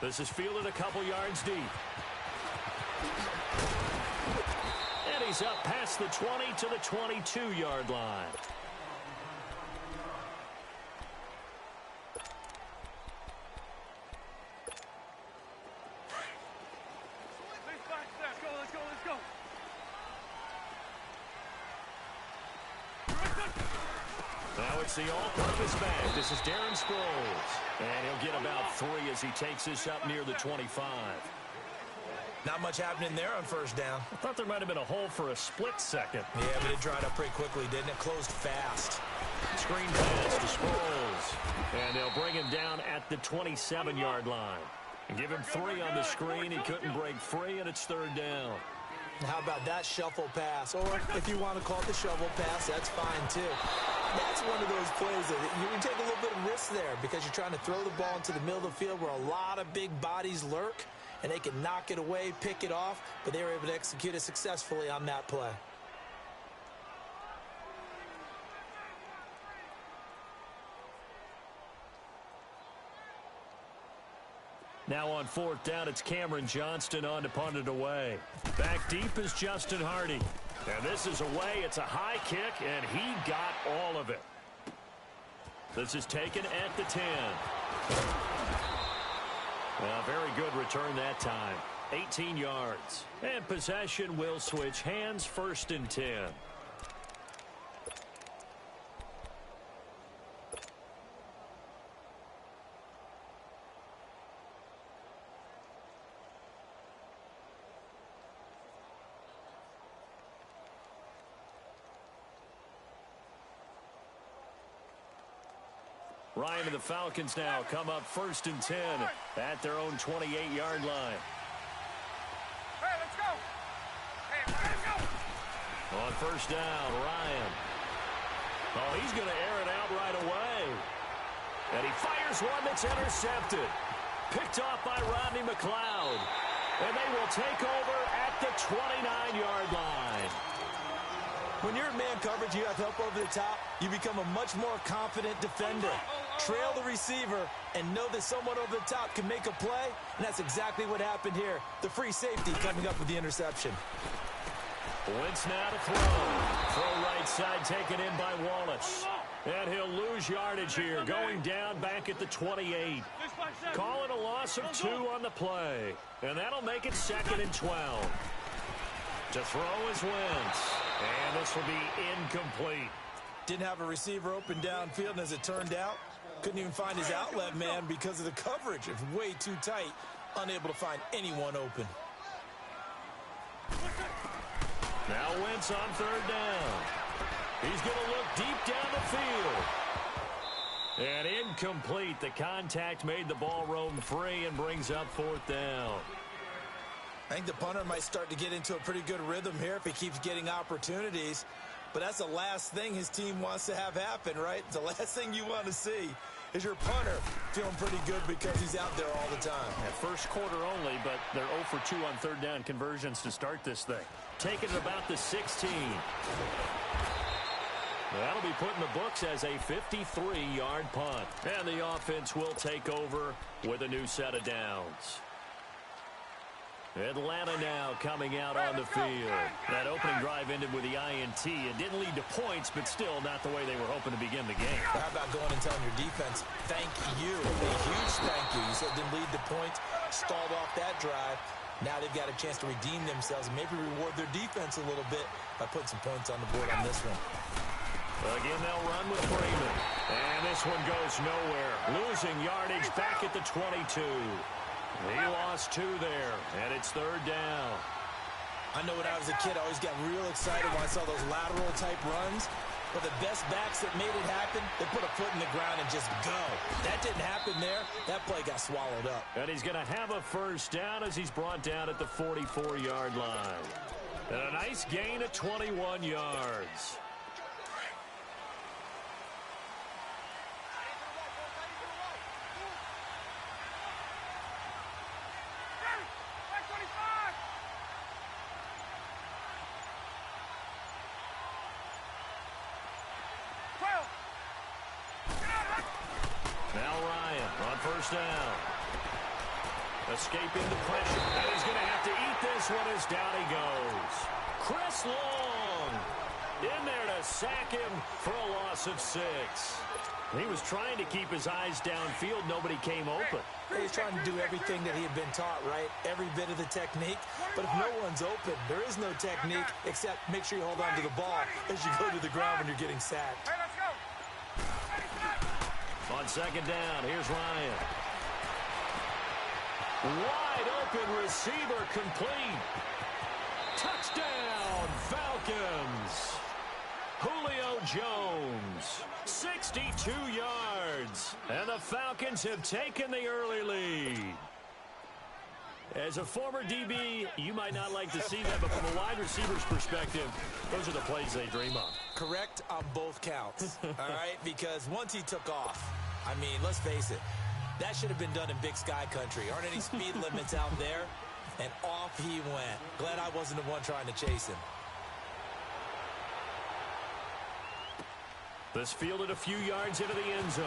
This is fielded a couple yards deep. And he's up past the 20 to the 22-yard line. Now it's the all-purpose back. This is Darren Sproles. And he'll get about 3 as he takes this up near the 25. Not much happening there on first down. I thought there might have been a hole for a split second. Yeah, but it dried up pretty quickly, didn't it? Closed fast. Screen pass to Sproles. And they'll bring him down at the 27-yard line. And give him 3 on the screen. He couldn't break free, and it's third down. How about that shuffle pass? Or if you want to call it the shovel pass, that's fine too. That's one of those plays that you can take a little bit of risk there because you're trying to throw the ball into the middle of the field where a lot of big bodies lurk, and they can knock it away, pick it off, but they were able to execute it successfully on that play. Now on fourth down, it's Cameron Johnston on to punt it away. Back deep is Justin Hardy. And this is away. It's a high kick, and he got all of it. This is taken at the 10. Well, very good return that time. 18 yards. And possession will switch hands, first and 10. Ryan and the Falcons now come up first and 10 at their own 28-yard line. Hey, let's go. Hey, let's go. On first down, Ryan. Oh, he's going to air it out right away. And he fires one that's intercepted. Picked off by Rodney McLeod. And they will take over at the 29-yard line. When you're in man coverage, you have help over the top, you become a much more confident defender. Trail the receiver and know that someone over the top can make a play, and that's exactly what happened here. The free safety coming up with the interception. Wentz now to throw. Throw right side taken in by Wallace. And he'll lose yardage here, going down back at the 28. Call it a loss of 2 on the play. And that'll make it second and 12. To throw is Wentz. And this will be incomplete. Didn't have a receiver open downfield, and as it turned out, couldn't even find his outlet man because of the coverage. It's way too tight, unable to find anyone open. Now Wentz on third down. He's going to look deep down the field. And incomplete. The contact made the ball roam free and brings up fourth down. I think the punter might start to get into a pretty good rhythm here if he keeps getting opportunities. But that's the last thing his team wants to have happen, right? The last thing you want to see is your punter feeling pretty good because he's out there all the time. Yeah, first quarter only, but they're 0 for 2 on third down conversions to start this thing. Taking it about the 16. That'll be put in the books as a 53-yard punt. And the offense will take over with a new set of downs. Atlanta now coming out on the field. That opening drive ended with the INT. It didn't lead to points, but still not the way they were hoping to begin the game. How about going and telling your defense, thank you, a huge thank you. You said it didn't lead to points, stalled off that drive. Now they've got a chance to redeem themselves and maybe reward their defense a little bit by putting some points on the board on this one. Again, they'll run with Freeman. And this one goes nowhere. Losing yardage back at the 22. He lost 2 there, and it's third down. I know when I was a kid, I always got real excited when I saw those lateral-type runs. But the best backs that made it happen, they put a foot in the ground and just go. That didn't happen there. That play got swallowed up. And he's going to have a first down as he's brought down at the 44-yard line. And a nice gain of 21 yards. Now Ryan on first down. Escaping the pressure. And he's going to have to eat this one as down he goes. Chris Long in there to sack him for a loss of 6. He was trying to keep his eyes downfield. Nobody came open. He's trying to do everything that he had been taught, right? Every bit of the technique. But if no one's open, there is no technique except make sure you hold on to the ball as you go to the ground when you're getting sacked. Hey, let's go. On second down, here's Ryan. Wide open receiver complete. Touchdown, Falcons. Julio Jones, 62 yards. And the Falcons have taken the early lead. As a former DB, you might not like to see that, but from a wide receiver's perspective, those are the plays they dream of. Correct on both counts, all right? Because once he took off, I mean, let's face it, that should have been done in Big Sky Country. Aren't any speed limits out there? And off he went. Glad I wasn't the one trying to chase him. This fielded a few yards into the end zone.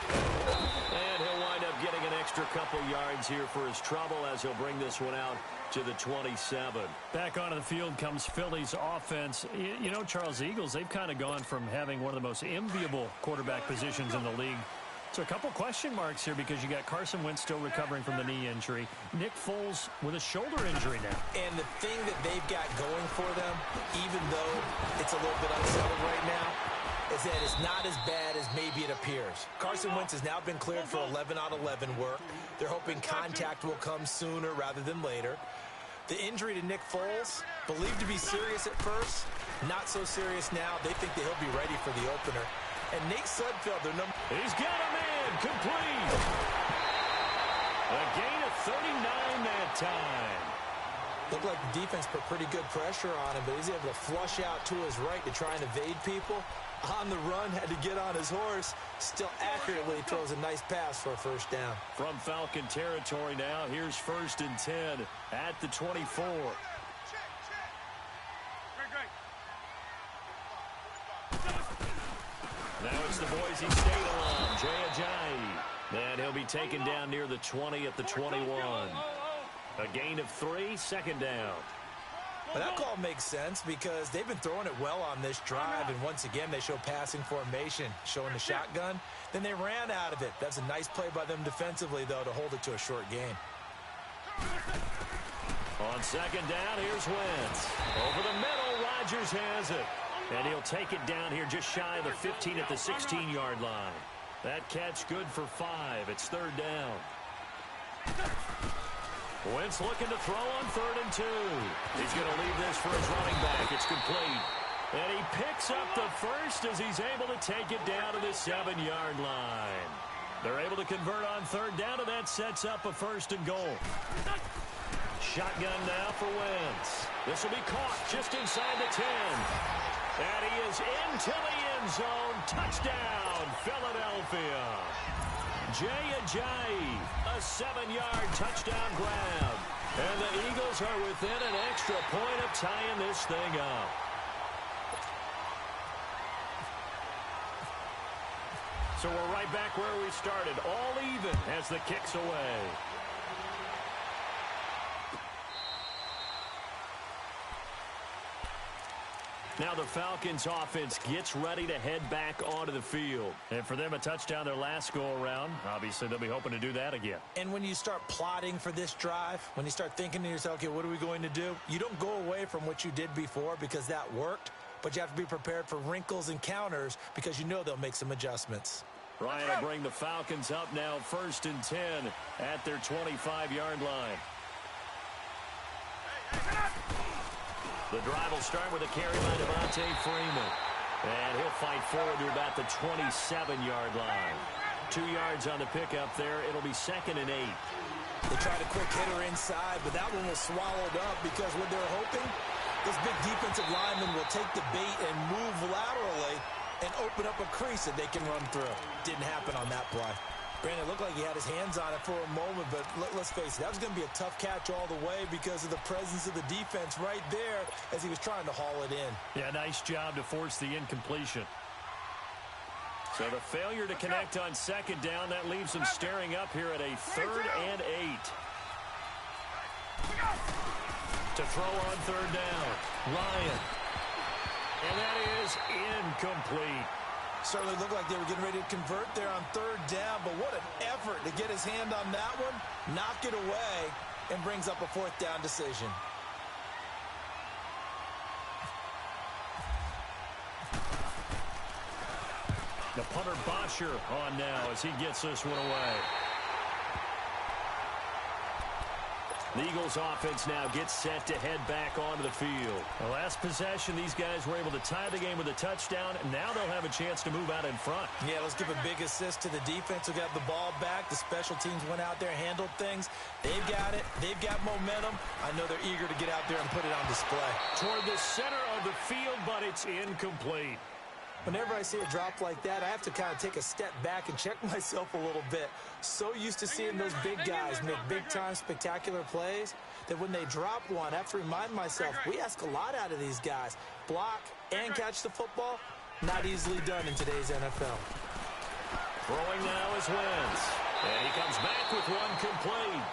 And he'll wind up getting an extra couple yards here for his trouble as he'll bring this one out to the 27. Back onto the field comes Philly's offense. You know, Charles, the Eagles, they've kind of gone from having one of the most enviable quarterback positions in the league to a couple question marks here because you got Carson Wentz still recovering from the knee injury. Nick Foles with a shoulder injury now. And the thing that they've got going for them, even though it's a little bit unsettled right now, is that it's not as bad as maybe it appears. Carson Wentz has now been cleared for 11 out of 11 work. They're hoping contact will come sooner rather than later. The injury to Nick Foles, believed to be serious at first, not so serious now. They think that he'll be ready for the opener. And Nate Sudfeld, their number... He's got a man complete. A gain of 39 that time. Looked like the defense put pretty good pressure on him, but he's able to flush out to his right to try and evade people. On the run, had to get on his horse. Still accurately throws a nice pass for a first down. From Falcon territory now, here's 1st and 10 at the 24. Now it's the Boise State alum, Jay Ajayi. And he'll be taken down near the 20 at the 21. A gain of 3, second down. But that call makes sense because they've been throwing it well on this drive, and once again they show passing formation, showing the shotgun. Then they ran out of it. That's a nice play by them defensively, though, to hold it to a short game. On second down, here's Wentz. Over the middle, Rodgers has it. And he'll take it down here just shy of the 15 at the 16-yard line. That catch good for 5. It's 3rd down. Wentz looking to throw on 3rd and 2. He's going to leave this for his running back. It's complete. And he picks up the first as he's able to take it down to the 7-yard line. They're able to convert on 3rd down, and that sets up a 1st and goal. Shotgun now for Wentz. This will be caught just inside the 10. And he is into the end zone. Touchdown, Philadelphia. Jay Ajayi, a 7-yard touchdown grab. And the Eagles are within an extra point of tying this thing up. So we're right back where we started, all even as the kick's away. Now the Falcons offense gets ready to head back onto the field. And for them, a touchdown their last go-around. Obviously, they'll be hoping to do that again. And when you start plotting for this drive, when you start thinking to yourself, okay, what are we going to do? You don't go away from what you did before because that worked, but you have to be prepared for wrinkles and counters because you know they'll make some adjustments. Ryan will bring the Falcons up now 1st and 10 at their 25-yard line. The drive will start with a carry by Devontae Freeman. And he'll fight forward to about the 27-yard line. 2 yards on the pickup there. It'll be 2nd and 8. They tried a quick hitter inside, but that one was swallowed up because what they're hoping, this big defensive lineman will take the bait and move laterally and open up a crease that they can run through. Didn't happen on that play. Brandon, it looked like he had his hands on it for a moment, but let's face it, that was going to be a tough catch all the way because of the presence of the defense right there as he was trying to haul it in. Yeah, nice job to force the incompletion. So the failure to connect on second down, that leaves them staring up here at a 3rd and 8. To throw on 3rd down, Ryan. And that is incomplete. Certainly looked like they were getting ready to convert there on 3rd down, but what an effort to get his hand on that one, knock it away, and brings up a 4th down decision. The punter Bosher on now as he gets this one away. The Eagles offense now gets set to head back onto the field. The last possession, these guys were able to tie the game with a touchdown, and now they'll have a chance to move out in front. Yeah, let's give a big assist to the defense who got the ball back. The special teams went out there, handled things. They've got it. They've got momentum. I know they're eager to get out there and put it on display. Toward the center of the field, but it's incomplete. Whenever I see a drop like that, I have to kind of take a step back and check myself a little bit. So used to seeing those big guys make big-time spectacular plays that when they drop one, I have to remind myself, we ask a lot out of these guys. Block and catch the football, not easily done in today's NFL. Throwing now is Wentz. And he comes back with one complete.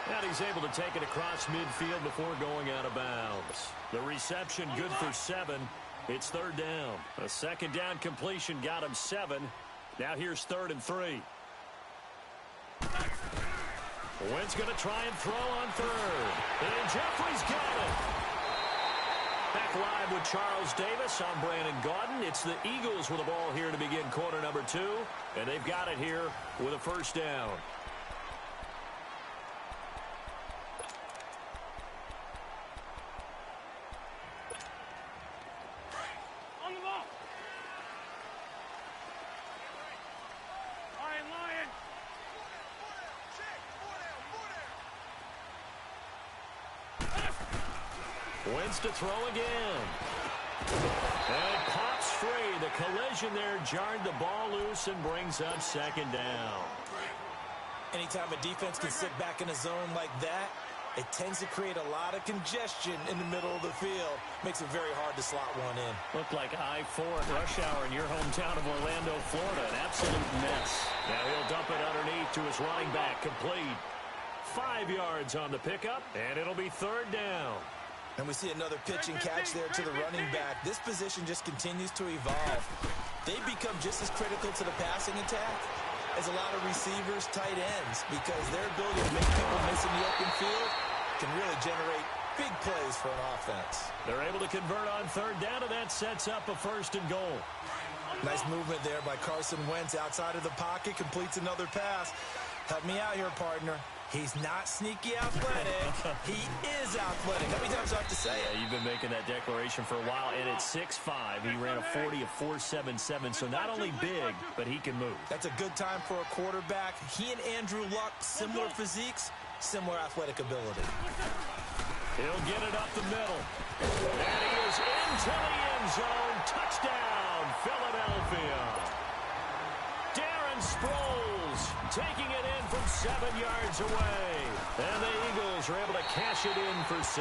And he's able to take it across midfield before going out of bounds. The reception good for 7. It's 3rd down. A 2nd down completion got him 7. Now here's 3rd and 3. Wentz going to try and throw on 3rd. And Jeffrey's got it. Back live with Charles Davis. I'm Brandon Gaudin. It's the Eagles with the ball here to begin quarter number 2. And they've got it here with a 1st down. Wentz to throw again. And it pops free. The collision there jarred the ball loose and brings up 2nd down. Anytime a defense can sit back in a zone like that, it tends to create a lot of congestion in the middle of the field. Makes it very hard to slot one in. Looked like I-4 at rush hour in your hometown of Orlando, Florida. An absolute mess. Now he'll dump it underneath to his running back. Complete. 5 yards on the pickup, and it'll be 3rd down. And we see another pitch and catch there to the running back. This position just continues to evolve. They become just as critical to the passing attack as a lot of receivers, tight ends, because their ability to make people miss in the open field can really generate big plays for an offense. They're able to convert on 3rd down, and that sets up a 1st and goal. Nice movement there by Carson Wentz outside of the pocket, completes another pass. Help me out here, partner. He's not sneaky athletic. He is athletic. How many times do I have to say it? Yeah, you've been making that declaration for a while, and at 6'5", he ran a 40 of 4.77, so not only big, but he can move. That's a good time for a quarterback. He and Andrew Luck, similar physiques, similar athletic ability. He'll get it up the middle. And he is into the end zone. Touchdown, Philadelphia. Darren Sproles taking it in from 7 yards away. And the Eagles are able to cash it in for 6.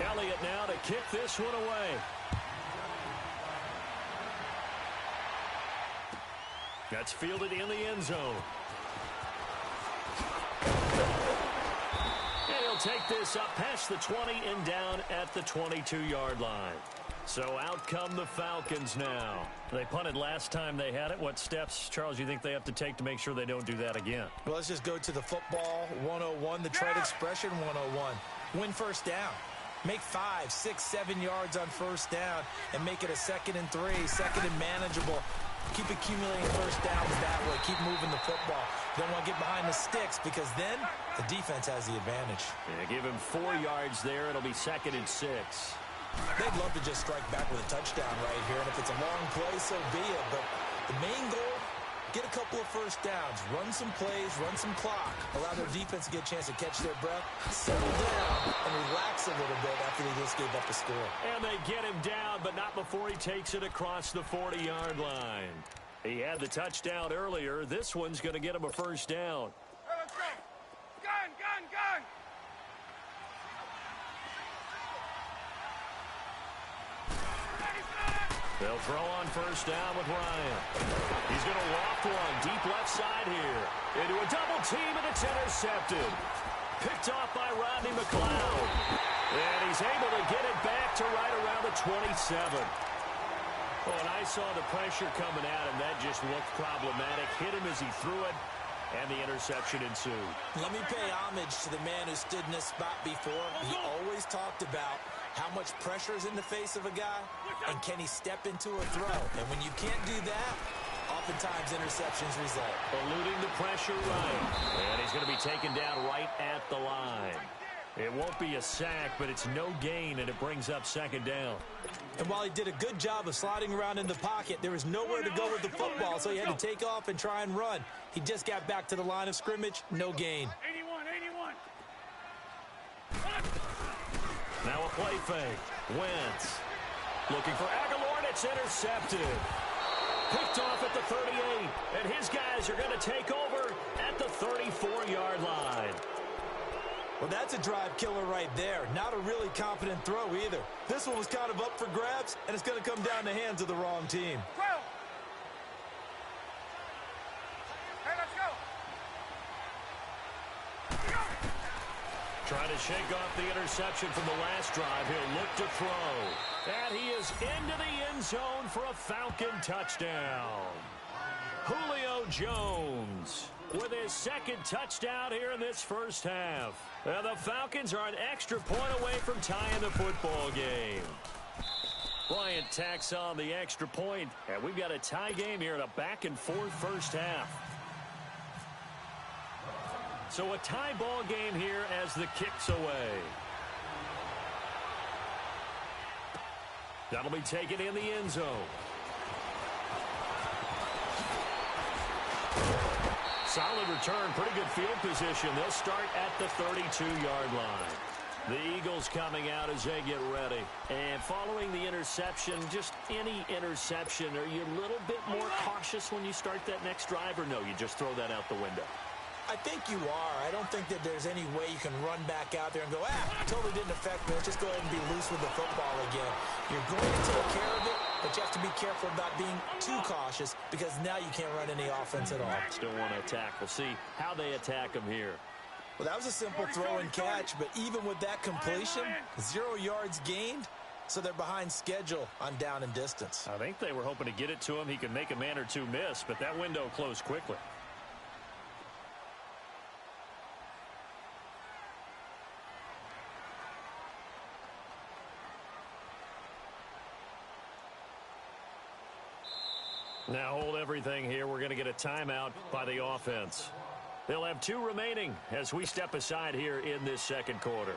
Elliott now to kick this one away. That's fielded in the end zone. And he'll take this up past the 20 and down at the 22-yard line. So out come the Falcons now. They punted last time they had it. What steps, Charles, you think they have to take to make sure they don't do that again? Well, let's just go to the football 101, the trade expression 101. Win 1st down. Make 5, 6, 7 yards on 1st down and make it a 2nd and 3, 2nd and manageable. Keep accumulating 1st downs that way. Keep moving the football. You don't want to get behind the sticks because then the defense has the advantage. Yeah, give him 4 yards there. It'll be 2nd and 6. They'd love to just strike back with a touchdown right here, and if it's a long play, so be it. But the main goal, get a couple of 1st downs, run some plays, run some clock, allow their defense to get a chance to catch their breath, settle down, and relax a little bit after they just gave up a score. And they get him down, but not before he takes it across the 40-yard line. He had the touchdown earlier. This one's going to get him a 1st down. Hey, let's go. Gun, gun, gun. They'll throw on first down with Ryan. He's going to loft one deep left side here. Into a double team, and it's intercepted. Picked off by Rodney McLeod. And he's able to get it back to right around the 27. Oh, and I saw the pressure coming at him. That just looked problematic. Hit him as he threw it, and the interception ensued. Let me pay homage to the man who stood in this spot before. He always talked about how much pressure is in the face of a guy, and can he step into a throw. And when you can't do that, oftentimes interceptions result. Eluding the pressure right. And he's going to be taken down right at the line. It won't be a sack, but it's no gain, and it brings up second down. And while he did a good job of sliding around in the pocket, there was nowhere to go with the football, so he had to take off and try and run. He just got back to the line of scrimmage, no gain. 81. Now a play fake. Wentz looking for Aguilar, and it's intercepted. Picked off at the 38, and his guys are going to take over at the 34-yard line. Well, that's a drive killer right there. Not a really confident throw either. This one was kind of up for grabs, and it's going to come down the hands of the wrong team. 12. Hey, let's go. Trying to shake off the interception from the last drive. He'll look to throw. And he is into the end zone for a Falcon touchdown. Julio Jones with his second touchdown here in this first half. And the Falcons are an extra point away from tying the football game. Bryant tacks on the extra point, and we've got a tie game here in a back-and-forth first half. So a tie ball game here as the kick's away. That'll be taken in the end zone. Solid return, pretty good field position. They'll start at the 32-yard line. The Eagles coming out as they get ready. And following the interception, just any interception, are you a little bit more cautious when you start that next drive, or no, you just throw that out the window? I think you are. I don't think that there's any way you can run back out there and go, totally didn't affect me. Let's just go ahead and be loose with the football again. You're going to take care of it, but you have to be careful about being too cautious because now you can't run any offense at all. Still want to attack. We'll see how they attack them here. Well, that was a simple throw and catch, but even with that completion, 0 yards gained, so they're behind schedule on down and distance. I think they were hoping to get it to him. He could make a man or two miss, but that window closed quickly. Now hold everything here. We're going to get a timeout by the offense. They'll have 2 remaining as we step aside here in this second quarter.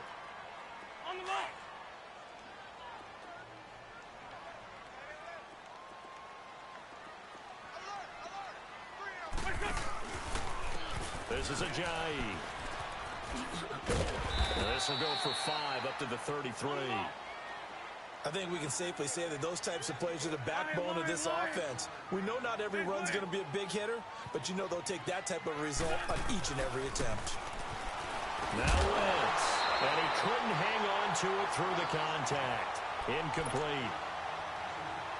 On the line. This is Ajayi. This will go for 5 up to the 33. I think we can safely say that those types of plays are the backbone of this offense. We know not every run's going to be a big hitter, but you know they'll take that type of result on each and every attempt. Now Wentz, and he couldn't hang on to it through the contact. Incomplete.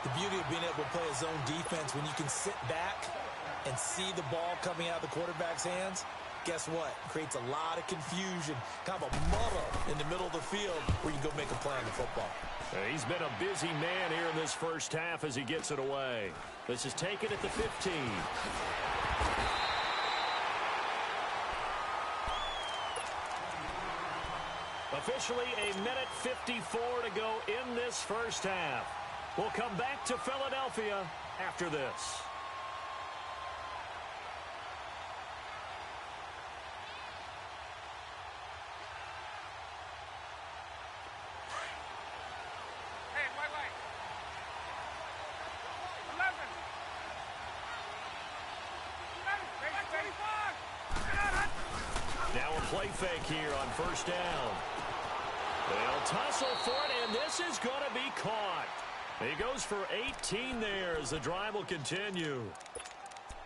The beauty of being able to play a zone defense when you can sit back and see the ball coming out of the quarterback's hands, guess what? Creates a lot of confusion, kind of a muddle in the middle of the field where you can go make a play on the football. He's been a busy man here in this first half as he gets it away. This is taken at the 15. Officially a minute 54 to go in this first half. We'll come back to Philadelphia after this. Play fake here on first down. They'll tussle for it, and this is going to be caught. He goes for 18 there as the drive will continue.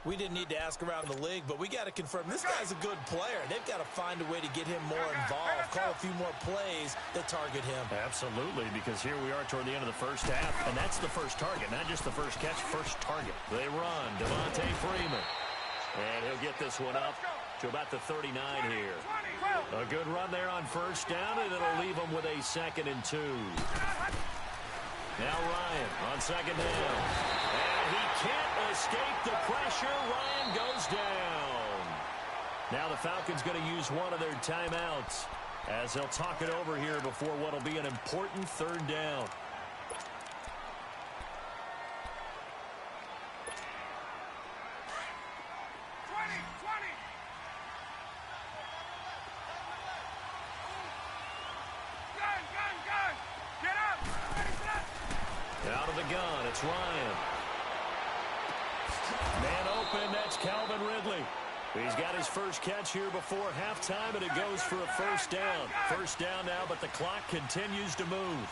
We didn't need to ask around the league, but we got to confirm this guy's a good player. They've got to find a way to get him more involved, call a few more plays that target him. Absolutely, because here we are toward the end of the first half, and that's the first target, not just the first catch, first target. They run, Devontae Freeman. And he'll get this one up to about the 39 here. A good run there on first down, and it'll leave him with a 2nd and 2. Now Ryan on 2nd down. And he can't escape the pressure. Ryan goes down. Now the Falcons going to use one of their timeouts as they'll talk it over here before what will be an important 3rd down. Out of the gun, it's Ryan. Man open, that's Calvin Ridley. He's got his first catch here before halftime, and it goes for a 1st down. 1st down now, but the clock continues to move.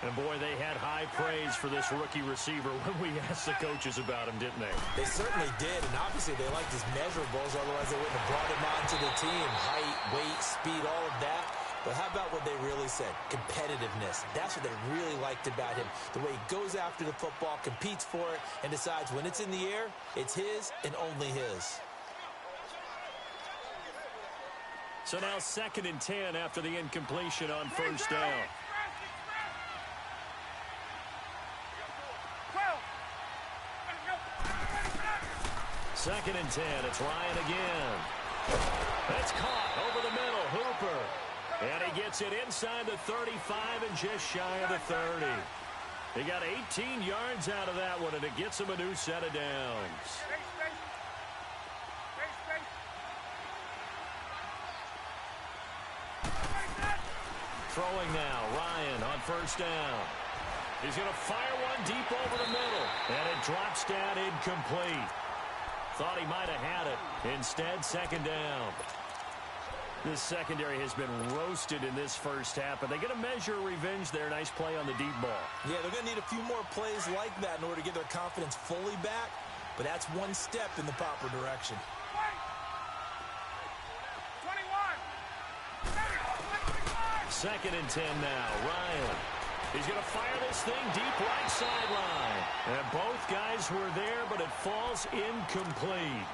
And, boy, they had high praise for this rookie receiver when we asked the coaches about him, didn't they? They certainly did, and obviously they liked his measurables, otherwise they wouldn't have brought him onto the team. Height, weight, speed, all of that. But how about what they really said? Competitiveness. That's what they really liked about him. The way he goes after the football, competes for it, and decides when it's in the air, it's his and only his. So now 2nd and 10 after the incompletion on 1st down. Second and 10. It's Ryan again. It's caught over the middle. Hooper. And he gets it inside the 35 and just shy of the 30. He got 18 yards out of that one, and it gets him a new set of downs. Throwing now. Ryan on 1st down. He's going to fire one deep over the middle. And it drops down incomplete. Thought he might have had it. Instead, 2nd down. This secondary has been roasted in this first half, but they're going to measure revenge there. Nice play on the deep ball. Yeah, they're going to need a few more plays like that in order to get their confidence fully back, but that's one step in the proper direction. 2nd and 10 now. Ryan. He's going to fire this thing deep right sideline. And both guys were there, but it falls incomplete.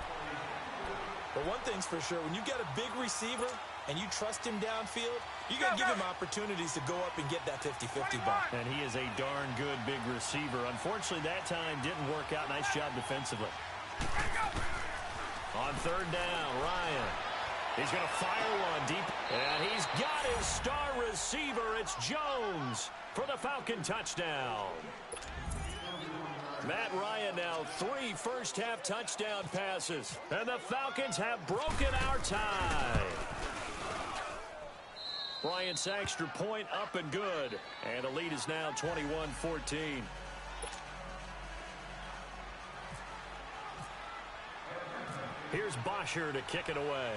But one thing's for sure, when you got a big receiver and you trust him downfield, you got to give him opportunities to go up and get that 50-50 ball. And he is a darn good big receiver. Unfortunately, that time didn't work out. Nice job defensively. On 3rd down, Ryan. He's going to fire one deep. And he's got his star receiver. It's Jones for the Falcon touchdown. Matt Ryan now 3 first-half touchdown passes. And the Falcons have broken our tie. Bryant's extra point up and good. And the lead is now 21-14. Here's Bosher to kick it away.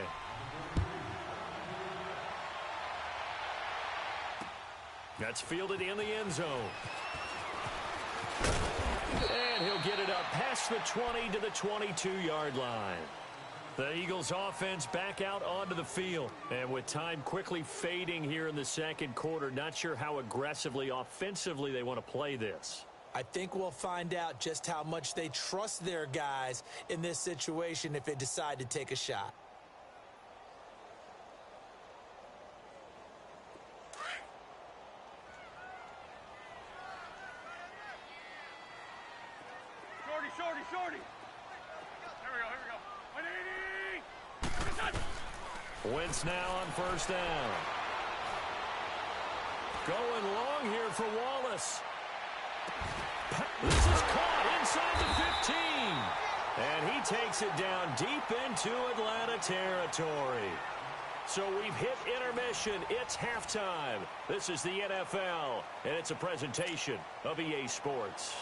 That's fielded in the end zone. And he'll get it up past the 20 to the 22-yard line. The Eagles offense back out onto the field. And with time quickly fading here in the second quarter, not sure how aggressively, offensively they want to play this. I think we'll find out just how much they trust their guys in this situation if they decide to take a shot. Shorty. Here we go. Wentz now on 1st down. Going long here for Wallace. This is caught inside the 15. And he takes it down deep into Atlanta territory. So we've hit intermission. It's halftime. This is the NFL, and it's a presentation of EA Sports.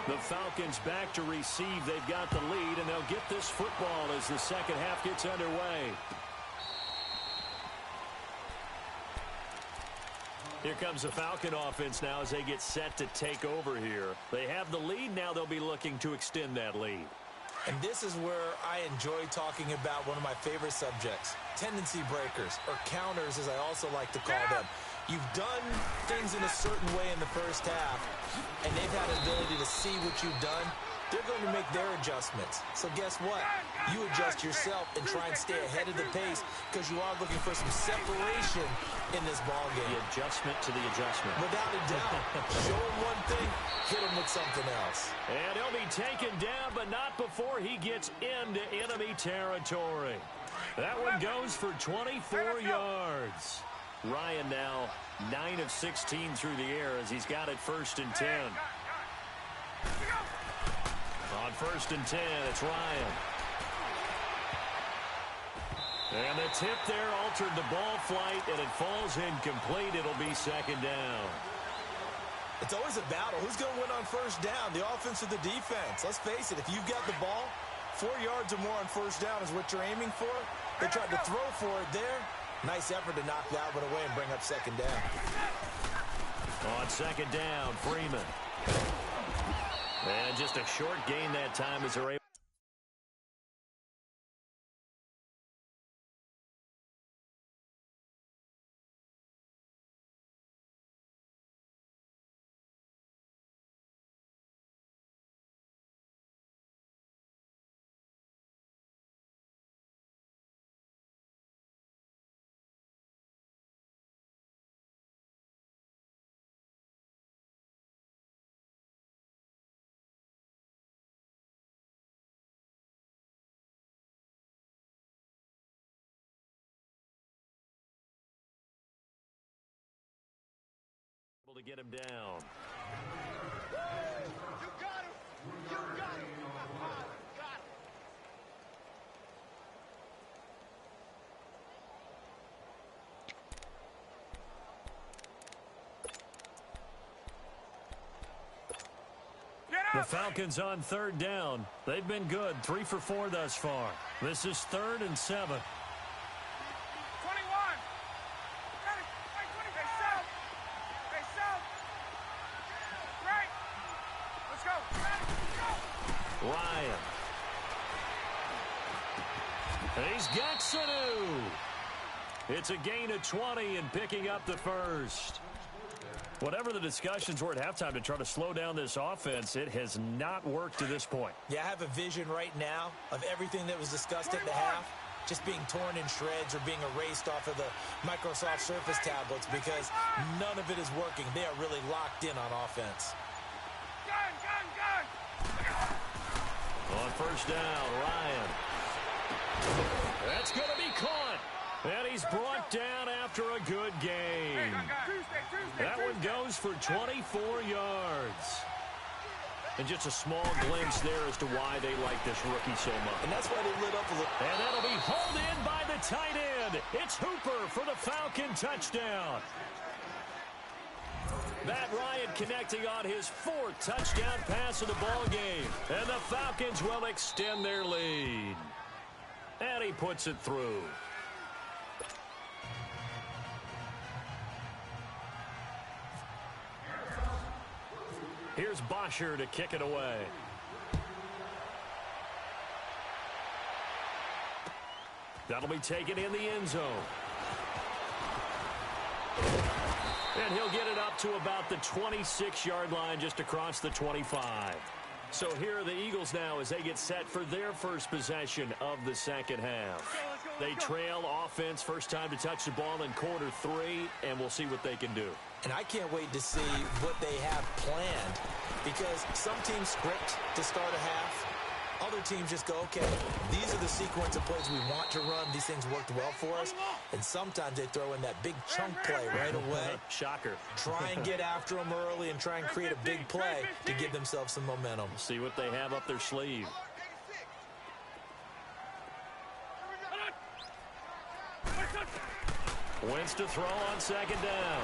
The Falcons back to receive. They've got the lead, and they'll get this football as the second half gets underway. Here comes the Falcon offense now as they get set to take over here. They have the lead. Now they'll be looking to extend that lead. And this is where I enjoy talking about one of my favorite subjects, tendency breakers, or counters as I also like to call them. You've done things in a certain way in the first half, and they've had an ability to see what you've done. They're going to make their adjustments. So guess what? You adjust yourself and try and stay ahead of the pace because you are looking for some separation in this ball game. The adjustment to the adjustment. Without a doubt. Show him one thing, hit him with something else. And he'll be taken down, but not before he gets into enemy territory. That one goes for 24 yards. Ryan now 9 of 16 through the air as he's got it 1st and 10. On 1st and 10, it's Ryan. And the tip there altered the ball flight, and it falls incomplete. It'll be 2nd down. It's always a battle. Who's going to win on 1st down, the offense or the defense? Let's face it, if you've got the ball, 4 yards or more on 1st down is what you're aiming for. They tried to throw for it there. Nice effort to knock that one away and bring up 2nd down. On 2nd down, Freeman. And just a short gain that time as they're able. To get him down. You got him! You got him! Got him! The Falcons on 3rd down. They've been good, 3 for 4 thus far. This is 3rd and 7. 21! Ryan. He's got xSUU. It's a gain of 20 and picking up the 1st. Whatever the discussions were at halftime to try to slow down this offense, it has not worked to this point. Yeah, I have a vision right now of everything that was discussed at the half just being torn in shreds or being erased off of the Microsoft Surface tablets because none of it is working. They are really locked in on offense. Gun! On 1st down, Ryan. That's going to be caught. And he's brought down after a good game. That one goes for 24 yards. And just a small glimpse there as to why they like this rookie so much. And that's why they lit up a little. And that'll be hauled in by the tight end. It's Hooper for the Falcon touchdown. Matt Ryan connecting on his 4th touchdown pass of the ball game. And the Falcons will extend their lead. And he puts it through. Here's Bosher to kick it away. That'll be taken in the end zone. And he'll get it up to about the 26-yard line just across the 25. So here are the Eagles now as they get set for their first possession of the second half. They trail offense, first time to touch the ball in quarter 3, and we'll see what they can do. And I can't wait to see what they have planned because some teams script to start a half. Other teams just go, okay, these are the sequence of plays we want to run. These things worked well for us. And sometimes they throw in that big chunk play right away. Shocker. Try and get after them early and try and create a big play to give themselves some momentum. See what they have up their sleeve. Wentz to throw on second down.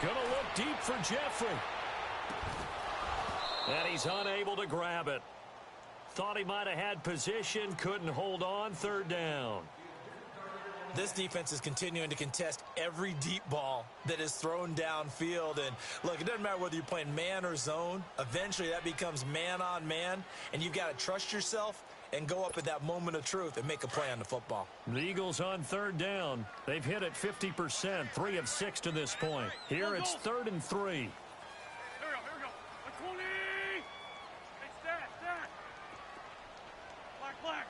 Gonna look deep for Jeffrey. And he's unable to grab it. Thought he might have had position, couldn't hold on, third down. This defense is continuing to contest every deep ball that is thrown downfield. And, look, it doesn't matter whether you're playing man or zone. Eventually, that becomes man-on-man, and you've got to trust yourself and go up at that moment of truth and make a play on the football. The Eagles on third down. They've hit it 50%, 3 of 6 to this point. Here it's 3rd and 3. Here we go. 20. Hey, stat. Black.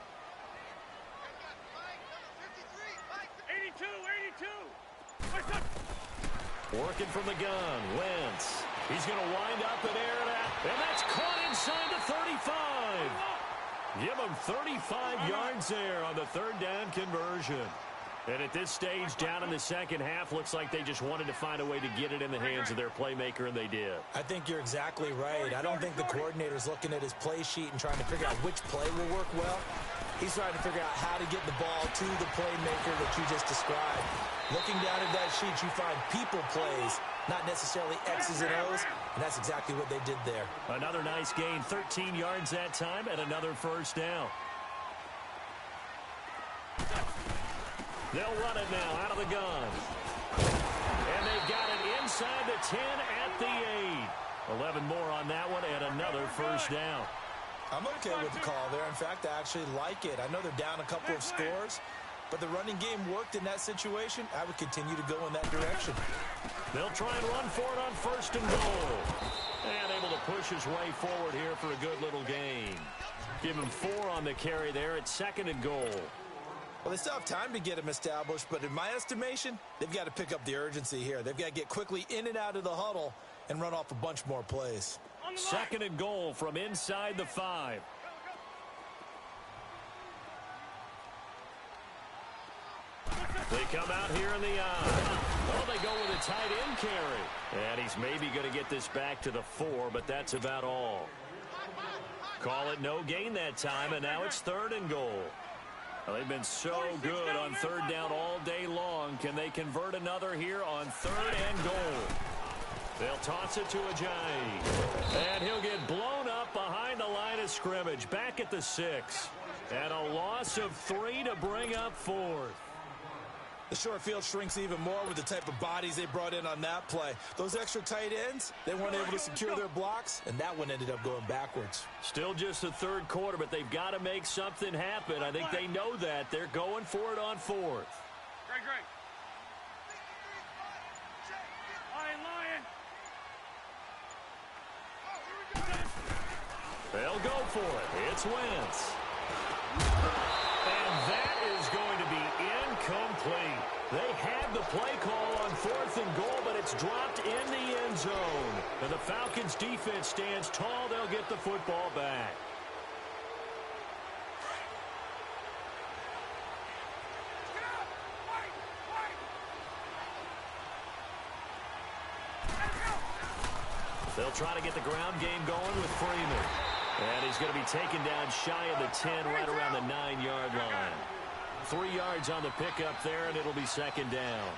82. Working from the gun, Wentz. He's going to wind up and air that, and that's caught inside the 35. Give him 35 yards there on the third down conversion. And at this stage, down in the second half, looks like they just wanted to find a way to get it in the hands of their playmaker, and they did. I think you're exactly right. I don't think the coordinator's looking at his play sheet and trying to figure out which play will work well. He's trying to figure out how to get the ball to the playmaker that you just described. Looking down at that sheet, you find people plays, not necessarily X's and O's, and that's exactly what they did there. Another nice gain, 13 yards that time, and another first down. They'll run it now out of the gun. And they've got it inside the 10 at the 8. 11 more on that one, and another first down. I'm okay with the call there. In fact, I actually like it. I know they're down a couple of scores, but the running game worked in that situation. I would continue to go in that direction. They'll try and run for it on 1st and goal. And able to push his way forward here for a good little gain. Give him 4 on the carry there at 2nd and goal. Well, they still have time to get him established, but in my estimation, they've got to pick up the urgency here. They've got to get quickly in and out of the huddle and run off a bunch more plays. 2nd and goal from inside the 5. They come out here in the eye. Oh, they go with a tight end carry. And he's maybe going to get this back to the 4, but that's about all. Call it no gain that time, and now it's 3rd and goal. Well, they've been so good on 3rd down all day long. Can they convert another here on 3rd and goal? They'll toss it to Ajayi. And he'll get blown up behind the line of scrimmage. Back at the 6. And a loss of 3 to bring up 4th. The short field shrinks even more with the type of bodies they brought in on that play. Those extra tight ends, they weren't able to secure their blocks, and that one ended up going backwards. Still just the 3rd quarter, but they've got to make something happen. I think they know that. They're going for it on 4th. Great. Lion. They'll go for it. It's Wentz. And that is going to be incomplete. They had the play call on 4th and goal, but it's dropped in the end zone. And the Falcons defense stands tall. They'll get the football back. They'll try to get the ground game going with Freeman. And he's going to be taken down shy of the 10, right around the 9-yard line. 3 yards on the pickup there, and it'll be 2nd down.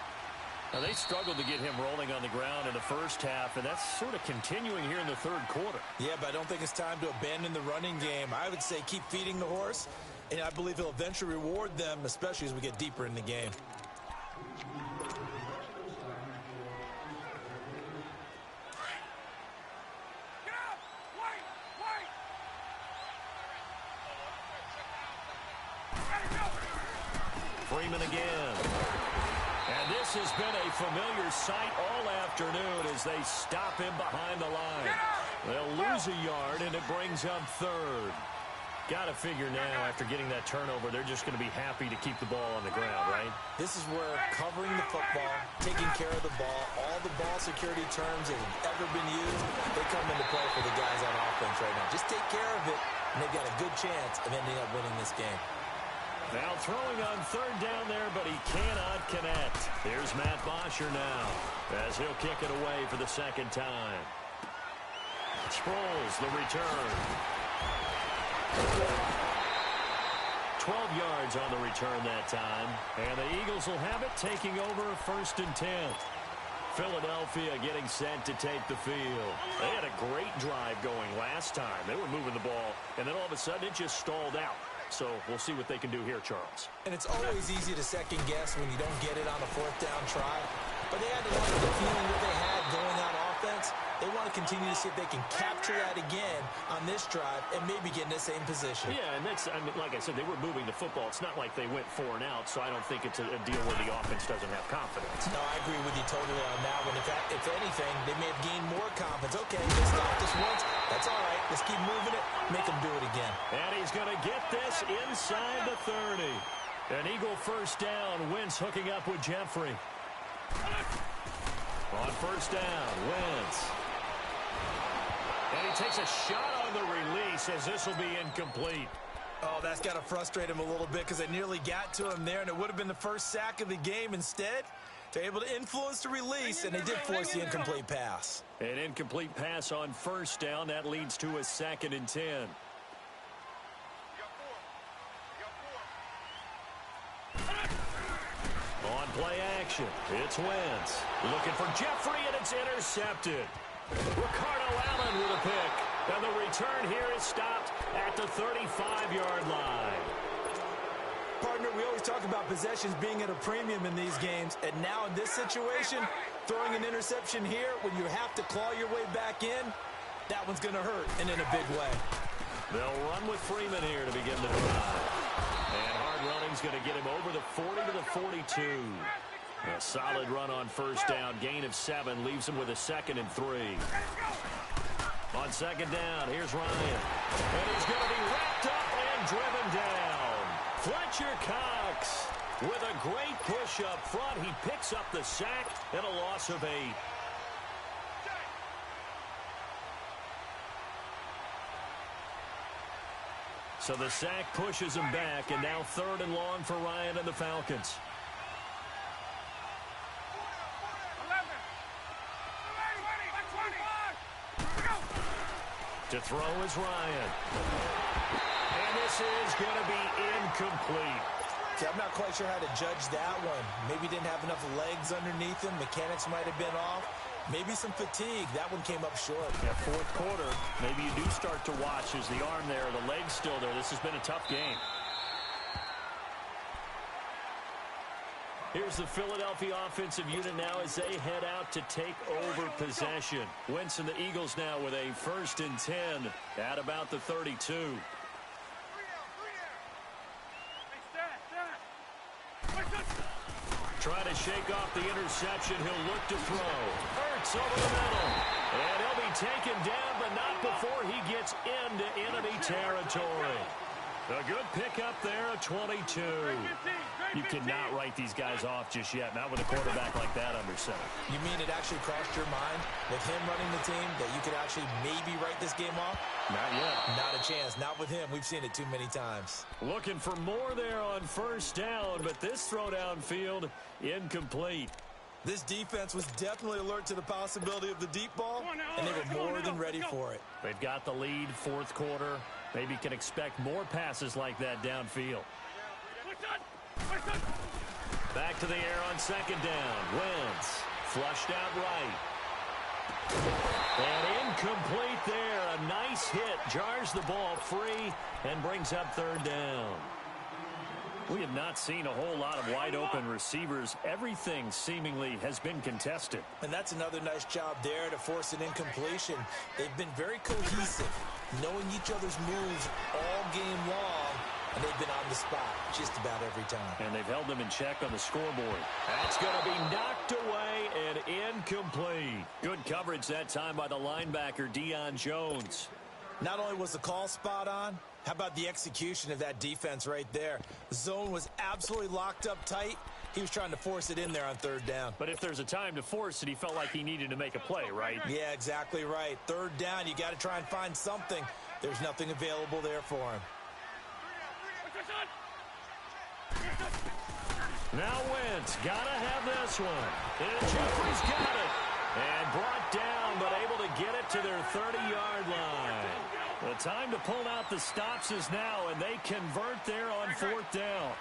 Now, they struggled to get him rolling on the ground in the first half, and that's sort of continuing here in the 3rd quarter. Yeah, but I don't think it's time to abandon the running game. I would say keep feeding the horse, and I believe he'll eventually reward them, especially as we get deeper in the game. Freeman again. And this has been a familiar sight all afternoon as they stop him behind the line. They'll lose a yard, and it brings up 3rd. Got to figure now, after getting that turnover, they're just going to be happy to keep the ball on the ground, right? This is where covering the football, taking care of the ball, all the ball security terms that have ever been used, they come into play for the guys on offense right now. Just take care of it, and they've got a good chance of ending up winning this game. Now throwing on 3rd down there, but he cannot connect. Here's Matt Bosher now as he'll kick it away for the 2nd time. Sproles, the return. 12 yards on the return that time. And the Eagles will have it, taking over 1st and 10. Philadelphia getting set to take the field. They had a great drive going last time. They were moving the ball, and then all of a sudden it just stalled out. So we'll see what they can do here, Charles. And it's always easy to second guess when you don't get it on a fourth down try. But they had to like the feeling that they had going on offense. They want to continue to see if they can capture that again on this drive and maybe get in the same position. Yeah, and that's, I mean, like I said, they were moving the football. It's not like they went 4 and out, so I don't think it's a deal where the offense doesn't have confidence. No, I agree with you totally on that one. If anything, they may have gained more confidence. Okay, they stopped us once. That's all right. Let's keep moving it. Make them do it again. And he's going to get this inside the 30. An Eagle first down. Wentz hooking up with Jeffrey. On first down, Wentz. And he takes a shot on the release as this will be incomplete. Oh, that's got to frustrate him a little bit because they nearly got to him there, and it would have been the first sack of the game. Instead, they're able to influence the release, and they did force the incomplete pass. An incomplete pass on first down. That leads to a 2nd and 10. On play action, it's Wentz. Looking for Jeffrey, and it's intercepted. Ricardo Allen with a pick. And the return here is stopped at the 35-yard line. Partner, we always talk about possessions being at a premium in these games. And now in this situation, throwing an interception here when you have to claw your way back in, that one's going to hurt, and in a big way. They'll run with Freeman here to begin the drive. And hard running's going to get him over the 40 to the 42. A solid run on first down. Gain of 7 leaves him with a 2nd and 3. On 2nd down, here's Ryan. And he's going to be wrapped up and driven down. Fletcher Cox with a great push up front. He picks up the sack and a loss of 8. So the sack pushes him back, and now 3rd and long for Ryan and the Falcons. To throw is Ryan. And this is going to be incomplete. See, I'm not quite sure how to judge that one. Maybe didn't have enough legs underneath him. Mechanics might have been off. Maybe some fatigue. That one came up short. Yeah, 4th quarter, maybe you do start to watch. Is the arm there, the leg's still there? This has been a tough game. Here's the Philadelphia offensive unit now as they head out to take over possession. Wentz and the Eagles now with a 1st and 10 at about the 32. Trying to shake off the interception. He'll look to throw. Hurts over the middle. And he'll be taken down, but not before he gets into enemy territory. A good pickup there, a 22. You cannot write these guys off just yet, not with a quarterback like that under center. You mean it actually crossed your mind with him running the team that you could actually maybe write this game off? Not yet. Not a chance. Not with him. We've seen it too many times. Looking for more there on first down, but this throw downfield incomplete. This defense was definitely alert to the possibility of the deep ball, and they were more than ready for it. They've got the lead, 4th quarter. Maybe can expect more passes like that downfield. Back to the air on 2nd down. Wentz flushed out right. And incomplete there. A nice hit. Jars the ball free and brings up 3rd down. We have not seen a whole lot of wide-open receivers. Everything seemingly has been contested. And that's another nice job there to force an incompletion. They've been very cohesive, knowing each other's moves all game long, and they've been on the spot just about every time. And they've held them in check on the scoreboard. That's going to be knocked away and incomplete. Good coverage that time by the linebacker, Deion Jones. Not only was the call spot on, how about the execution of that defense right there? The zone was absolutely locked up tight. He was trying to force it in there on 3rd down. But if there's a time to force it, he felt like he needed to make a play, right? Yeah, exactly right. 3rd down, you got to try and find something. There's nothing available there for him. Now Wentz, gotta have this one. And Jeffrey's got it. And brought down, but able to get it to their 30-yard line. The time to pull out the stops is now, and they convert there on 4th down.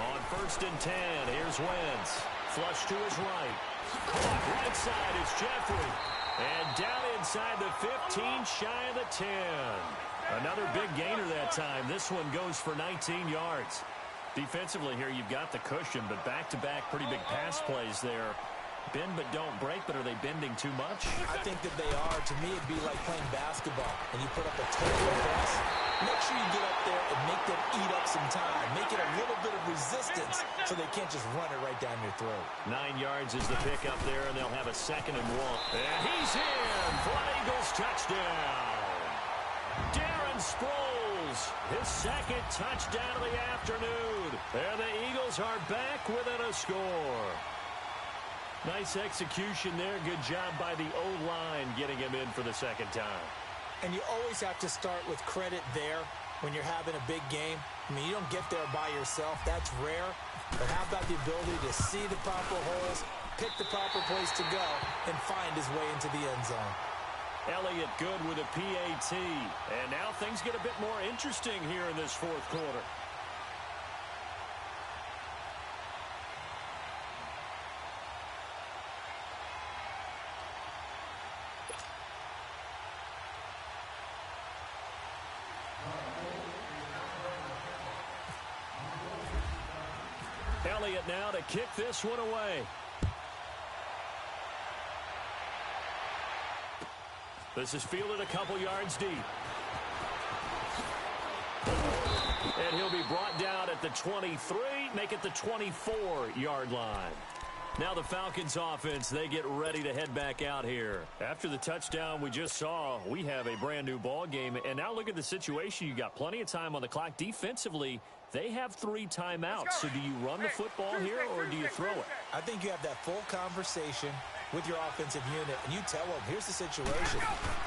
On 1st and 10, here's Wentz. Flush to his right. Caught right side is Jeffrey. And down inside the 15, shy of the 10. Another big gainer that time. This one goes for 19 yards. Defensively here, you've got the cushion, but back-to-back pretty big pass plays there. Bend but don't break, but are they bending too much? I think that they are. To me, it'd be like playing basketball, and you put up a total press. Make sure you get up there and make them eat up some time. Make it a little bit of resistance so they can't just run it right down your throat. 9 yards is the pick up there, and they'll have a 2nd and 1. And he's in for an Eagles touchdown. Darren Sproles, his 2nd touchdown of the afternoon. And the Eagles are back within a score. Nice execution there. Good job by the O-line getting him in for the 2nd time. And you always have to start with credit there when you're having a big game. I mean, you don't get there by yourself. That's rare. But how about the ability to see the proper holes, pick the proper place to go, and find his way into the end zone? Elliott good with a PAT. And now things get a bit more interesting here in this 4th quarter. Elliott now to kick this one away. This is fielded a couple yards deep. And he'll be brought down at the 23, make it the 24-yard line. Now the Falcons offense, they get ready to head back out here. After the touchdown we just saw, we have a brand new ball game. And now look at the situation. You got plenty of time on the clock. Defensively, they have 3 timeouts. So do you run the football here or do you throw it? I think you have that full conversation with your offensive unit, and you tell them, here's the situation.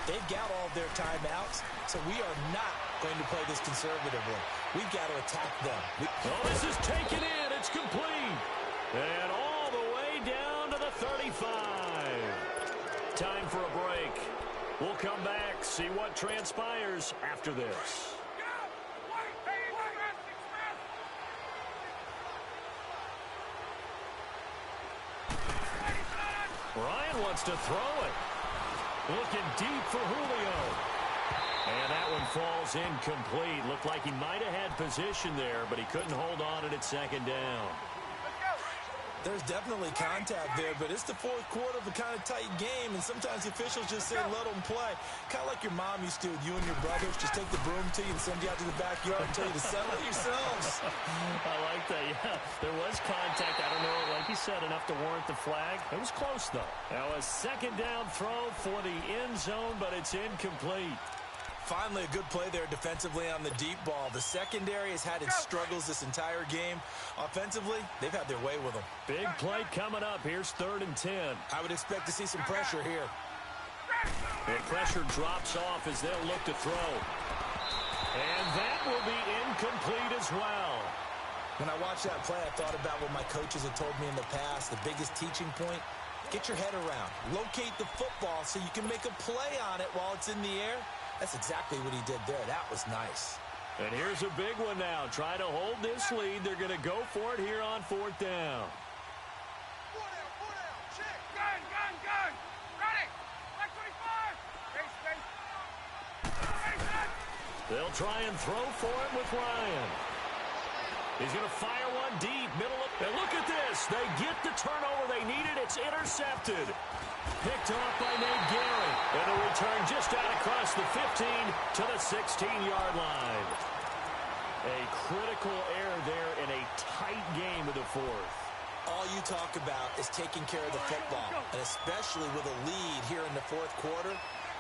They've got all their timeouts, so we are not going to play this conservatively. We've got to attack them. Oh, this is taken in. It's complete. And all the way down to the 35. Time for a break. We'll come back, see what transpires after this. Ryan wants to throw it. Looking deep for Julio. And that one falls incomplete. Looked like he might have had position there, but he couldn't hold on to it at 2nd down. There's definitely contact there, but it's the 4th quarter of a kind of tight game, and sometimes the officials just say, let them play. Kind of like your mom used to with you and your brothers. Just take the broom to you and send you out to the backyard and tell you to settle it yourselves. I like that, yeah. There was contact. I don't know, like you said, enough to warrant the flag. It was close, though. Now a 2nd down throw for the end zone, but it's incomplete. Finally, a good play there defensively on the deep ball. The secondary has had its struggles this entire game. Offensively, they've had their way with them. Big play coming up. Here's 3rd and 10. I would expect to see some pressure here. The pressure drops off as they'll look to throw. And that will be incomplete as well. When I watched that play, I thought about what my coaches had told me in the past. The biggest teaching point, get your head around. Locate the football so you can make a play on it while it's in the air. That's exactly what he did there. That was nice. And here's a big one now. Try to hold this lead. They're going to go for it here on 4th down. Check. Gun. Ready. Like 25. They'll try and throw for him with Ryan. He's going to fire one deep, middle of... And look at this. They get the turnover they needed. It's intercepted. Picked off by Nate Gary. And a return just out across the 15 to the 16-yard line. A critical error there in a tight game of the 4th. All you talk about is taking care of the football, and especially with a lead here in the 4th quarter.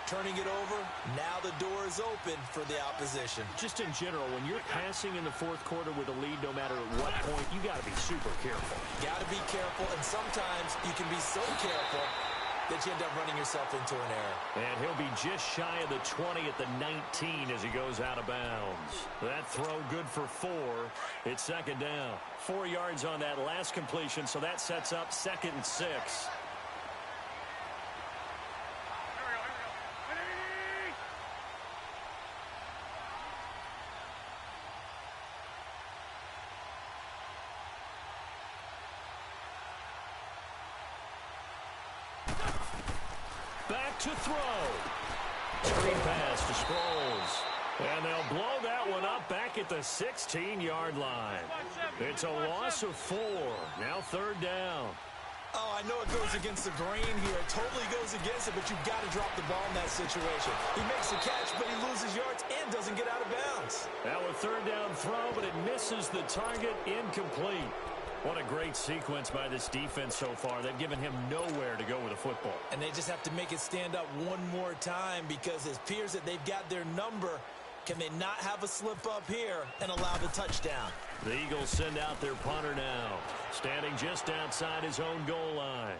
Turning it over, now the door is open for the opposition. Just in general, when you're passing in the 4th quarter with a lead, no matter what point, you got to be super careful. Got to be careful, and sometimes you can be so careful that you end up running yourself into an error. And he'll be just shy of the 20 at the 19 as he goes out of bounds. That throw good for 4. It's 2nd down. 4 yards on that last completion, so that sets up 2nd and 6. Back to throw. Screen pass to Sproles. And they'll blow that one up back at the 16-yard line. It's a loss of 4. Now 3rd down. Oh, I know it goes against the grain here. It totally goes against it, but you've got to drop the ball in that situation. He makes the catch, but he loses yards and doesn't get out of bounds. Now a 3rd down throw, but it misses the target. Incomplete. What a great sequence by this defense so far. They've given him nowhere to go with the football. And they just have to make it stand up one more time because it appears that they've got their number. Can they not have a slip up here and allow the touchdown? The Eagles send out their punter now, standing just outside his own goal line.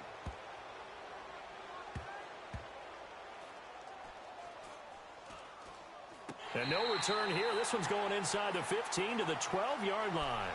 And no return here. This one's going inside the 15 to the 12-yard line.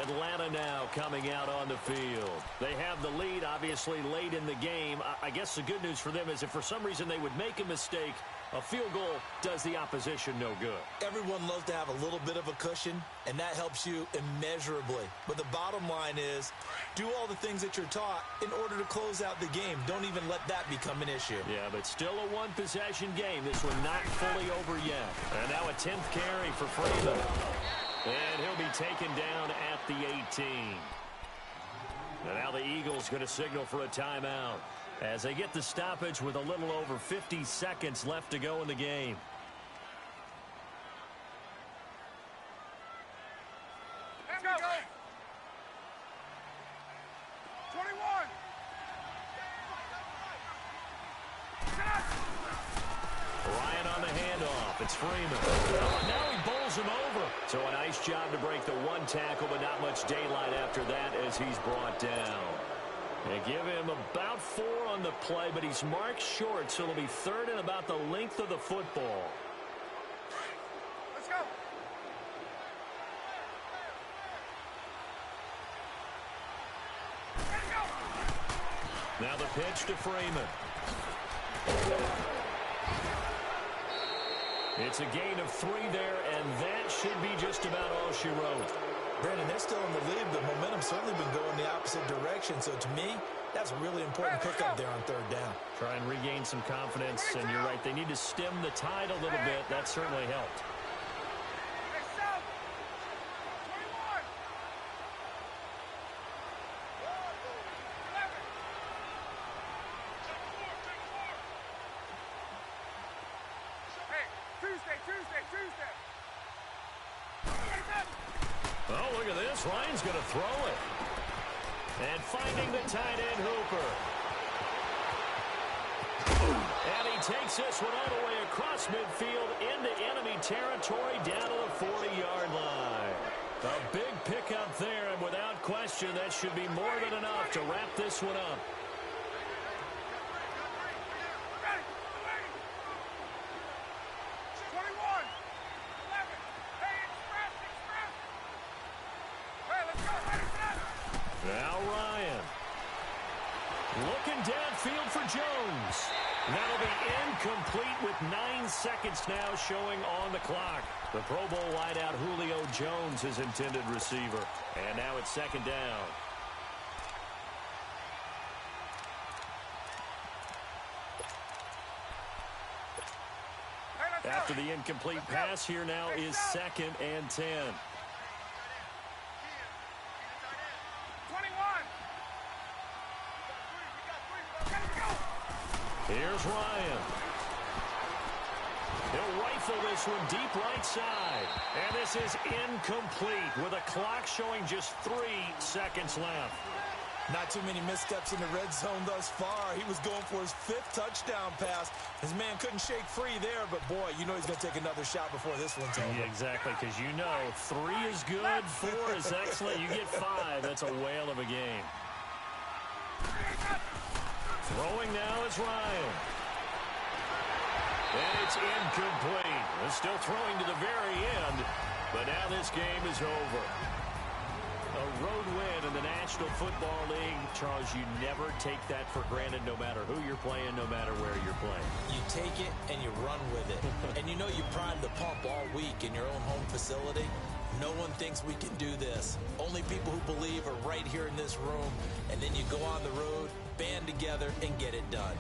Atlanta now coming out on the field. They have the lead, obviously, late in the game. I guess the good news for them is if for some reason they would make a mistake, a field goal does the opposition no good. Everyone loves to have a little bit of a cushion, and that helps you immeasurably. But the bottom line is, do all the things that you're taught in order to close out the game. Don't even let that become an issue. Yeah, but still a one-possession game. This one not fully over yet. And now a 10th carry for Freeman. And he'll be taken down at the 18. And now the Eagles going to signal for a timeout as they get the stoppage with a little over 50 seconds left to go in the game. Let's go. 21. Ryan on the handoff. It's Freeman. Oh, now he bowls him over. So a nice job to break the one tackle, but not much daylight after that as he's brought down. They give him about 4 on the play, but he's marked short, so it'll be 3rd and about the length of the football. Let's go. Let's go. Now the pitch to Freeman. It's a gain of 3 there, and that should be just about all she wrote. Brandon, they're still in the lead, but momentum's certainly been going the opposite direction. So to me, that's a really important pickup there on 3rd down. Try and regain some confidence, and you're right. They need to stem the tide a little bit. That certainly helped. Let's go. 21. 11. Hey, Tuesday. Oh, look at this. Ryan's going to throw it. And finding the tight end, Hooper. And he takes this one all the way across midfield into enemy territory down to the 40-yard line. A big pickup there, and without question, that should be more than enough to wrap this one up. Now Ryan. Looking downfield for Jones. That'll be incomplete with 9 seconds now showing on the clock. The Pro Bowl wideout Julio Jones, his intended receiver. And now it's 2nd down. After the incomplete pass, here now is 2nd and 10. 21. Here's Ryan. He'll rifle this one deep right side. And this is incomplete with a clock showing just 3 seconds left. Not too many missteps in the red zone thus far. He was going for his 5th touchdown pass. His man couldn't shake free there, but boy, you know he's going to take another shot before this one's over. Yeah, exactly, because you know 3 is good, 4 is excellent. You get 5, that's a whale of a game. Throwing now is Ryan. And it's incomplete. They're still throwing to the very end, but now this game is over. A road win in the National Football League. Charles, you never take that for granted no matter who you're playing, no matter where you're playing. You take it and you run with it. And you know you pride the pump all week in your own home facility. No one thinks we can do this. Only people who believe are right here in this room. And then you go on the road, band together, and get it done.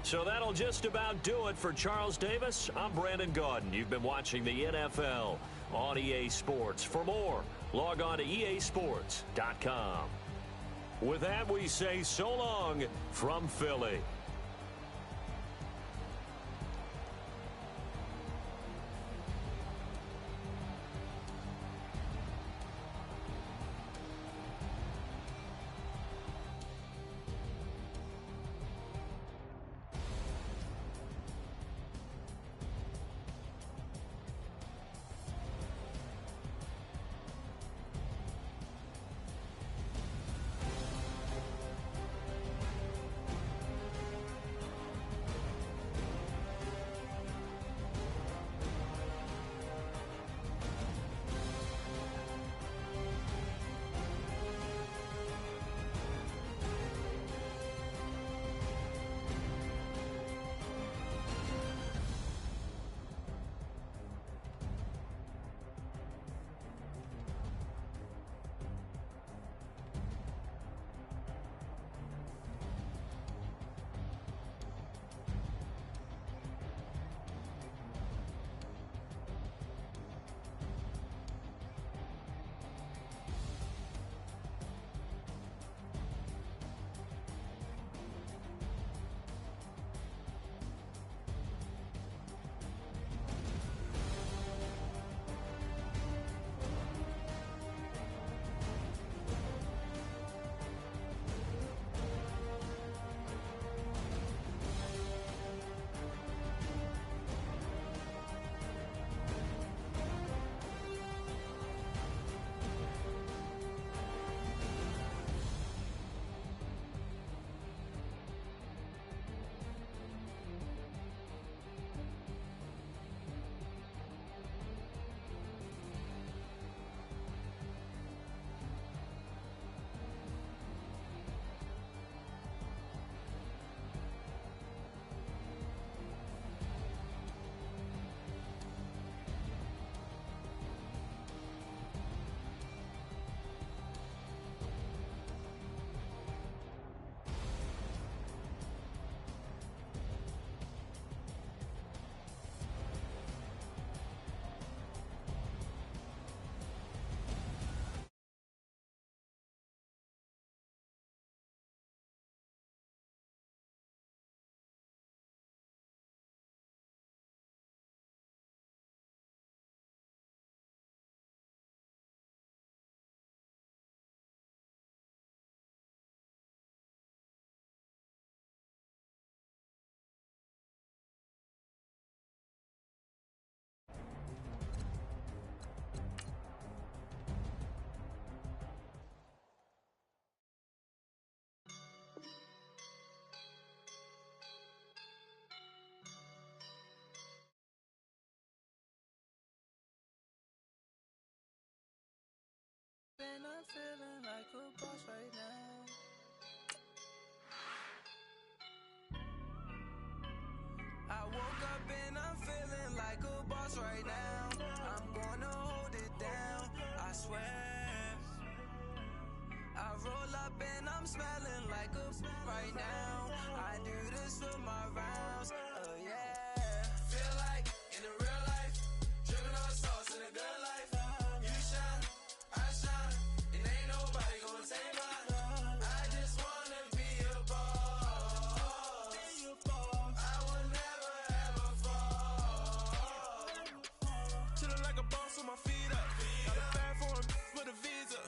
So that'll just about do it for Charles Davis. I'm Brandon Gaudin. You've been watching the NFL on EA Sports. For more, log on to easports.com. With that, we say so long from Philly. And I'm feeling like a boss right now. I woke up and I'm feeling like a boss right now. I'm gonna hold it down, I swear. I roll up and I'm smelling like a right now. I do this for my rounds, oh yeah. Feel like in the real life, dripping on sauce in a good life. You shine, I shine, and ain't nobody gonna take mine. I just wanna be a boss. I will never ever fall. Chillin' like a boss with my feet up. Got a bag for him with a visa.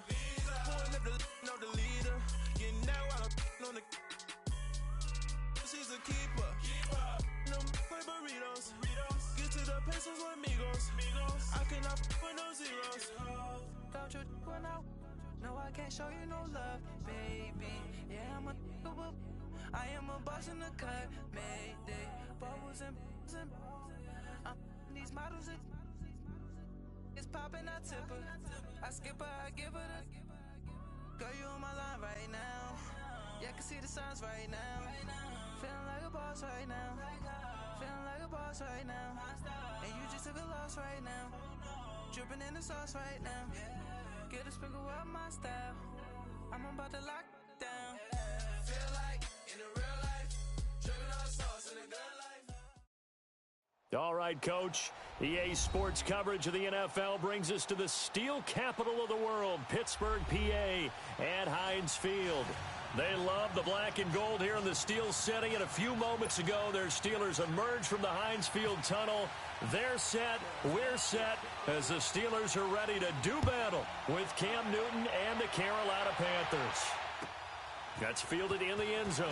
Pulling up the know the leader. Getting that while I'm on the. She's a keeper. No play burritos. Get to the pesos with amigos. I cannot with no zeros. Don't you run out? No, I can't show you no love, baby. Yeah, I am a boss in the cut, Mayday. Bubbles and these models, it's popping, I tip her. I skip her, I give her the. Girl, you on my line right now. Yeah, I can see the signs right now. Feeling like a boss right now. Feeling like a boss right now. And you just took a loss right now. Dripping in the sauce right now. Get a sprinkle up my style. I'm about to lock down. Feel like in the real life, dripping on sauce. All right, Coach. EA Sports coverage of the NFL brings us to the steel capital of the world, Pittsburgh, PA, at Heinz Field. They love the black and gold here in the steel city, and a few moments ago, their Steelers emerged from the Heinz Field tunnel. They're set, we're set, as the Steelers are ready to do battle with Cam Newton and the Carolina Panthers. That's fielded in the end zone.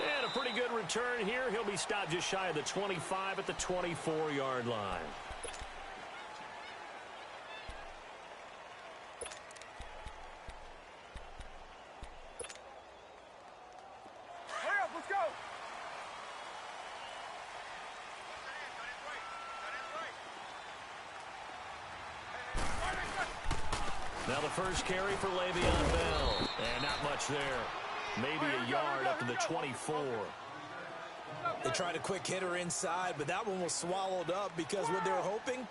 And a pretty good return here. He'll be stopped just shy of the 25 at the 24-yard line. Hurry up, let's go. Now the first carry for Le'Veon Bell. And not much there. Maybe a yard up to the 24. They tried a quick hitter inside, but that one was swallowed up because what they were hoping,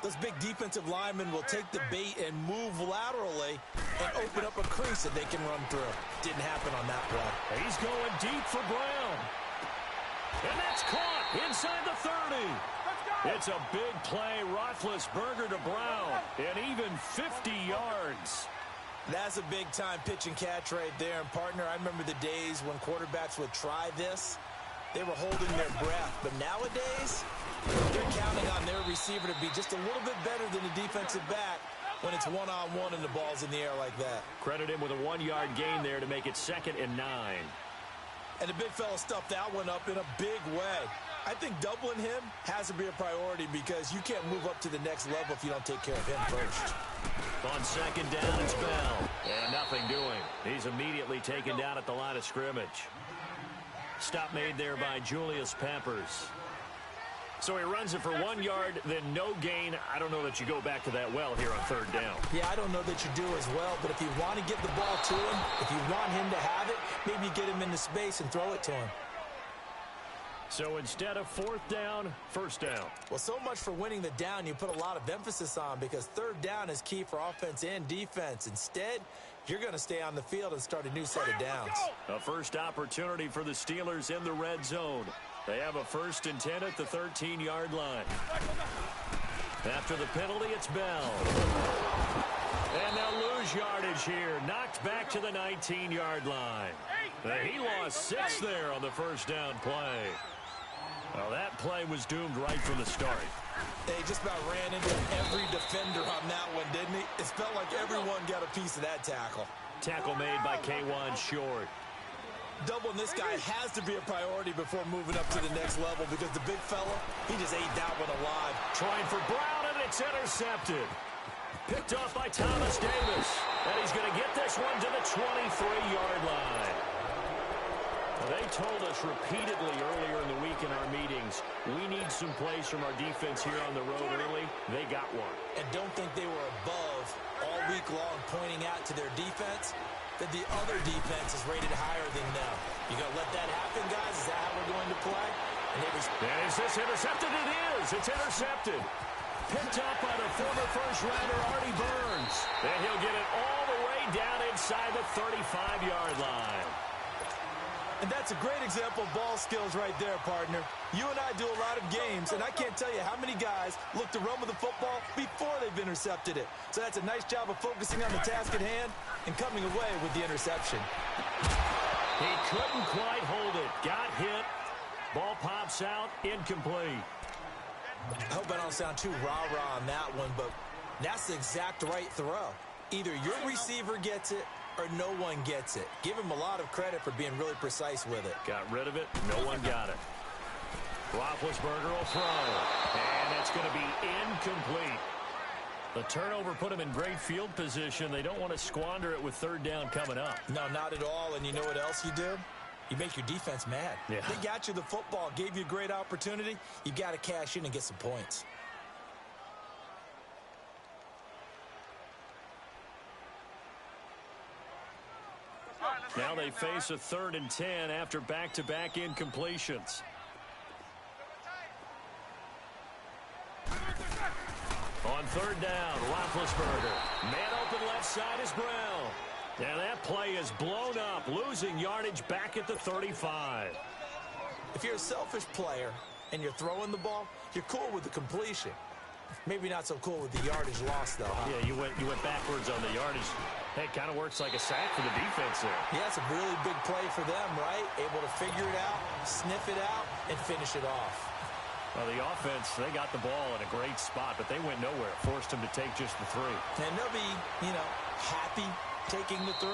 those big defensive linemen will take the bait and move laterally and open up a crease that they can run through. Didn't happen on that play. He's going deep for Brown. And that's caught inside the 30. It's a big play. Roethlisberger to Brown. And even 50 yards. That's a big-time pitch and catch right there. And, partner, I remember the days when quarterbacks would try this. They were holding their breath. But nowadays, they're counting on their receiver to be just a little bit better than the defensive back when it's one-on-one and the ball's in the air like that. Credit him with a 1-yard gain there to make it 2nd and 9. And the big fella stuffed that one up in a big way. I think doubling him has to be a priority because you can't move up to the next level if you don't take care of him first. On 2nd down, it's Bell. And nothing doing. He's immediately taken down at the line of scrimmage. Stop made there by Julius Peppers. So he runs it for 1 yard, then no gain. I don't know that you go back to that well here on 3rd down. Yeah, I don't know that you do as well, but if you want to get the ball to him, if you want him to have it, maybe you get him into space and throw it to him. So instead of 4th down, 1st down. Well, so much for winning the down you put a lot of emphasis on because 3rd down is key for offense and defense. Instead, you're going to stay on the field and start a new set of downs. A first opportunity for the Steelers in the red zone. They have a 1st and 10 at the 13-yard line. After the penalty, it's Bell. And they'll lose yardage here. Knocked back to the 19-yard line. He lost 6 there on the 1st down play. Well, that play was doomed right from the start. They just about ran into every defender on that one, didn't he? It felt like everyone got a piece of that tackle. Tackle made by K'Wan Short. Doubling this guy has to be a priority before moving up to the next level because the big fella, he just ate that one alive. Trying for Brown, and it's intercepted. Picked off by Thomas Davis. And he's going to get this one to the 23-yard line. They told us repeatedly earlier in the week in our meetings, we need some plays from our defense here on the road early. They got one. And don't think they were above all week long pointing out to their defense that the other defense is rated higher than them. You going to let that happen, guys? Is that how we're going to play? And is this intercepted? It is. It's intercepted. Picked up by the former first-rounder Artie Burns. And he'll get it all the way down inside the 35-yard line. And that's a great example of ball skills right there, partner. You and I do a lot of games, and I can't tell you how many guys look to run with the football before they've intercepted it. So that's a nice job of focusing on the task at hand and coming away with the interception. He couldn't quite hold it. Got hit. Ball pops out. Incomplete. I hope I don't sound too rah-rah on that one, but that's the exact right throw. Either your receiver gets it or no one gets it. Give him a lot of credit for being really precise with it. Got rid of it. No one got it. Roethlisberger will throw. And that's going to be incomplete. The turnover put him in great field position. They don't want to squander it with 3rd down coming up. No, not at all. And you know what else you do? You make your defense mad. Yeah. They got you the football, gave you a great opportunity. You got to cash in and get some points. Now they face a 3rd and 10 after back-to-back incompletions. On 3rd down, Roethlisberger. Man open left side is Brown. And that play is blown up, losing yardage back at the 35. If you're a selfish player and you're throwing the ball, you're cool with the completion. Maybe not so cool with the yardage loss, though, huh? Yeah, you went backwards on the yardage. Hey, it kind of works like a sack for the defense there. Yeah, it's a really big play for them, right? Able to figure it out, sniff it out, and finish it off. Well, the offense, they got the ball in a great spot, but they went nowhere. Forced them to take just the 3. And they'll be, happy taking the 3.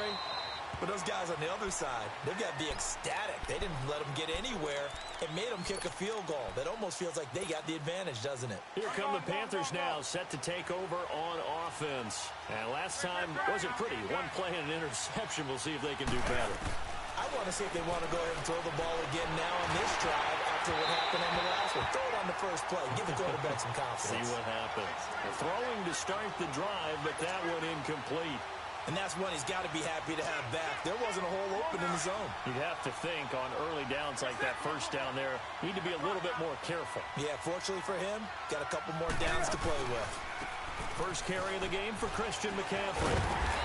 But those guys on the other side, they've got to be ecstatic. They didn't let them get anywhere. It made them kick a field goal. That almost feels like they got the advantage, doesn't it? Here come the Panthers now, set to take over on offense. And last time wasn't pretty. One play and an interception. We'll see if they can do better. I want to see if they want to go ahead and throw the ball again now on this drive after what happened on the last one. Throw it on the first play. Give the quarterback some confidence. See what happens. They're throwing to start the drive, but that one incomplete. And that's one he's got to be happy to have back. There wasn't a hole open in the zone. You'd have to think on early downs like that first down there, need to be a little bit more careful. Yeah, fortunately for him, got a couple more downs to play with. First carry of the game for Christian McCaffrey.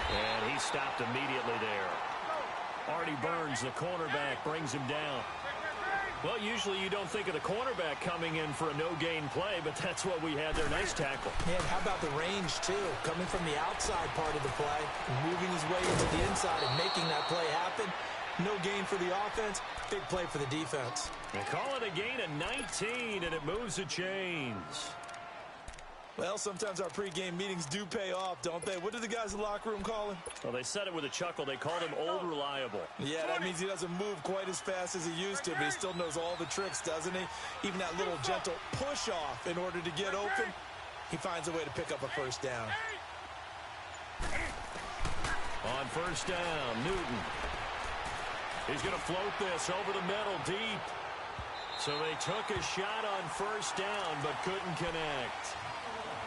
And he stopped immediately there. Artie Burns, the cornerback, brings him down. Well, usually you don't think of the cornerback coming in for a no-gain play, but that's what we had there. Nice tackle. Yeah, and how about the range, too? Coming from the outside part of the play, moving his way into the inside and making that play happen. No gain for the offense, big play for the defense. They call it a gain of 19, and it moves the chains. Well, sometimes our pregame meetings do pay off, don't they? What do the guys in the locker room call him? Well, they said it with a chuckle. They called him Old Reliable. Yeah, that means he doesn't move quite as fast as he used to, but he still knows all the tricks, doesn't he? Even that little gentle push-off in order to get open, he finds a way to pick up a first down. On first down, Newton. He's going to float this over the middle deep. So they took a shot on first down, but couldn't connect.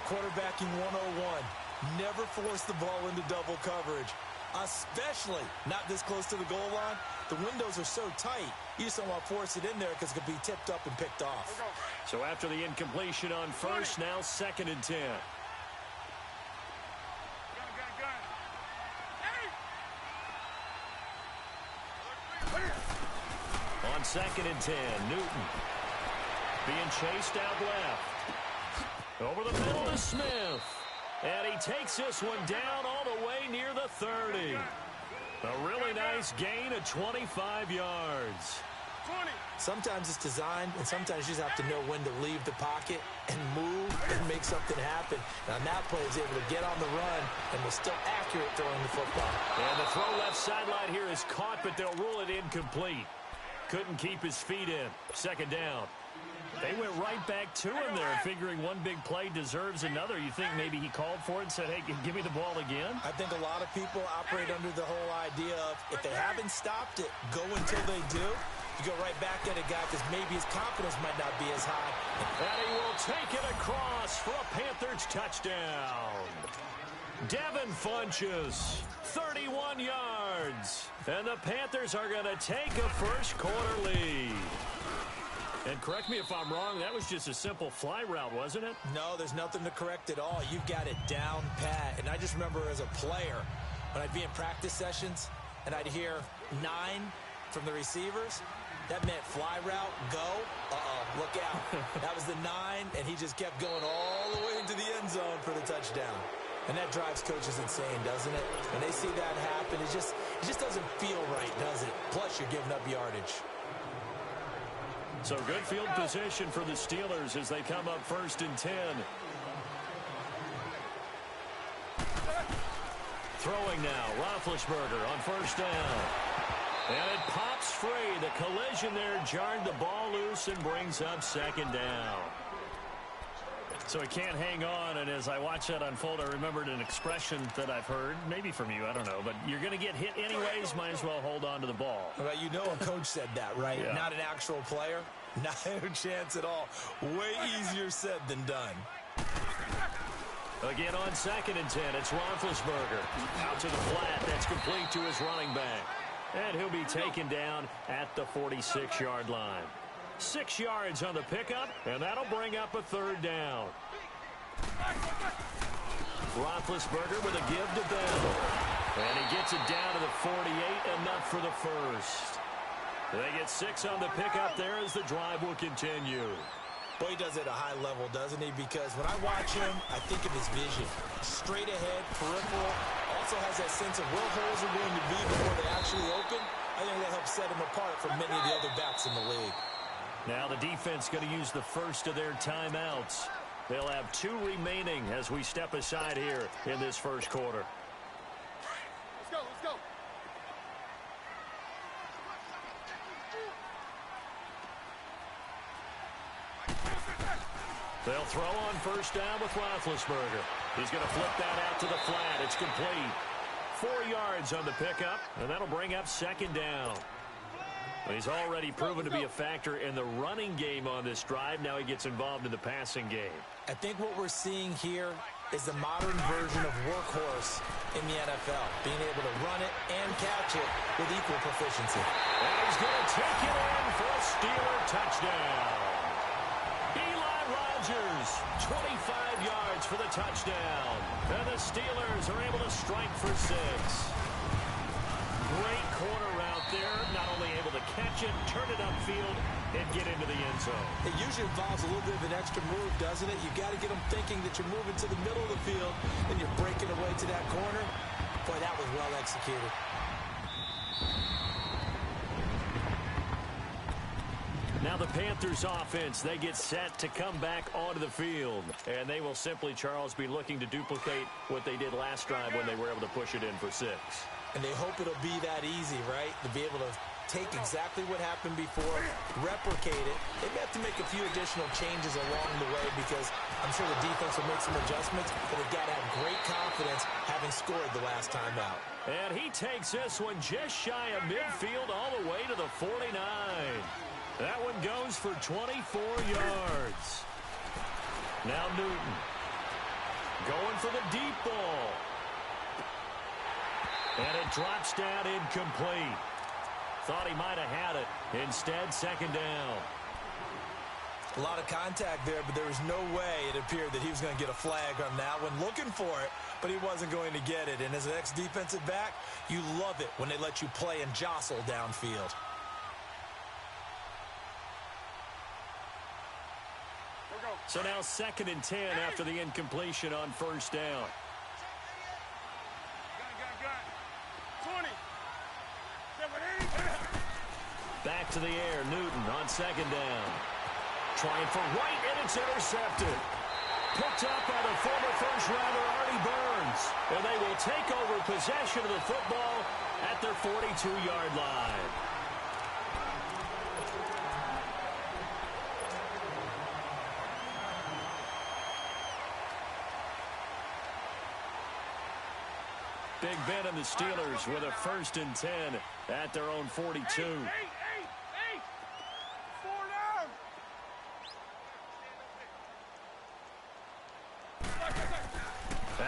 Quarterbacking 101. Never force the ball into double coverage, especially not this close to the goal line. The windows are so tight, you just don't want to force it in there because it could be tipped up and picked off. So after the incompletion on first, now 2nd and 10. On 2nd and 10, Newton being chased out left. Over the middle to Smith. And he takes this one down all the way near the 30. A really nice gain of 25 yards. Sometimes it's designed, and sometimes you just have to know when to leave the pocket and move and make something happen. And on that play, he's able to get on the run and was still accurate throwing the football. And the throw left sideline here is caught, but they'll rule it incomplete. Couldn't keep his feet in. 2nd down. They went right back to him there, figuring one big play deserves another. You think maybe he called for it and said, hey, give me the ball again? I think a lot of people operate under the whole idea of if they haven't stopped it, go until they do. You go right back at a guy because maybe his confidence might not be as high. And he will take it across for a Panthers touchdown. Devin Funchess, 31 yards. And the Panthers are going to take a first quarter lead. And correct me if I'm wrong, that was just a simple fly route, wasn't it? No, there's nothing to correct at all. You've got it down pat. And I just remember as a player, when I'd be in practice sessions and I'd hear 9 from the receivers, that meant fly route, go, look out. That was the 9, and he just kept going all the way into the end zone for the touchdown. And that drives coaches insane, doesn't it? When they see that happen, it just doesn't feel right, does it? Plus, you're giving up yardage. So good field position for the Steelers as they come up 1st and 10. Throwing now, Roethlisberger on first down. And it pops free. The collision there jarred the ball loose and brings up 2nd down. So he can't hang on, and as I watch that unfold, I remembered an expression that I've heard, maybe from you, I don't know, but you're going to get hit anyways, might as well hold on to the ball. Well, you know a coach said that, right? Yeah. Not an actual player. Not a chance at all. Way easier said than done. Again on 2nd and 10, it's Roethlisberger. Out to the flat, that's complete to his running back. And he'll be taken down at the 46-yard line. 6 yards on the pickup, and that'll bring up a 3rd down. Roethlisberger with a give to Bell. And he gets it down to the 48, enough for the first. They get 6 on the pickup there as the drive will continue. Boy, he does it at a high level, doesn't he? Because when I watch him, I think of his vision. Straight ahead, peripheral. Also has that sense of where holes are going to be before they actually open. I think that helps set him apart from many of the other backs in the league. Now the defense going to use the first of their timeouts. They'll have 2 remaining as we step aside here in this first quarter. Let's go, let's go. They'll throw on first down with Roethlisberger. He's going to flip that out to the flat. It's complete. 4 yards on the pickup, and that'll bring up second down. He's already proven to be a factor in the running game on this drive. Now he gets involved in the passing game. I think what we're seeing here is the modern version of workhorse in the NFL, being able to run it and catch it with equal proficiency. And he's going to take it in for a Steeler touchdown. Eli Rogers, 25 yards for the touchdown. And the Steelers are able to strike for 6. Great corner route there. Not only able to catch it, turn it upfield, and get into the end zone. It usually involves a little bit of an extra move, doesn't it? You've got to get them thinking that you're moving to the middle of the field, and you're breaking away to that corner. Boy, that was well executed. Now the Panthers offense, they get set to come back onto the field. And they will simply, Charles, be looking to duplicate what they did last drive when they were able to push it in for 6. And they hope it'll be that easy, right? To be able to take exactly what happened before, replicate it. They may have to make a few additional changes along the way because I'm sure the defense will make some adjustments, but they've got to have great confidence having scored the last time out. And he takes this one just shy of midfield all the way to the 49. That one goes for 24 yards. Now Newton going for the deep ball. And it drops down incomplete. Thought he might have had it. Instead, second down. A lot of contact there, but there was no way it appeared that he was going to get a flag on that one. Looking for it, but he wasn't going to get it. And as an ex-defensive back, you love it when they let you play and jostle downfield. So now 2nd and 10 after the incompletion on first down. Gun. 20. Back to the air, Newton on second down. Trying for White, and it's intercepted. Picked up by the former first-rounder Artie Burns. And they will take over possession of the football at their 42-yard line. Big Ben and the Steelers with a 1st and 10 at their own 42. Eight. 4 down.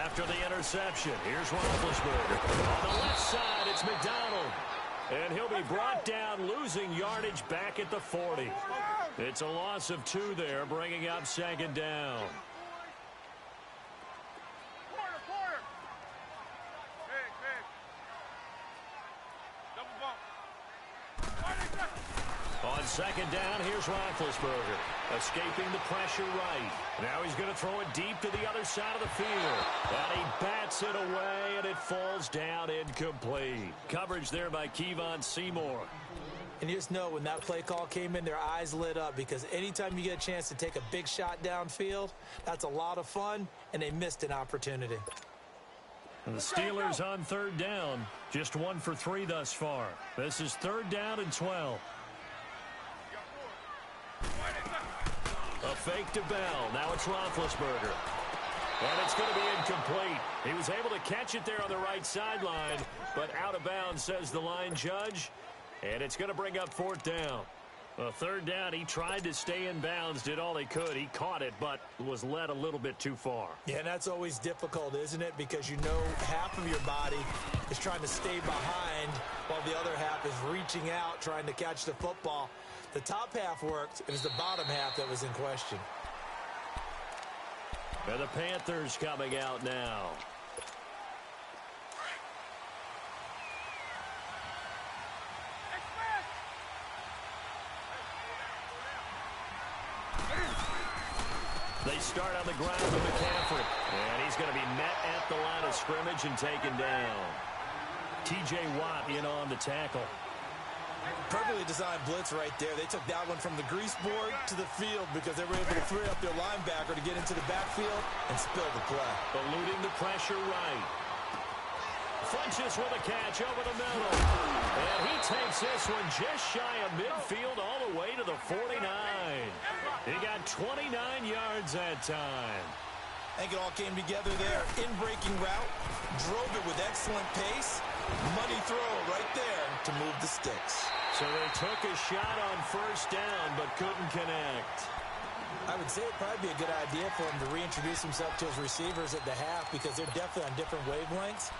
After the interception, here's Roethlisberger. On the left side, it's McDonald. And he'll be brought down, losing yardage back at the 40. It's a loss of 2 there, bringing up second down. Quarter. Big. Double bump. On second down, here's Roethlisberger. Escaping the pressure right. Now he's going to throw it deep to the other side of the field. And he bats it away, and it falls down incomplete. Coverage there by Kevon Seymour. And you just know when that play call came in, their eyes lit up because anytime you get a chance to take a big shot downfield, that's a lot of fun, and they missed an opportunity. And the Steelers on 3rd down, just 1 for 3 thus far. This is 3rd down and 12. A fake to Bell. Now it's Roethlisberger. And it's going to be incomplete. He was able to catch it there on the right sideline, but out of bounds, says the line judge. And it's going to bring up 4th down. A 3rd down, he tried to stay in bounds, did all he could. He caught it, but was led a little bit too far. Yeah, and that's always difficult, isn't it? Because you know half of your body is trying to stay behind while the other half is reaching out, trying to catch the football. The top half worked. It was the bottom half that was in question. And the Panthers coming out now. They start on the ground with McCaffrey. And he's going to be met at the line of scrimmage and taken down. T.J. Watt in on the tackle. Perfectly designed blitz right there. They took that one from the grease board to the field because they were able to free up their linebacker to get into the backfield and spill the play. Eluding the pressure right. Funches with a catch over the middle. And he takes this one just shy of midfield all the way to the 49. He got 29 yards that time. I think it all came together there. In-breaking route. Drove it with excellent pace. Money throw right there to move the sticks. So they took a shot on first down but couldn't connect. I would say it'd probably be a good idea for him to reintroduce himself to his receivers at the half because they're definitely on different wavelengths.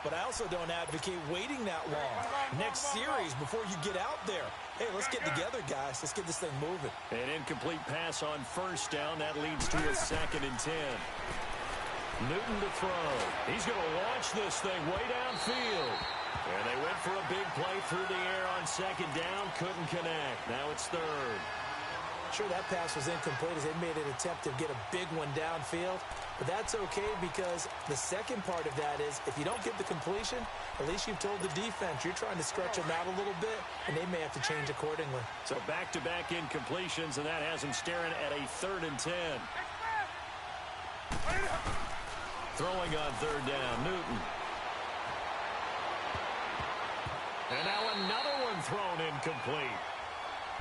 But I also don't advocate waiting that long. Next series, before you get out there, hey, let's get together, guys. Let's get this thing moving. An incomplete pass on first down. That leads to a 2nd and 10. Newton to throw. He's going to launch this thing way downfield. And they went for a big play through the air on 2nd down. Couldn't connect. Now it's 3rd. Sure, that pass was incomplete as they made an attempt to get a big one downfield. But that's okay because the second part of that is if you don't get the completion, at least you've told the defense you're trying to stretch them out a little bit, and they may have to change accordingly. So back-to-back incompletions, and that has them staring at a 3rd and 10. Throwing on 3rd down, Newton. And now another one thrown incomplete.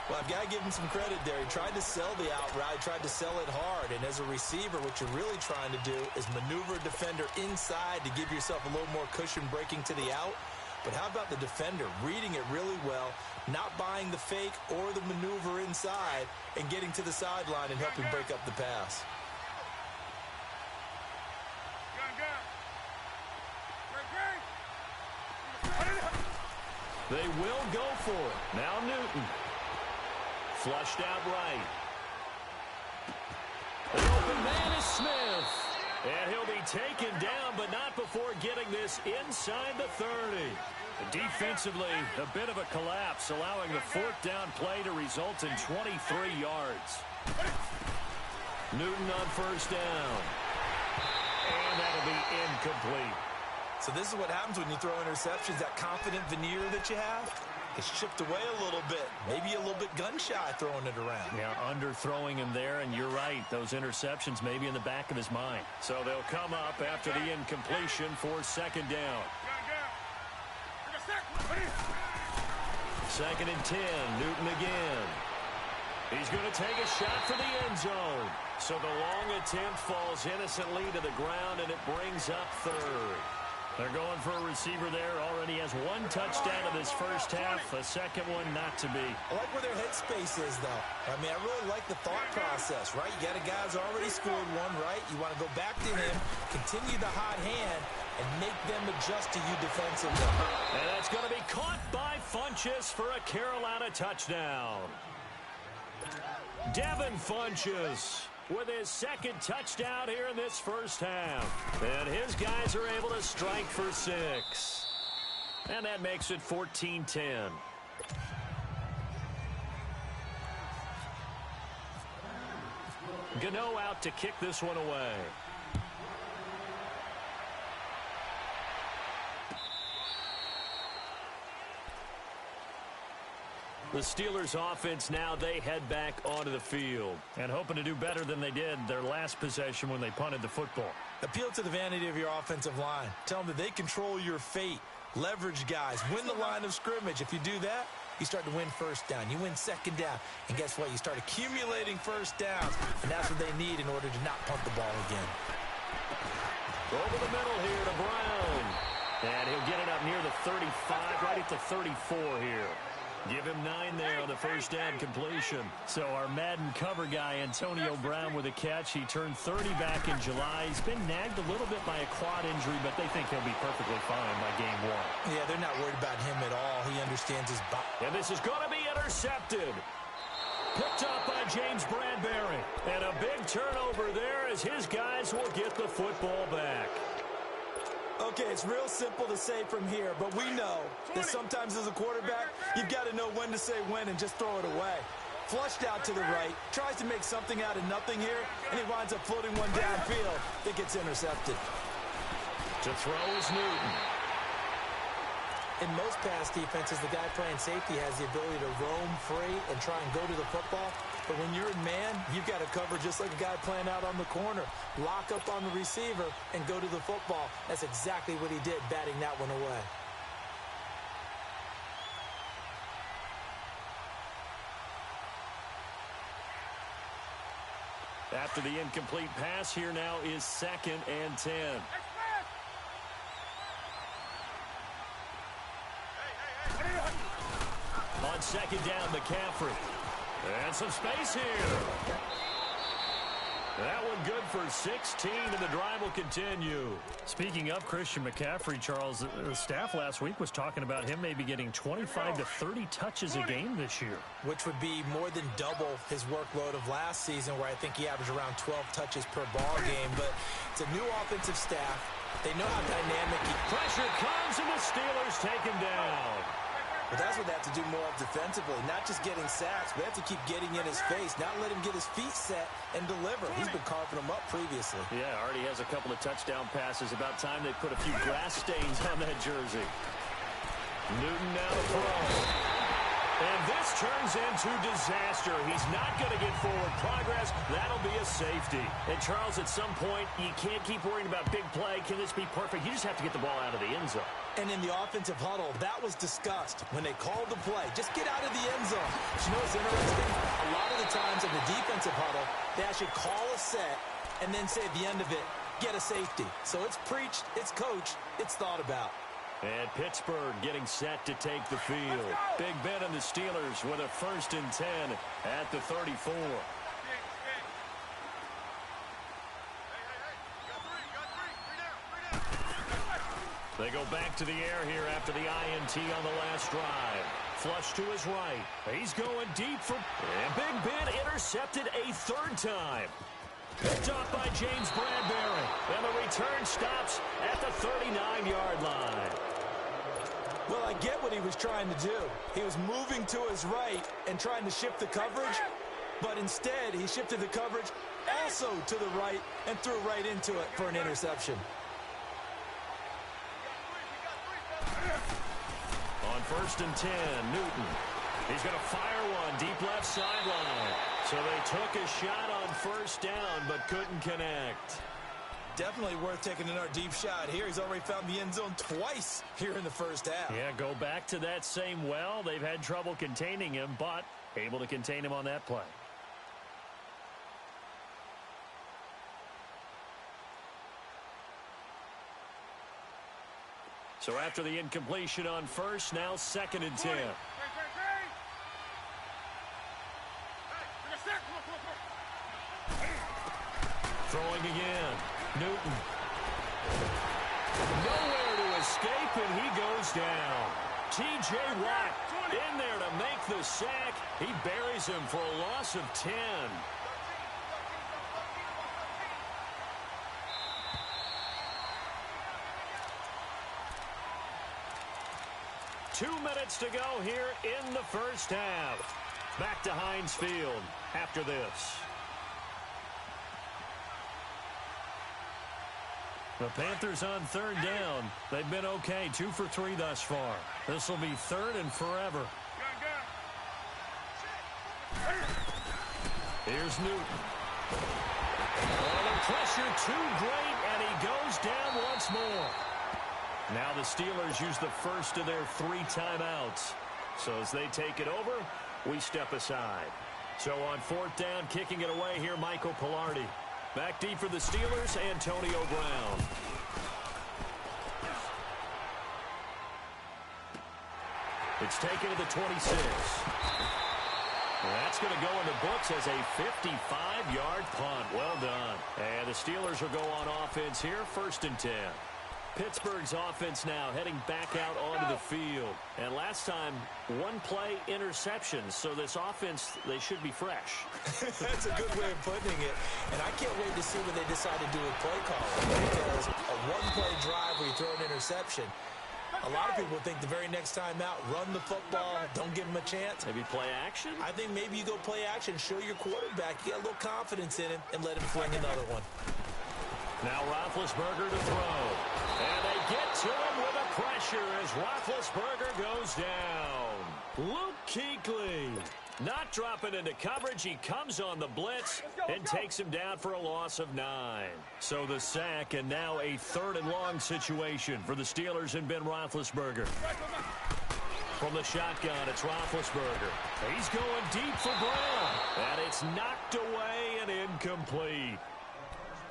Well, I've got to give him some credit there. He tried to sell the out route, tried to sell it hard. And as a receiver, what you're really trying to do is maneuver a defender inside to give yourself a little more cushion breaking to the out. But how about the defender reading it really well, not buying the fake or the maneuver inside, and getting to the sideline and helping break up the pass? They will go for it. Now Newton. Flushed out right. The open man is Smith. And he'll be taken down, but not before getting this inside the 30. Defensively, a bit of a collapse, allowing the 4th down play to result in 23 yards. Newton on first down. And that'll be incomplete. So this is what happens when you throw interceptions. That confident veneer that you have is chipped away a little bit. Maybe a little bit gun-shy throwing it around. Yeah, underthrowing him there, and you're right. Those interceptions may be in the back of his mind. So they'll come up after the incompletion for 2nd down. 2nd and 10, Newton again. He's going to take a shot for the end zone. So the long attempt falls innocently to the ground, and it brings up 3rd. They're going for a receiver there. Already has 1 touchdown in this first half. A second one not to be. I like where their headspace is, though. I mean, I really like the thought process, right? You got a guy who's already scored one, right? You want to go back to him, continue the hot hand, and make them adjust to you defensively. And that's going to be caught by Funches for a Carolina touchdown. Devin Funches with his 2nd touchdown here in this first half. And his guys are able to strike for 6. And that makes it 14-10. Gano out to kick this one away. The Steelers offense now, they head back onto the field. And hoping to do better than they did their last possession when they punted the football. Appeal to the vanity of your offensive line. Tell them that they control your fate. Leverage guys. Win the line of scrimmage. If you do that, you start to win first down. You win 2nd down. And guess what? You start accumulating first downs. And that's what they need in order to not punt the ball again. Over the middle here to Brown. And he'll get it up near the 35, right at the 34 here. Give him 9 there on the first down completion. So our Madden cover guy, Antonio Brown, with a catch. He turned 30 back in July. He's been nagged a little bit by a quad injury, but they think he'll be perfectly fine by game 1. Yeah, they're not worried about him at all. He understands his body. And this is going to be intercepted. Picked up by James Bradbury. And a big turnover there as his guys will get the football back. Okay, it's real simple to say from here, but we know that sometimes as a quarterback, you've got to know when to say when and just throw it away. Flushed out to the right, tries to make something out of nothing here, and he winds up floating one downfield that gets intercepted. To throw is Newton. In most pass defenses, the guy playing safety has the ability to roam free and try and go to the football. But when you're in man, you've got to cover just like a guy playing out on the corner. Lock up on the receiver and go to the football. That's exactly what he did, batting that one away. After the incomplete pass, here now is 2nd and 10. On 2nd down, McCaffrey. And some space here. That one good for 16, and the drive will continue. Speaking of Christian McCaffrey, Charles, the staff last week was talking about him maybe getting 25 to 30 touches a game this year. Which would be more than double his workload of last season, where I think he averaged around 12 touches per ball game. But it's a new offensive staff. They know how dynamic he... Pressure comes, and the Steelers take him down. But that's what they have to do more of defensively. Not just getting sacks, but they have to keep getting in his face. Not let him get his feet set and deliver. He's been carving them up previously. Yeah, already has a couple of touchdown passes. About time they put a few grass stains on that jersey. Newton now to throw. And this turns into disaster. He's not going to get forward progress. That'll be a safety. And, Charles, at some point, you can't keep worrying about big play. Can this be perfect? You just have to get the ball out of the end zone. And in the offensive huddle, that was discussed when they called the play. Just get out of the end zone. But you know what's interesting? A lot of the times in the defensive huddle, they actually call a set and then say at the end of it, get a safety. So it's preached, it's coached, it's thought about. And Pittsburgh getting set to take the field. Big Ben and the Steelers with a 1st and 10 at the 34. They go back to the air here after the INT on the last drive. Flush to his right. He's going deep for... And Big Ben intercepted a 3rd time. Picked up by James Bradbury. And the return stops at the 39-yard line. Well, I get what he was trying to do. He was moving to his right and trying to shift the coverage, but instead he shifted the coverage also to the right and threw right into it for an interception. On 1st and 10, Newton. He's going to fire one deep left sideline. So they took a shot on 1st down, but couldn't connect. Definitely worth taking another deep shot here. He's already found the end zone twice here in the 1st half. Yeah, go back to that same well. They've had trouble containing him, but able to contain him on that play. So after the incompletion on 1st, now 2nd and 10. Throwing again. Newton. Nowhere to escape, and he goes down. T.J. Watt in there to make the sack. He buries him for a loss of 10. Two minutes to go here in the 1st half. Back to Heinz Field after this. The Panthers on 3rd down. They've been okay, 2 for 3 thus far. This will be 3rd and forever. Here's Newton. Oh, the pressure too great, and he goes down once more. Now the Steelers use the 1st of their 3 timeouts. So as they take it over, we step aside. So on 4th down, kicking it away here, Michael Pilardi. Back deep for the Steelers, Antonio Brown. It's taken to the 26. That's going to go in the books as a 55-yard punt. Well done. And the Steelers will go on offense here, 1st and 10. Pittsburgh's offense now heading back out onto the field. And last time, 1 play interceptions. So this offense, they should be fresh. That's a good way of putting it. And I can't wait to see what they decide to do with play calling. Because a 1-play drive where you throw an interception, A lot of people think the very next time out, run the football, don't give him a chance. Maybe play action? I think maybe you go play action, show your quarterback, you got a little confidence in him, and let him fling another one. Now Roethlisberger to throw. And they get to him with a pressure as Roethlisberger goes down. Luke Kuechly not dropping into coverage. He comes on the blitz and takes him down for a loss of 9. So the sack, and now a 3rd and long situation for the Steelers and Ben Roethlisberger. From the shotgun, it's Roethlisberger. He's going deep for Brown. And it's knocked away and incomplete.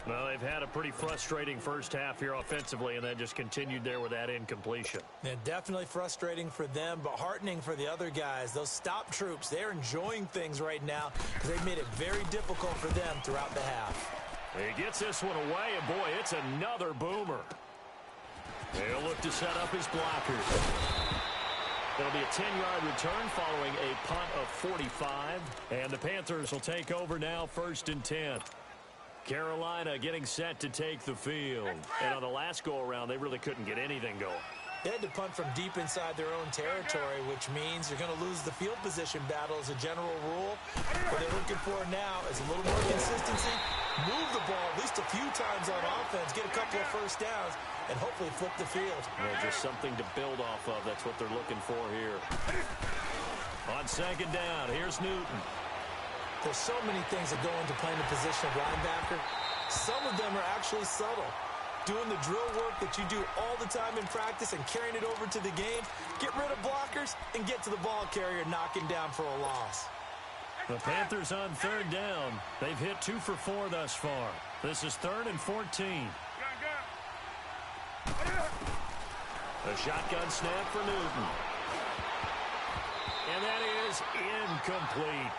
Well, they've had a pretty frustrating first half here offensively, and then just continued there with that incompletion. Yeah, definitely frustrating for them, but heartening for the other guys. Those stop troops, they're enjoying things right now because they've made it very difficult for them throughout the half. He gets this one away, and boy, it's another boomer. He'll look to set up his blockers. It'll be a 10-yard return following a punt of 45, and the Panthers will take over now 1st and 10. Carolina getting set to take the field. And on the last go-around, they really couldn't get anything going. They had to punt from deep inside their own territory, which means you're going to lose the field position battle as a general rule. What they're looking for now is a little more consistency, move the ball at least a few times on offense, get a couple of first downs, and hopefully flip the field. Well, just something to build off of. That's what they're looking for here. On 2nd down, here's Newton. There's so many things that go into playing the position of linebacker. Some of them are actually subtle. Doing the drill work that you do all the time in practice and carrying it over to the game. Get rid of blockers and get to the ball carrier, knocking down for a loss. The Panthers on 3rd down. They've hit 2 for 4 thus far. This is 3rd and 14. A shotgun snap for Newton. And that is incomplete.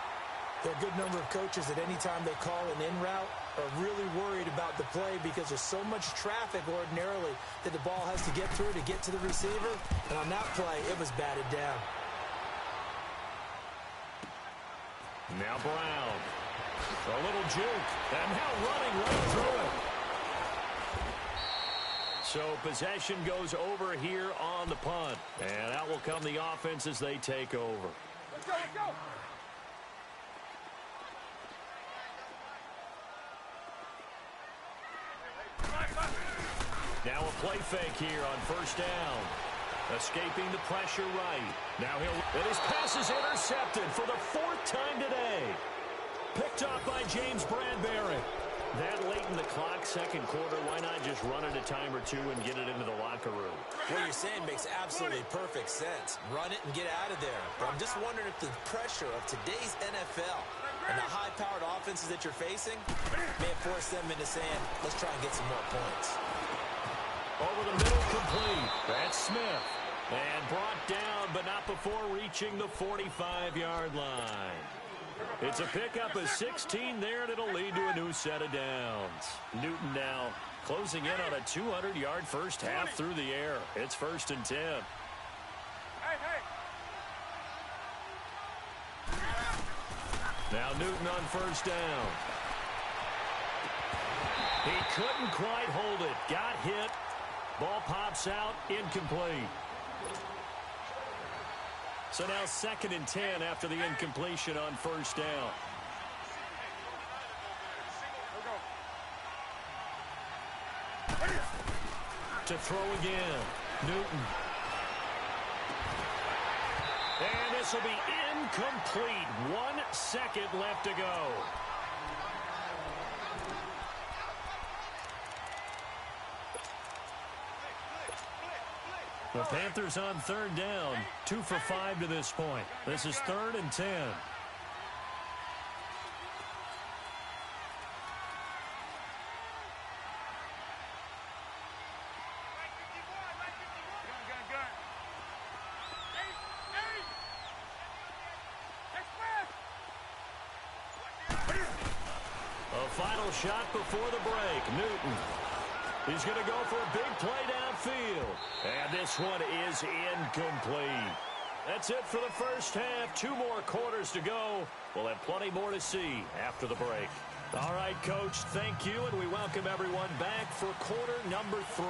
There are a good number of coaches that any time they call an in route are really worried about the play because there's so much traffic ordinarily that the ball has to get through to get to the receiver. And on that play, it was batted down. Now Brown. A little juke. And now running right through it. So possession goes over here on the punt. And out will come the offense as they take over. Let's go, let's go. Now a play fake here on 1st down. Escaping the pressure right. Now and his pass is intercepted for the 4th time today. Picked off by James Bradbury. That late in the clock, 2nd quarter, why not just run it a time or two and get it into the locker room? What you're saying makes absolutely perfect sense. Run it and get out of there. But I'm just wondering if the pressure of today's NFL and the high-powered offenses that you're facing may have forced them into saying, let's try and get some more points. Over the middle, complete. That's Smith. And brought down, but not before reaching the 45-yard line. It's a pickup of 16 there, and it'll lead to a new set of downs. Newton now closing in on a 200-yard first half through the air. It's 1st and 10. Hey, hey. Now Newton on 1st down. He couldn't quite hold it. Got hit. Ball pops out, incomplete. So now 2nd and 10 after the incompletion on 1st down. To throw again, Newton. And this will be incomplete. 1 second left to go. The Panthers on 3rd down, 2 for 5 to this point. This is 3rd and 10. A final shot before the break. Newton. He's going to go for a big play downfield. And this one is incomplete. That's it for the first half. 2 more quarters to go. We'll have plenty more to see after the break. All right, Coach, thank you, and we welcome everyone back for quarter number 3.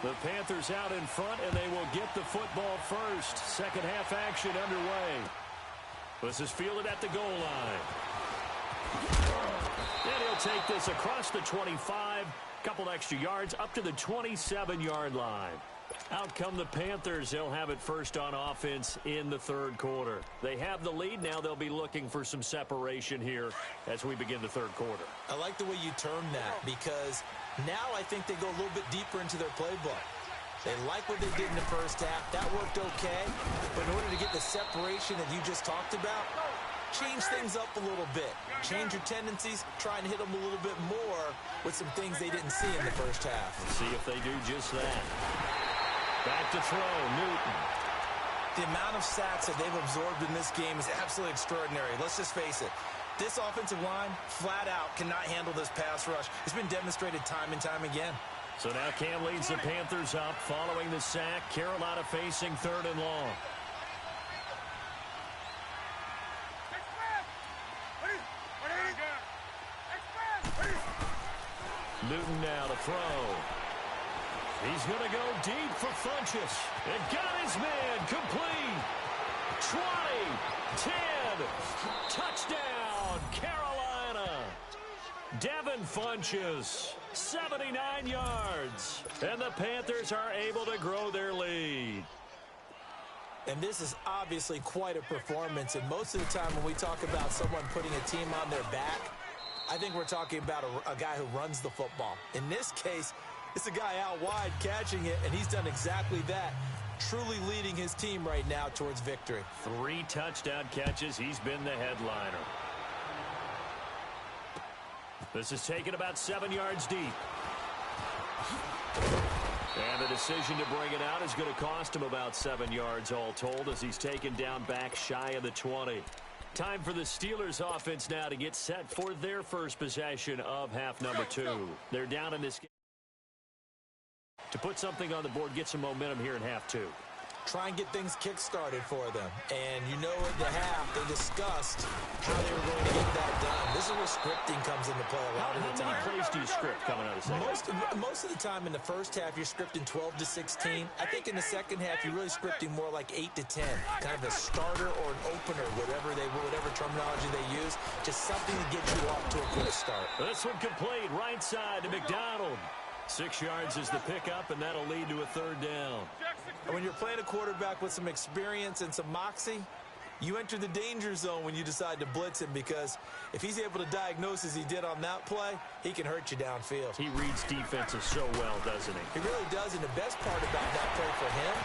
The Panthers out in front, and they will get the football first. Second half action underway. This is fielded at the goal line. And he'll take this across the 25, couple extra yards, up to the 27-yard line. Out come the Panthers. They'll have it first on offense in the third quarter. They have the lead. Now they'll be looking for some separation here as we begin the third quarter. I like the way you term that, because now I think they go a little bit deeper into their playbook. They like what they did in the first half. That worked okay. But in order to get the separation that you just talked about, change things up a little bit. Change your tendencies. Try and hit them a little bit more with some things they didn't see in the first half. Let's see if they do just that. Back to throw, Newton. The amount of sacks that they've absorbed in this game is absolutely extraordinary. Let's just face it. This offensive line, flat out, cannot handle this pass rush. It's been demonstrated time and time again. So now Cam leads the Panthers up following the sack. Carolina facing 3rd and long. Newton now to throw. He's going to go deep for Funchess. And got his man complete. 20, 10, touchdown, Carolina. Devin Funchess, 79 yards. And the Panthers are able to grow their lead. And this is obviously quite a performance. And most of the time when we talk about someone putting a team on their back, I think we're talking about a guy who runs the football. In this case, it's a guy out wide catching it, and he's done exactly that, truly leading his team right now towards victory. 3 touchdown catches. He's been the headliner. This is taken about 7 yards deep. And the decision to bring it out is going to cost him about 7 yards all told, as he's taken down back shy of the 20. Time for the Steelers offense now to get set for their first possession of half number 2. They're down in this game to put something on the board, get some momentum here in half 2. Try and get things kick-started for them. And you know at the half, they discussed how they were going to get that done. This is where scripting comes into play a lot of the time. How many plays do you script coming out of the second? Most of the time in the first half, you're scripting 12 to 16. I think in the second half, you're really scripting more like 8 to 10. Kind of a starter or an opener, whatever terminology they use. Just something to get you off to a quick start. This one complete, right side to McDonald. 6 yards is the pickup, and that'll lead to a 3rd down. And when you're playing a quarterback with some experience and some moxie, you enter the danger zone when you decide to blitz him, because if he's able to diagnose as he did on that play, he can hurt you downfield. He reads defenses so well, doesn't he? He really does, and the best part about that play for him,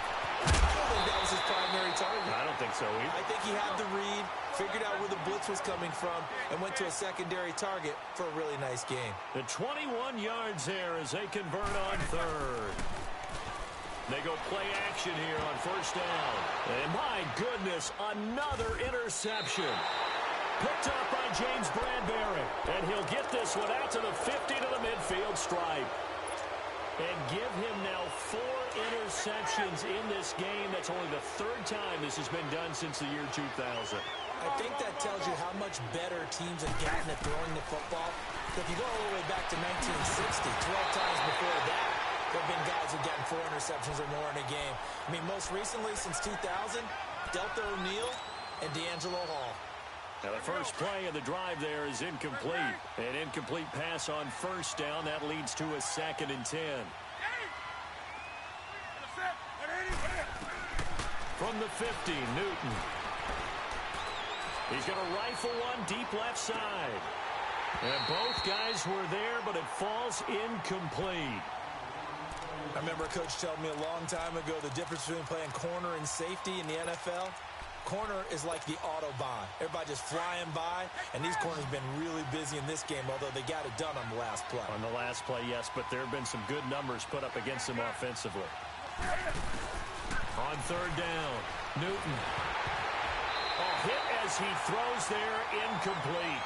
I don't think that was his primary target. I don't think so either. I think he had the read, figured out where the blitz was coming from, and went to a secondary target for a really nice game. The 21 yards there as they convert on 3rd. They go play action here on 1st down. And my goodness, another interception. Picked up by James Bradbury. And he'll get this one out to the 50 to the midfield stripe. And give him now 4 interceptions in this game. That's only the 3rd time this has been done since the year 2000. I think that tells you how much better teams have gotten at throwing the football. So if you go all the way back to 1960, 12 times before that, there have been guys who've gotten 4 interceptions or more in a game. I mean, most recently, since 2000, Delta O'Neal and D'Angelo Hall. Now the first play of the drive there is incomplete. An incomplete pass on 1st down. That leads to a 2nd and 10. From the 50, Newton. He's going to rifle one deep left side. And both guys were there, but it falls incomplete. I remember a coach telling me a long time ago the difference between playing corner and safety in the NFL. Corner is like the Autobahn. Everybody just flying by, and these corners have been really busy in this game, although they got it done on the last play. On the last play, yes, but there have been some good numbers put up against them offensively. On 3rd down, Newton. A hit as he throws there, incomplete.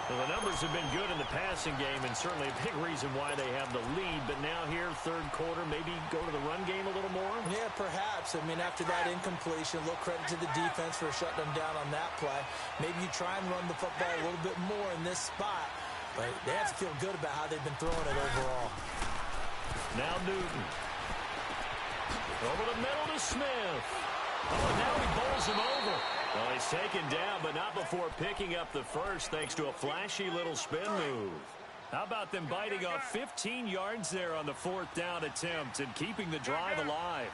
Well, the numbers have been good in the passing game, and certainly a big reason why they have the lead. But now here, 3rd quarter, maybe go to the run game a little more? Yeah, perhaps. I mean, after that incompletion, a little credit to the defense for shutting them down on that play. Maybe you try and run the football a little bit more in this spot. but they have to feel good about how they've been throwing it overall. Now Newton. Over the middle to Smith. Oh, and now he bowls him over. Well, he's taken down, but not before picking up the first, thanks to a flashy little spin move. How about them biting off 15 yards there on the 4th down attempt and keeping the drive alive?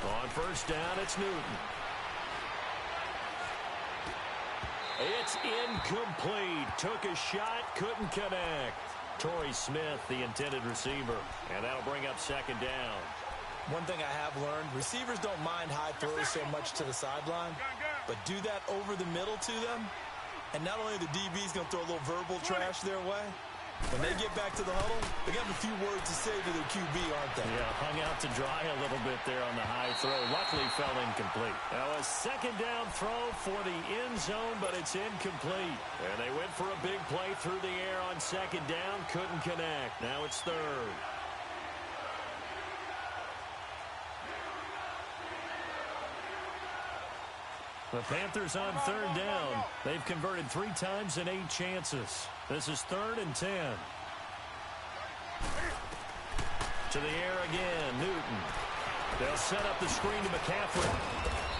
On first down, it's Newton. It's incomplete. Took a shot, couldn't connect. Torrey Smith, the intended receiver. And that'll bring up 2nd down. One thing I have learned, receivers don't mind high throws so much to the sideline, but do that over the middle to them, and not only the DB's going to throw a little verbal trash their way, when they get back to the huddle, they got a few words to say to their QB, aren't they? Yeah, hung out to dry a little bit there on the high throw. Luckily fell incomplete. Now a 2nd down throw for the end zone, but it's incomplete. And they went for a big play through the air on 2nd down, couldn't connect. Now it's 3rd. The Panthers on 3rd down. They've converted 3 times in 8 chances. This is 3rd and 10. To the air again, Newton. They'll set up the screen to McCaffrey.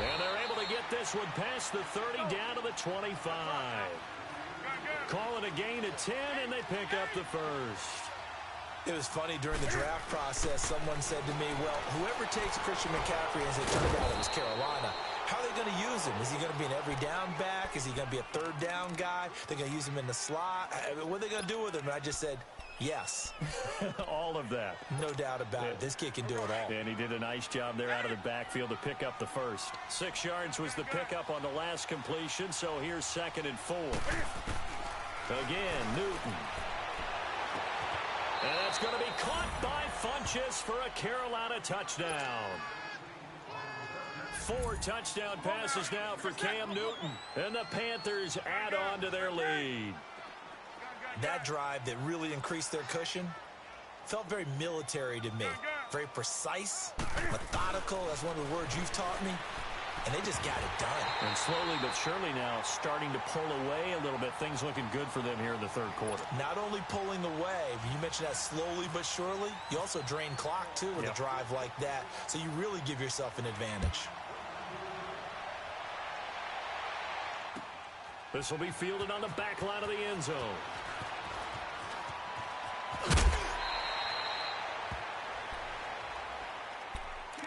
And they're able to get this one past the 30 down to the 25. Calling a gain of 10, and they pick up the first. It was funny during the draft process, someone said to me, well, whoever takes Christian McCaffrey, as it turned out it was Carolina, how are they going to use him? Is he going to be an every down back? Is he going to be a 3rd down guy? They're going to use him in the slot? What are they going to do with him? And I just said, yes. All of that. No doubt about it. This kid can do it all. And he did a nice job there out of the backfield to pick up the first. 6 yards was the pickup on the last completion, so here's 2nd and 4. Again, Newton. And that's going to be caught by Funchess for a Carolina touchdown. 4 touchdown passes now for Cam Newton. And the Panthers add on to their lead. That drive that really increased their cushion felt very military to me. Very precise, methodical. That's one of the words you've taught me. And they just got it done. And slowly but surely now starting to pull away a little bit. Things looking good for them here in the 3rd quarter. Not only pulling away, but you mentioned that slowly but surely. You also drain clock, too, with a drive like that. So you really give yourself an advantage. This will be fielded on the back line of the end zone.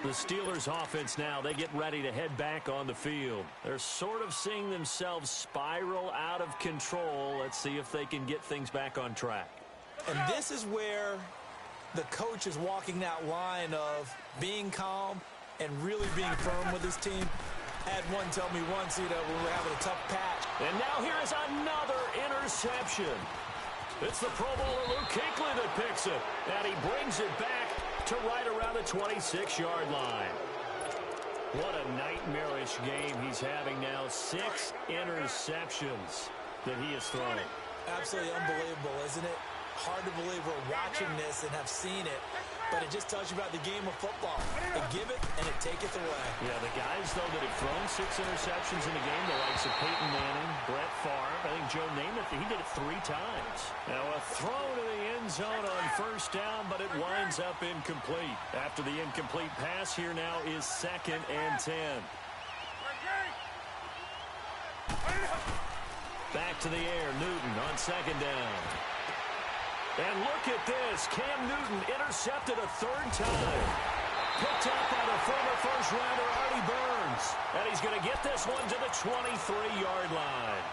The Steelers offense now, they get ready to head back on the field. They're sort of seeing themselves spiral out of control. Let's see if they can get things back on track. And this is where the coach is walking that line of being calm and really being firm with his team. I had one tell me once, when we were having a tough patch. And now here is another interception. It's the Pro Bowler Luke Kuechly that picks it. And he brings it back to right around the 26-yard line. What a nightmarish game he's having now. 6 interceptions that he has thrown. Absolutely unbelievable, isn't it? Hard to believe we're watching this and have seen it, but it just tells you about the game of football. They give it and it taketh away. Yeah, the guys, though, that have thrown 6 interceptions in the game, the likes of Peyton Manning, Brett Favre, I think Joe Namath, he did it 3 times. Now a throw to the end zone on first down, but it winds up incomplete. After the incomplete pass, here now is 2nd and 10. Back to the air, Newton on 2nd down. And look at this. Cam Newton intercepted a 3rd time. Picked up by the former first-rounder Artie Burns. And he's going to get this one to the 23-yard line.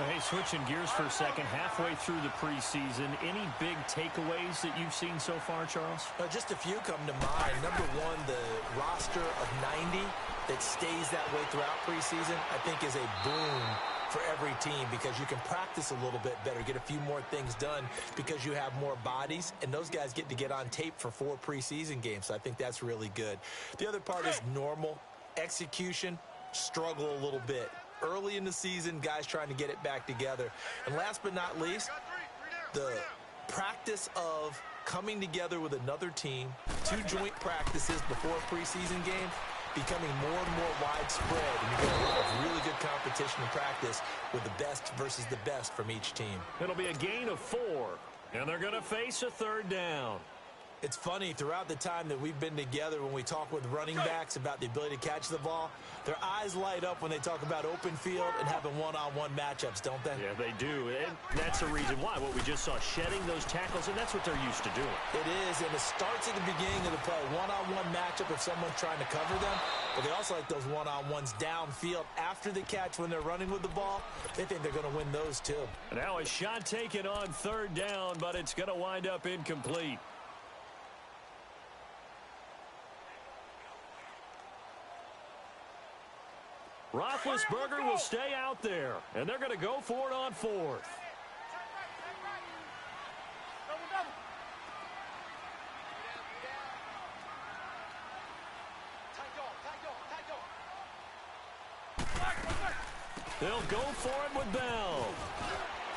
Hey, switching gears for a second. Halfway through the preseason, any big takeaways that you've seen so far, Charles? Just a few come to mind. Number one, the roster of 90 that stays that way throughout preseason, I think is a boon for every team because you can practice a little bit better, get a few more things done because you have more bodies, and those guys get to get on tape for 4 preseason games, so I think that's really good. The other part is normal execution, struggle a little bit. Early in the season, guys trying to get it back together. And last but not least, the practice of coming together with another team, 2 joint practices before a preseason game, becoming more and more widespread, and you get a lot of really good competition in practice with the best versus the best from each team. It'll be a gain of 4, and they're going to face a 3rd down. It's funny, throughout the time that we've been together, when we talk with running backs about the ability to catch the ball, their eyes light up when they talk about open field and having one-on-one matchups, don't they? Yeah, they do, and that's the reason why. What we just saw, shedding those tackles, and that's what they're used to doing. It is, and it starts at the beginning of the play. One-on-one matchup if someone's trying to cover them, but they also like those one-on-ones downfield after the catch when they're running with the ball. They think they're going to win those, too. And now a shot taken on 3rd down, but it's going to wind up incomplete. Roethlisberger will stay out there, and they're going to go for it on 4th. They'll go for it with Bell.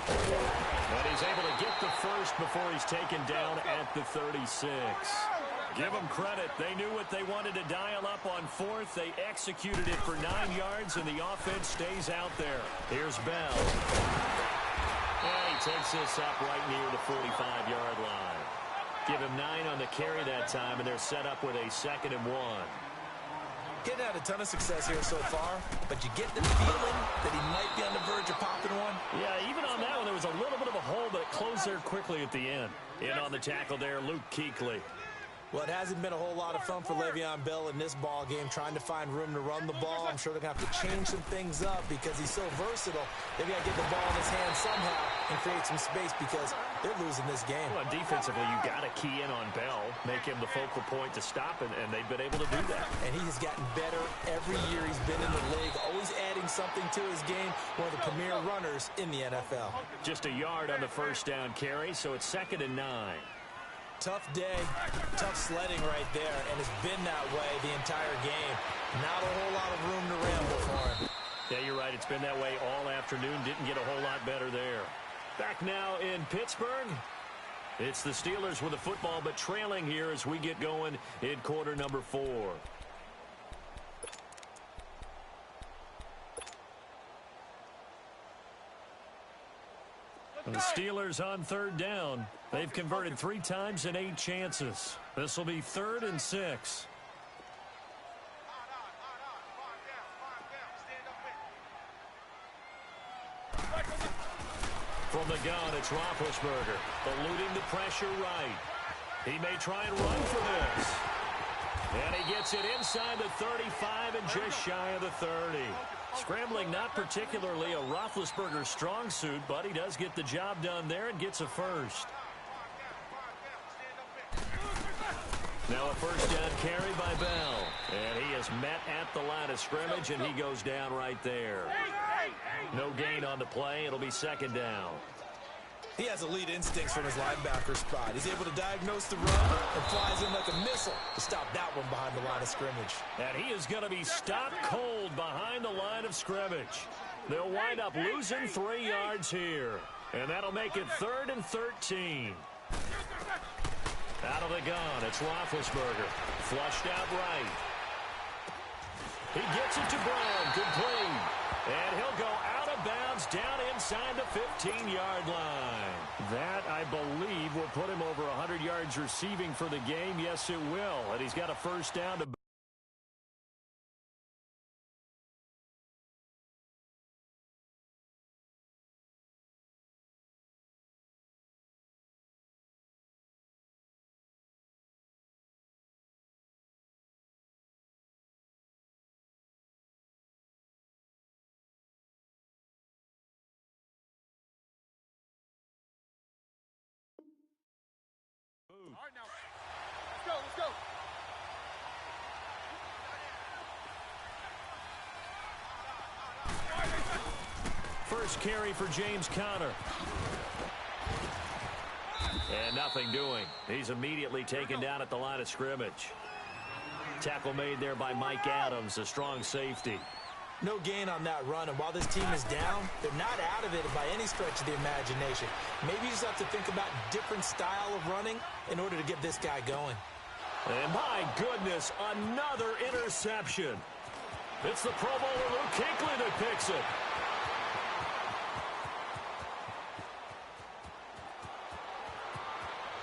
But he's able to get the first before he's taken down at the 36. Give them credit. They knew what they wanted to dial up on 4th. They executed it for 9 yards, and the offense stays out there. Here's Bell. And he takes this up right near the 45-yard line. Give him 9 on the carry that time, and they're set up with a 2nd and 1. Getting out a ton of success here so far, but you get the feeling that he might be on the verge of popping one. Yeah, even on that one, there was a little bit of a hole, but it closed there quickly at the end. In on the tackle there, Luke Kuechly. Well, it hasn't been a whole lot of fun for Le'Veon Bell in this ball game, trying to find room to run the ball. I'm sure they're going to have to change some things up because he's so versatile. They've got to get the ball in his hand somehow and create some space because they're losing this game. Well, defensively, you got to key in on Bell, make him the focal point to stop it, and they've been able to do that. And he has gotten better every year he's been in the league, always adding something to his game, one of the premier runners in the NFL. Just a yard on the 1st down carry, so it's 2nd and 9. Tough day, tough sledding right there, and it's been that way the entire game. Not a whole lot of room to ramble for him. Yeah, you're right. It's been that way all afternoon. Didn't get a whole lot better there. Back now in Pittsburgh. It's the Steelers with the football, but trailing here as we get going in quarter number 4. The Steelers on 3rd down. They've converted 3 times in 8 chances. This will be 3rd and 6. From the gun, it's Roethlisberger, eluding the pressure right. He may try and run for this. And he gets it inside the 35 and just shy of the 30. Scrambling not particularly a Roethlisberger strong suit, but he does get the job done there and gets a first. Now a 1st down carry by Bell. And he is met at the line of scrimmage, and he goes down right there. No gain on the play. It'll be 2nd down. He has elite instincts from his linebacker spot. He's able to diagnose the run and flies in like a missile to stop that one behind the line of scrimmage. And he is going to be stopped cold behind the line of scrimmage. They'll wind up losing 3 yards here. And that'll make it 3rd and 13. Out of the gun, it's Roethlisberger. Flushed out right. He gets it to Brown, complete. And he'll go out of bounds down inside the 15-yard line. That, I believe, will put him over 100 yards receiving for the game. Yes, it will. And he's got a 1st down to... All right, now. Let's go. First carry for James Conner. And nothing doing. He's immediately taken down at the line of scrimmage. Tackle made there by Mike Adams, a strong safety. No gain on that run, and while this team is down, they're not out of it by any stretch of the imagination. Maybe you just have to think about different style of running in order to get this guy going. And my goodness, another interception. It's the Pro Bowler Luke Kuechly that picks it.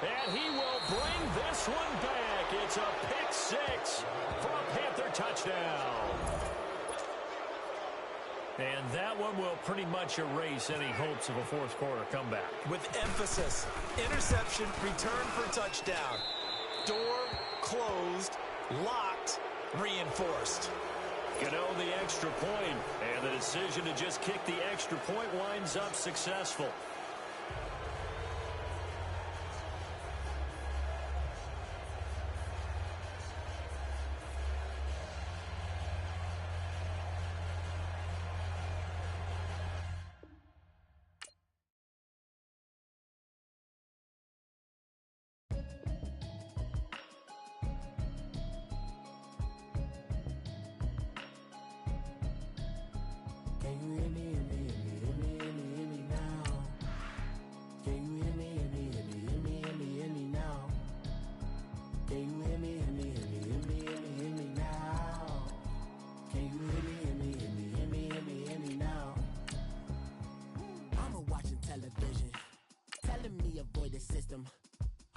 And he will bring this one back. It's a pick six for a Panther touchdown. And that one will pretty much erase any hopes of a fourth quarter comeback. With emphasis, interception, return for touchdown. Door closed, locked, reinforced. Gano the extra point, and the decision to just kick the extra point winds up successful.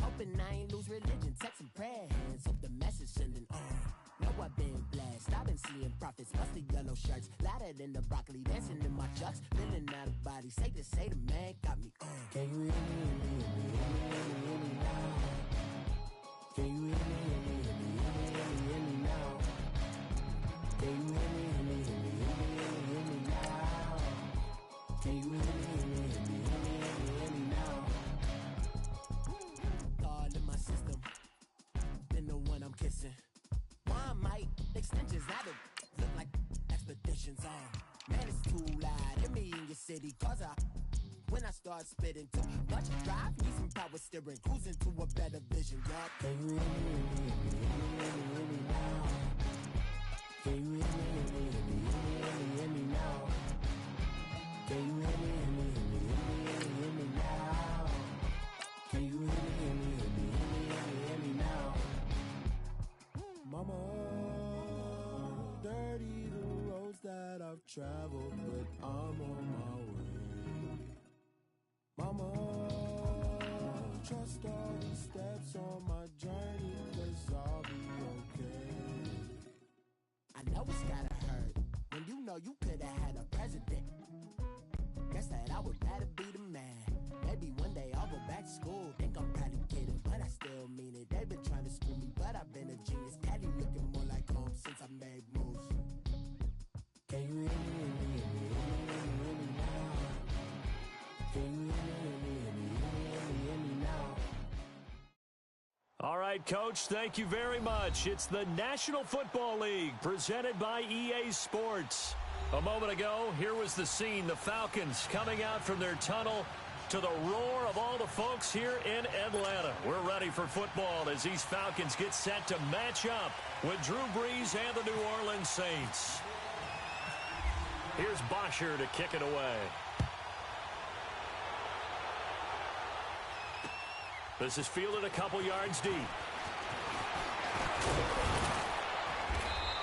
Hoping I ain't lose religion, text and prayer hands, hope the message sending on. Know I've been blessed, I've been seeing prophets, busted yellow shirts, louder than the broccoli, dancing in my chucks, feeling out of body, say the man got me on. Can you hear me, hear me now? Can you hear me now? Can you hear me now? Can you hear me now? Kissing. One might extensions out of look like expeditions on. Man, it's too loud. Hit me in your city, cause when I start spitting too much drive, need some power steering, cruising to a better vision, y'all. Can you hear me now? Can you hear me now? Can you hear me now? Can you hear me now? Mama, dirty the roads that I've traveled, but I'm on my way. Mama, trust all the steps on my journey, 'cause I'll be okay. I know it's gotta hurt when you know you could've had a president. Guess that I would rather be the man. Maybe one day I'll go back to school. Think I'm probably kidding, but I still mean it. They've been trying to screw me, but I've been a genius. Caddy looking more like home since I made moves. Can you hear me now? Can you hear me now? All right, Coach, thank you very much. It's the National Football League presented by EA Sports. A moment ago, here was the scene. The Falcons coming out from their tunnel to the roar of all the folks here in Atlanta. We're ready for football as these Falcons get set to match up with Drew Brees and the New Orleans Saints. Here's Bosher to kick it away. This is fielded a couple yards deep.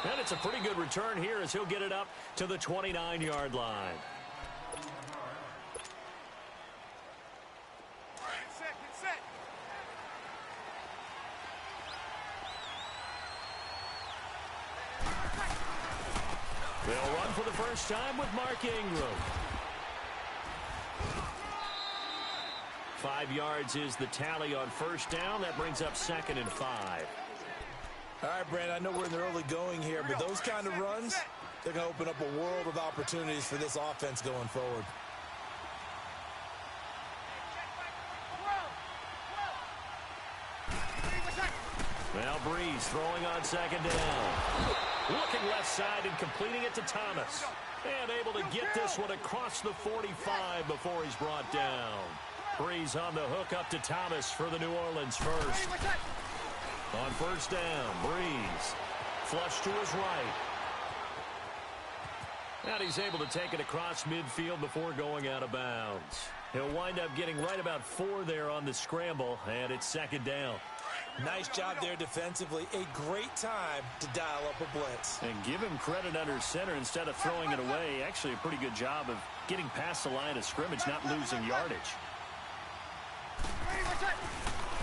And it's a pretty good return here as he'll get it up to the 29-yard line. Get set. They'll run for the first time with Mark Ingram. 5 yards is the tally on first down. That brings up 2nd and 5. All right, Brandon, I know we're in the early going here, but those kind of runs, they're going to open up a world of opportunities for this offense going forward. Now Brees throwing on 2nd down. Looking left side and completing it to Thomas. And able to get this one across the 45 before he's brought down. Brees on the hook up to Thomas for the New Orleans first. On first down, Brees. Flush to his right. And he's able to take it across midfield before going out of bounds. He'll wind up getting right about 4 there on the scramble, and it's 2nd down. Nice job there defensively. A great time to dial up a blitz. And give him credit under center instead of throwing it away. Actually, a pretty good job of getting past the line of scrimmage, not losing yardage.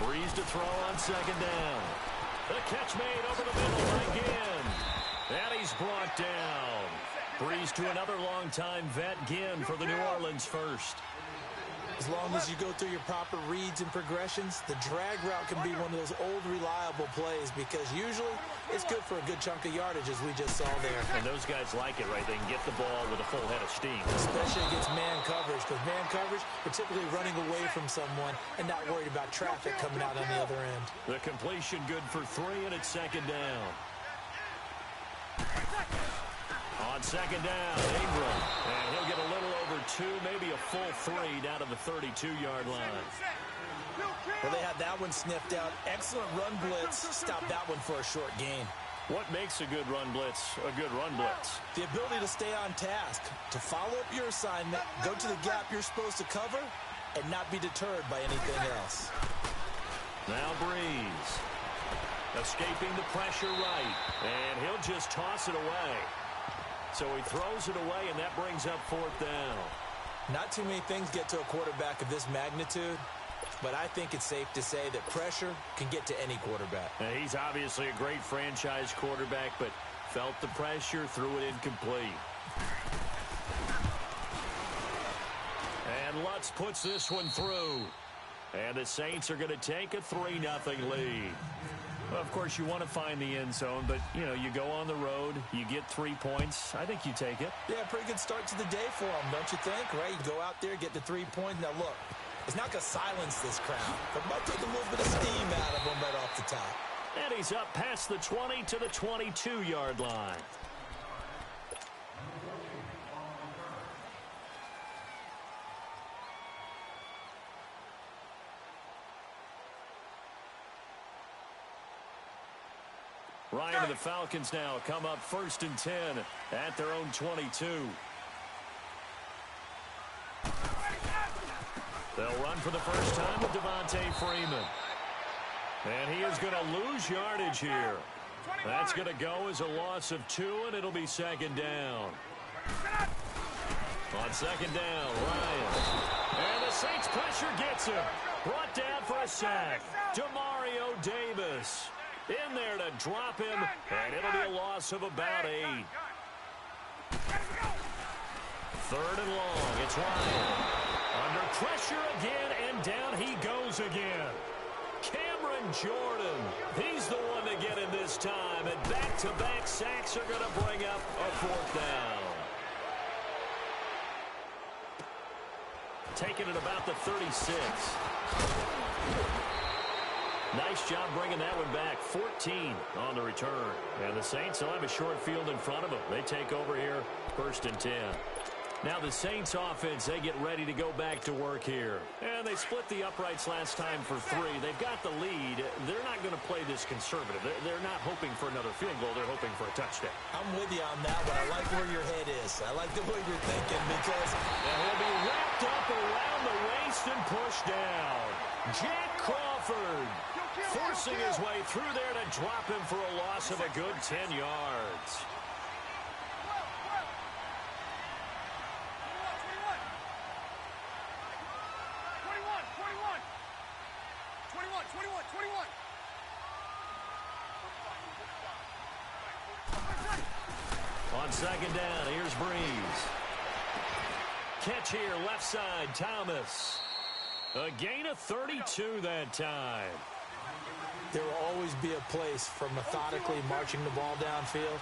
Breeze to throw on second down. The catch made over the middle again. And he's brought down. Breeze to another longtime vet, Ginn, for the New Orleans first. As long as you go through your proper reads and progressions, the drag route can be one of those old reliable plays because usually it's good for a good chunk of yardage, as we just saw there. And those guys like it, right? They can get the ball with a full head of steam. Especially against man coverage, because man coverage, we're typically running away from someone and not worried about traffic coming out on the other end. The completion good for 3, and it's second down. On second down, Ingram. And he'll get a little over 2, maybe a full 3 down to the 32-yard line. Well, they had that one sniffed out. Excellent run blitz. Stop that one for a short gain. What makes a good run blitz a good run blitz? The ability to stay on task, to follow up your assignment, go to the gap you're supposed to cover, and not be deterred by anything else. Now Breeze. Escaping the pressure right. And he'll just toss it away. So he throws it away, and that brings up 4th down. Not too many things get to a quarterback of this magnitude, but I think it's safe to say that pressure can get to any quarterback. Now, he's obviously a great franchise quarterback, but felt the pressure, threw it incomplete. And Lutz puts this one through. And the Saints are going to take a 3-0 lead. Well, of course, you want to find the end zone, but, you know, you go on the road, you get 3 points. I think you take it. Yeah, pretty good start to the day for them, don't you think? Right? You go out there, get the 3 points. Now, look, it's not going to silence this crowd, but it might take a little bit of steam out of them right off the top. And he's up past the 20 to the 22-yard line. Ryan and the Falcons now come up 1st and 10 at their own 22. They'll run for the first time with Devontae Freeman. And he is going to lose yardage here. That's going to go as a loss of 2, and it'll be second down. On second down, Ryan. And the Saints pressure gets him. Brought down for a sack. Demario Davis in there to drop him, and it'll be a loss of about 8. 3rd and long. It's Ryan. Under pressure again, and down he goes again. Cameron Jordan. He's the one to get him this time, and back-to-back sacks are going to bring up a 4th down. Taking it about the 36. Nice job bringing that one back. 14 on the return. And the Saints will have a short field in front of them. They take over here, 1st and 10. Now the Saints offense, they get ready to go back to work here. And they split the uprights last time for 3. They've got the lead. They're not going to play this conservative. They're not hoping for another field goal. They're hoping for a touchdown. I'm with you on that one. I like where your head is. I like the way you're thinking because he'll be wrapped up around the waist and pushed down. Jack Crawford forcing his way through there to drop him for a loss of a good 10 yards. On second down, here's Breeze. Catch here, left side, Thomas. A gain of 32 that time. There will always be a place for methodically marching the ball downfield.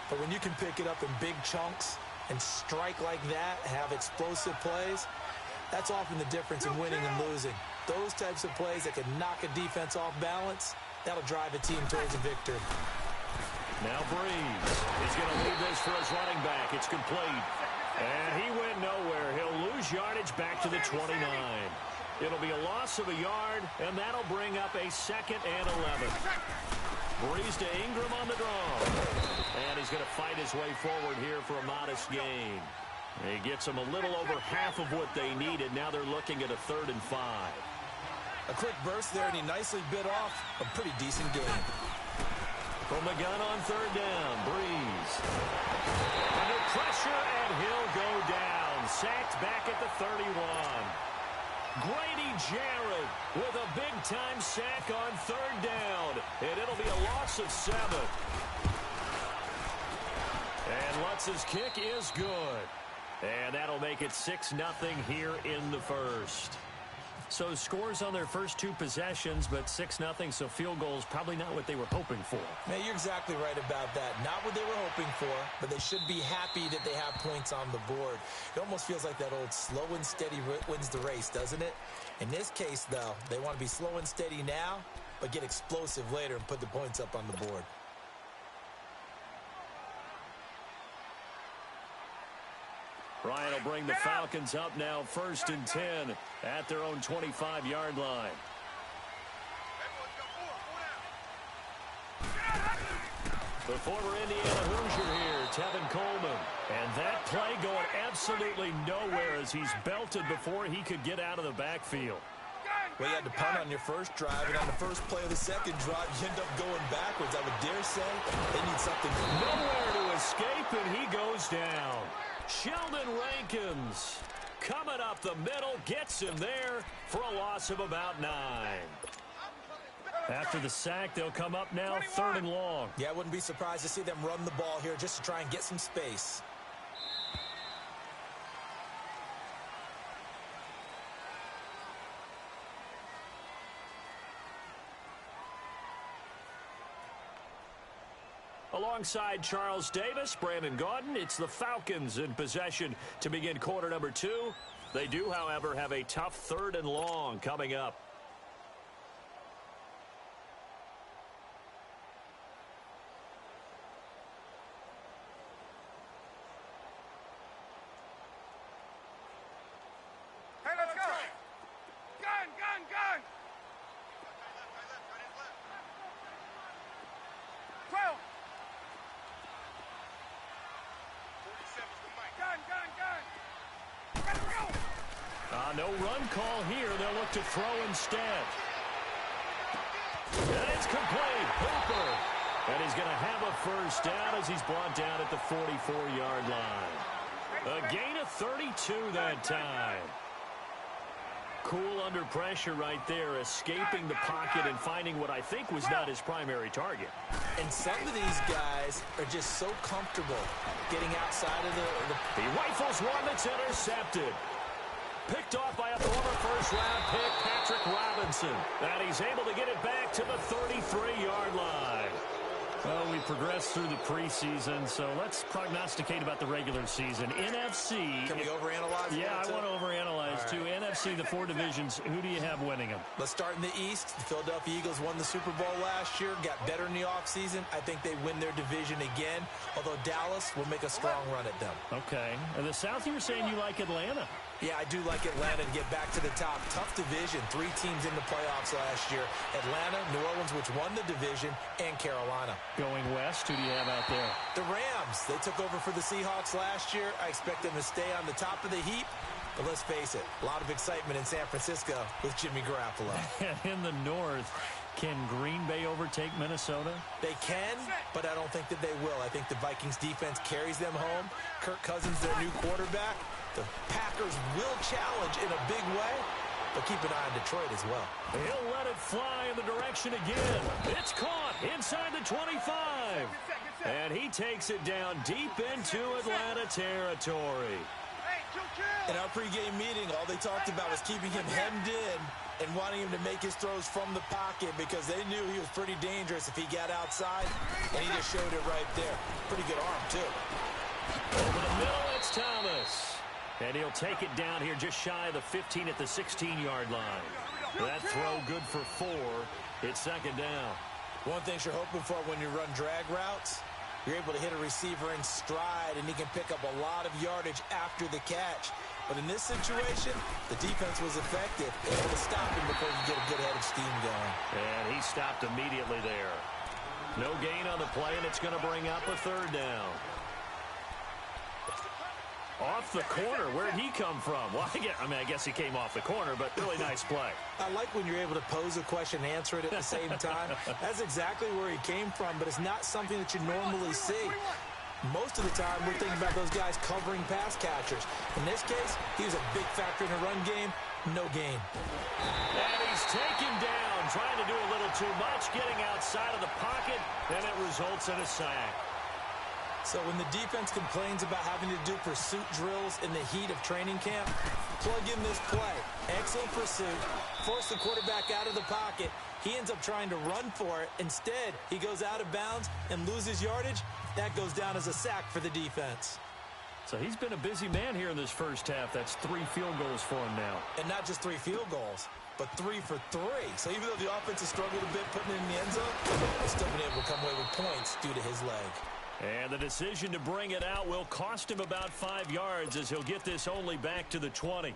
But when you can pick it up in big chunks and strike like that, have explosive plays, that's often the difference in winning and losing. Those types of plays that can knock a defense off balance, that'll drive a team towards a victory. Now Breeze is going to leave this for his running back. It's complete. And he went nowhere. He'll lose yardage back to the 29. It'll be a loss of a yard, and that'll bring up a 2nd and 11. Breeze to Ingram on the draw. And he's going to fight his way forward here for a modest gain. He gets them a little over half of what they needed. Now they're looking at a 3rd and 5. A quick burst there, and he nicely bit off a pretty decent game. From the gun on third down, Breeze. Under pressure, and he'll go down. Sacked back at the 31. Grady Jarrett with a big-time sack on third down, and it'll be a loss of 7. And Lutz's kick is good. And that'll make it 6-0 here in the first. So scores on their first 2 possessions, but 6-0, so field goals probably not what they were hoping for. Man, you're exactly right about that. Not what they were hoping for, but they should be happy that they have points on the board. It almost feels like that old slow and steady wins the race, doesn't it? In this case, though, they want to be slow and steady now, but get explosive later and put the points up on the board. Ryan will bring the Falcons up now 1st and 10 at their own 25-yard line. The former Indiana Hoosier here, Tevin Coleman. And that play going absolutely nowhere as he's belted before he could get out of the backfield. Well, you had to punt on your first drive, and on the first play of the second drive, you end up going backwards. I would dare say they need something. Nowhere to escape, and he goes down. Sheldon Rankins coming up the middle, gets him there for a loss of about 9. After the sack, they'll come up now 3rd and long. Yeah, I wouldn't be surprised to see them run the ball here just to try and get some space. Alongside Charles Davis, Brandon Gaudin, it's the Falcons in possession to begin quarter number 2. They do, however, have a tough 3rd and long coming up. Hey, let's go. Gun, gun, gun. 12. Gun, gun, gun. Gotta go. No run call here. They'll look to throw instead. And it's complete. Hooper. And he's going to have a first down as he's brought down at the 44-yard line. A gain of 32 that time. Cool under pressure right there, escaping the pocket and finding what I think was not his primary target. And some of these guys are just so comfortable getting outside of the... He rifles one that's intercepted. Picked off by a former first-round pick, Patrick Robinson. And he's able to get it back to the 33-yard line. Well, we progressed through the preseason, so let's prognosticate about the regular season. NFC. Can we overanalyze? Yeah, I want to overanalyze, too. Right. NFC, the 4 divisions, who do you have winning them? Let's start in the East. The Philadelphia Eagles won the Super Bowl last year, got better in the offseason. I think they win their division again, although Dallas will make a strong run at them. Okay. And the South, you were saying you like Atlanta. Yeah, I do like Atlanta to get back to the top. Tough division. 3 teams in the playoffs last year. Atlanta, New Orleans, which won the division, and Carolina. Going west, who do you have out there? The Rams. They took over for the Seahawks last year. I expect them to stay on the top of the heap. But let's face it, a lot of excitement in San Francisco with Jimmy Garoppolo. In the north, can Green Bay overtake Minnesota? They can, but I don't think that they will. I think the Vikings defense carries them home. Kirk Cousins, their new quarterback. The Packers will challenge in a big way, but keep an eye on Detroit as well. He'll let it fly in the direction again. It's caught inside the 25. And he takes it down deep into Atlanta territory. In our pregame meeting, all they talked about was keeping him hemmed in and wanting him to make his throws from the pocket because they knew he was pretty dangerous if he got outside, and he just showed it right there. Pretty good arm, too. Over the middle, it's Thomas. And he'll take it down here just shy of the 15 at the 16-yard line. That throw good for 4. It's second down. One thing you're hoping for when you run drag routes, you're able to hit a receiver in stride, and he can pick up a lot of yardage after the catch. But in this situation, the defense was effective, able to stop him before you get a good head of steam going. And he stopped immediately there. No gain on the play, and it's going to bring up a third down. Off the corner. Where'd he come from? Well, I guess he came off the corner, but really nice play. I like when you're able to pose a question and answer it at the same time. That's exactly where he came from, but it's not something that you normally see. Most of the time, we're thinking about those guys covering pass catchers. In this case, he was a big factor in the run game. No gain. And he's taken down, trying to do a little too much, getting outside of the pocket, and it results in a sack. So when the defense complains about having to do pursuit drills in the heat of training camp, plug in this play. Excellent pursuit. Force the quarterback out of the pocket. He ends up trying to run for it. Instead, he goes out of bounds and loses yardage. That goes down as a sack for the defense. So he's been a busy man here in this first half. That's 3 field goals for him now. And not just 3 field goals, but 3 for 3. So even though the offense has struggled a bit putting it in the end zone, they've still been able to come away with points due to his leg. And the decision to bring it out will cost him about 5 yards as he'll get this only back to the 20.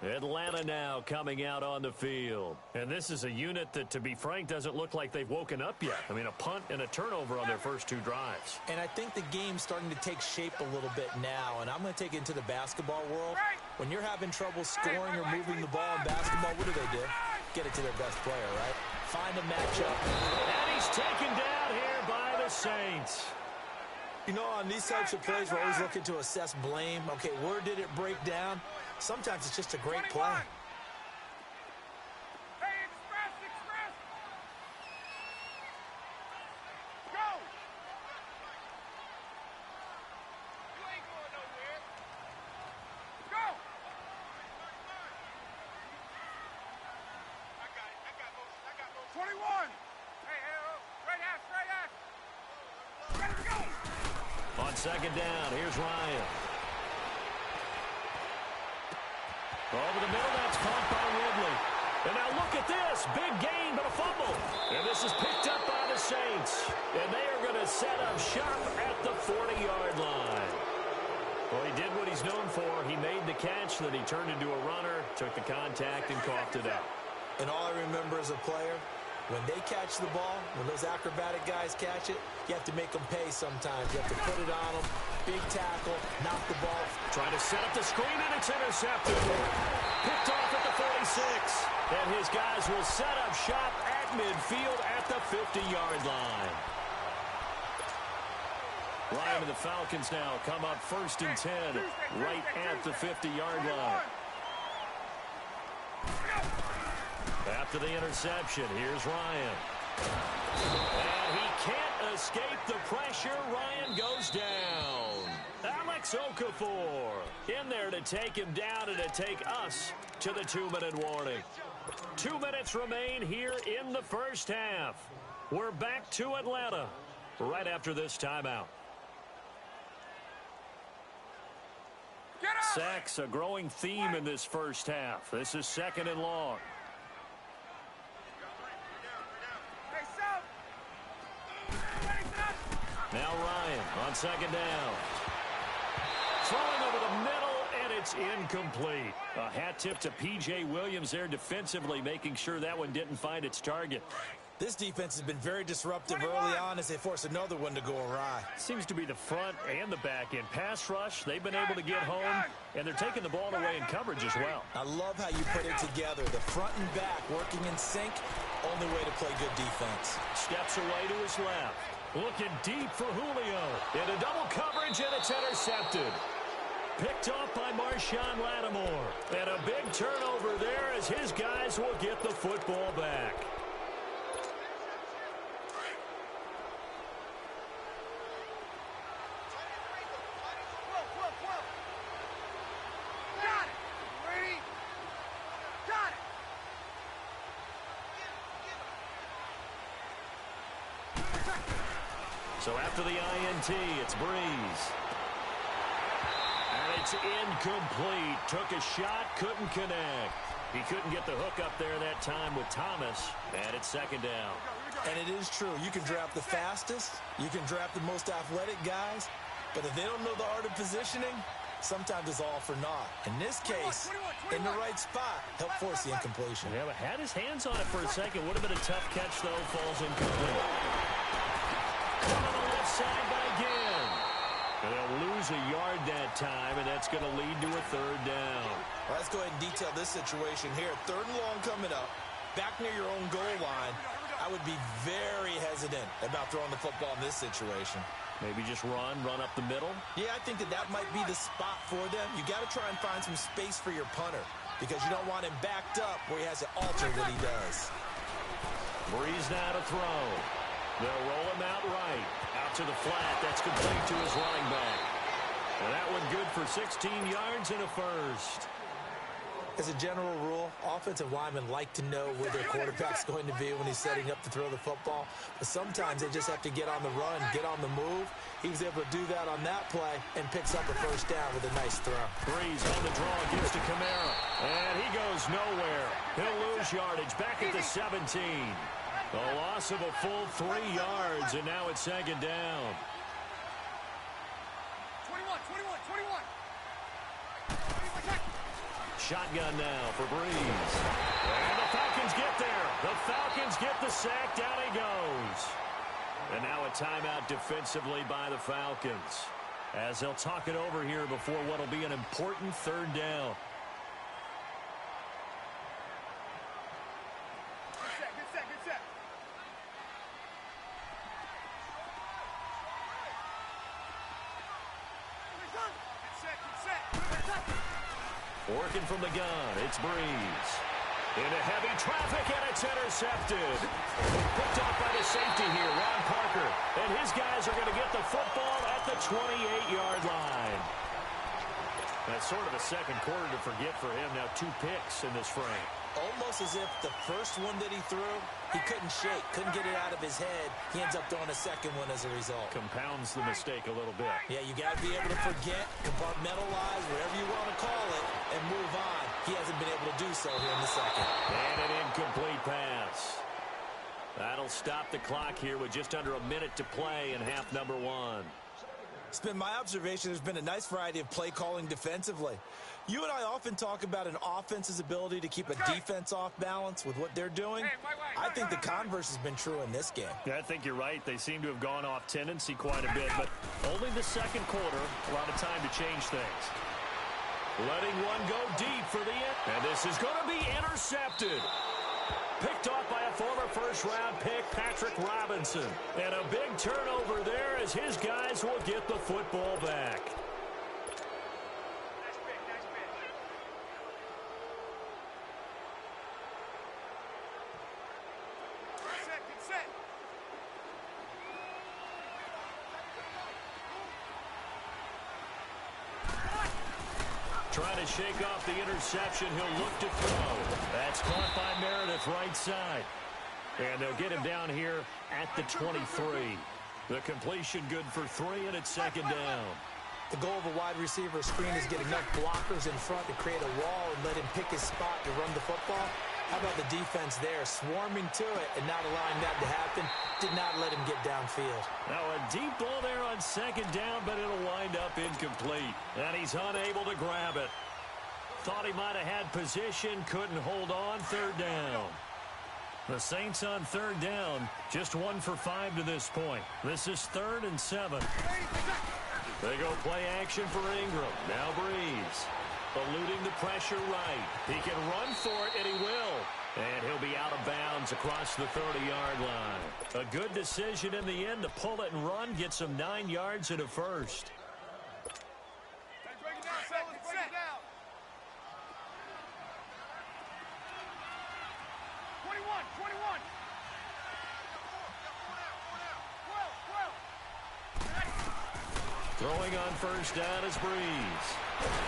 Atlanta now coming out on the field. And this is a unit that, to be frank, doesn't look like they've woken up yet. I mean, a punt and a turnover on their first 2 drives. And I think the game's starting to take shape a little bit now, and I'm going to take it into the basketball world. When you're having trouble scoring or moving the ball in basketball, what do? Get it to their best player, right? Find a matchup. And he's taken down here by the Saints. You know, on these types of plays, we're always looking to assess blame. Okay, where did it break down? Sometimes it's just a great play. Hey, express! Go! You ain't going nowhere. Go! I got motion. 21! Hey, straight ass! Ready to go! On second down, here's Ryan. Over the middle, that's caught by Ridley. And now look at this. Big gain, but a fumble. And this is picked up by the Saints. And they are going to set up shop at the 40-yard line. Well, he did what he's known for. He made the catch, then he turned into a runner, took the contact, and coughed it out. And all I remember as a player, when they catch the ball, when those acrobatic guys catch it, you have to make them pay sometimes. You have to put it on them. Big tackle, knock the ball. Trying to set up the screen, and it's intercepted. Picked off at the 46. And his guys will set up shop at midfield at the 50-yard line. Ryan and the Falcons now come up 1st and 10 right at the 50-yard line. After the interception, here's Ryan. And he can't escape the pressure. Ryan goes down. Alex Okafor in there to take him down and to take us to the 2-minute warning. 2 minutes remain here in the first half. We're back to Atlanta right after this timeout. Sacks, a growing theme in this first half. This is 2nd and long. Now Ryan on 2nd down. Throwing over the middle, and it's incomplete. A hat tip to P.J. Williams there defensively, making sure that one didn't find its target. This defense has been very disruptive early on as they force another one to go awry. Seems to be the front and the back end. Pass rush, they've been able to get home, and they're taking the ball away in coverage as well. I love how you put it together. The front and back working in sync, only way to play good defense. Steps away to his left. Looking deep for Julio. Into double coverage, and it's intercepted. Picked off by Marshawn Lattimore. And a big turnover there as his guys will get the football back. So after the INT, it's Breeze. And it's incomplete. Took a shot, couldn't connect. He couldn't get the hook up there that time with Thomas. And it's 2nd down. And it is true. You can draft the fastest. You can draft the most athletic guys. But if they don't know the art of positioning, sometimes it's all for naught. In this case, in the right spot, help force the incompletion. Yeah, but had his hands on it for a second. Would have been a tough catch, though. Falls incomplete. On the left side by Ginn. And they'll lose lose a yard that time, and that's going to lead to a third down. Well, let's go ahead and detail this situation here. Third and long coming up, back near your own goal line. I would be very hesitant about throwing the football in this situation. Maybe just run up the middle? Yeah, I think that might be the spot for them. You got to try and find some space for your punter because you don't want him backed up where he has to alter what he does. Breeze now to throw. They'll roll him out right. Out to the flat. That's complete to his running back. And that one good for 16 yards and a first. As a general rule, offensive linemen like to know where their quarterback's going to be when he's setting up to throw the football. But sometimes they just have to get on the run, get on the move. He was able to do that on that play and picks up a first down with a nice throw. Breeze on the draw, gives to Kamara. And he goes nowhere. He'll lose yardage back at the 17. A loss of a full 3 yards, and now it's second down. 21. Shotgun now for Breeze. And the Falcons get there. The Falcons get the sack. Down he goes. And now a timeout defensively by the Falcons, as they'll talk it over here before what will be an important third down. Good set. Working from the gun, it's Breeze. Into heavy traffic, and it's intercepted. Picked off by the safety here, Ron Parker. And his guys are going to get the football at the 28-yard line. That's sort of a second quarter to forget for him. Now 2 picks in this frame. Almost as if the first one that he threw, he couldn't shake, couldn't get it out of his head. He ends up throwing a second one as a result. Compounds the mistake a little bit. Yeah, you got to be able to forget, compartmentalize, whatever you want to call it, and move on. He hasn't been able to do so here in the second. And an incomplete pass. That'll stop the clock here with just under a minute to play in half number 1. It's been my observation there's been a nice variety of play calling defensively. You and I often talk about an offense's ability to keep a defense off balance with what they're doing. I think the converse has been true in this game. Yeah, I think you're right. They seem to have gone off tendency quite a bit, but only the second quarter, a lot of time to change things. Letting one go deep for the end. And this is going to be intercepted. Picked off by a former first-round pick, Patrick Robinson. And a big turnover there as his guys will get the football back. Good set. Trying to shake off the interception. He'll look to throw. That's caught by Meredith right side. And they'll get him down here at the 23. The completion good for 3, and it's second down. The goal of a wide receiver screen is get enough blockers in front to create a wall and let him pick his spot to run the football. How about the defense there, swarming to it and not allowing that to happen? Did not let him get downfield. Now a deep ball there on second down, but it'll wind up incomplete. And he's unable to grab it. Thought he might have had position, couldn't hold on, third down. The Saints on third down, just 1 for 5 to this point. This is 3rd and 7. They go play action for Ingram. Now Breeze. Eluding the pressure right. He can run for it, and he will. And he'll be out of bounds across the 30-yard line. A good decision in the end to pull it and run, get some 9 yards and a first. Break it down, let's break it down. 21. Throwing on first down is Breeze.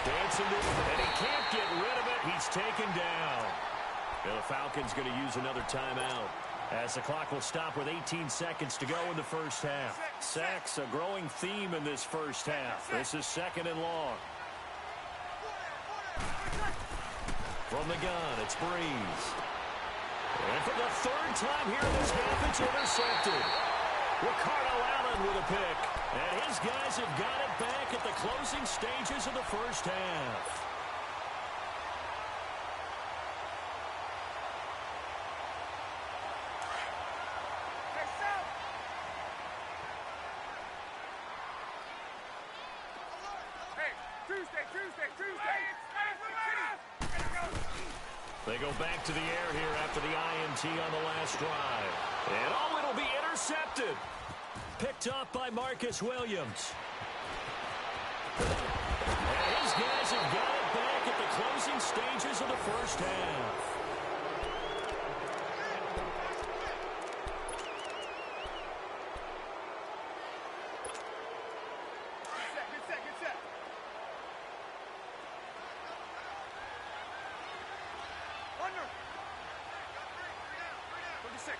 Dancing to it, and he can't get rid of it. He's taken down. And the Falcons going to use another timeout, as the clock will stop with 18 seconds to go in the first half. Sacks, a growing theme in this first half. This is second and long. From the gun, it's Breeze. And for the 3rd time here in this half, it's intercepted. Ricardo Allen with a pick. And his guys have got it back at the closing stages of the first half. Tuesday. They go back to the air here after the INT on the last drive. And oh, it'll be intercepted. Picked off by Marcus Williams. And his guys have got it back at the closing stages of the first half. Get set. Under. 36.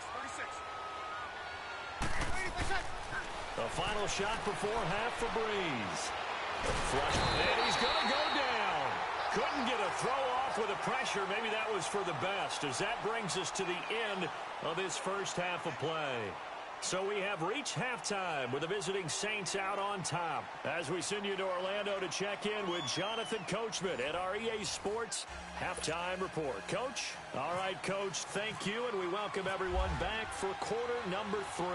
The final shot before half for Breeze. Flush, and he's going to go down. Couldn't get a throw off with the pressure. Maybe that was for the best, as that brings us to the end of this first half of play. So we have reached halftime with the visiting Saints out on top. As we send you to Orlando to check in with Jonathan Coachman at our EA Sports Halftime Report. Coach? All right, Coach, thank you, and we welcome everyone back for quarter number 3.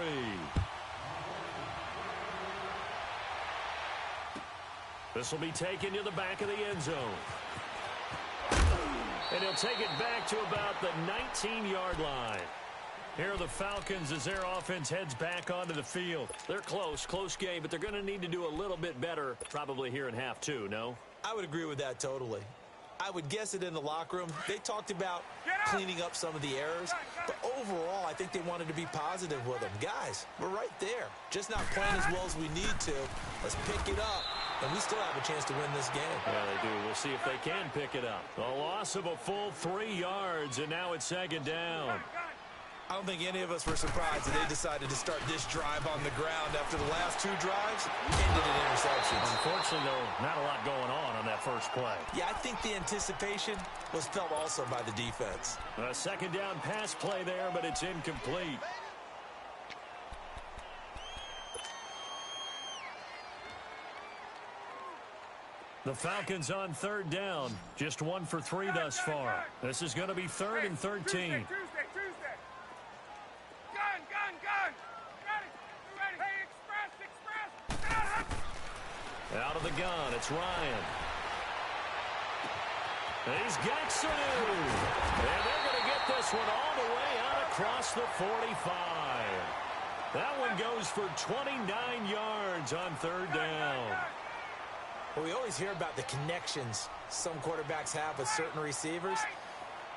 This will be taken to the back of the end zone. And he'll take it back to about the 19-yard line. Here are the Falcons as their offense heads back onto the field. They're close game, but they're going to need to do a little bit better probably here in half 2, no? I would agree with that totally. I would guess it in the locker room. They talked about cleaning up some of the errors, but overall, I think they wanted to be positive with them. Guys, we're right there. Just not playing as well as we need to. Let's pick it up, and we still have a chance to win this game. Yeah, they do. We'll see if they can pick it up. A loss of a full 3 yards, and now it's second down. I don't think any of us were surprised that they decided to start this drive on the ground after the last 2 drives ended in interceptions. Unfortunately, though, not a lot going on that first play. Yeah, I think the anticipation was felt also by the defense. A second down pass play there, but it's incomplete. The Falcons on third down. Just 1 for 3 thus far. This is going to be 3rd and 13. Tuesday. Gun. Ready. Hey, express. Out of the gun, it's Ryan. He's got xSUU. And they're going to get this one all the way out across the 45. That one goes for 29 yards on third down. Well, we always hear about the connections some quarterbacks have with certain receivers.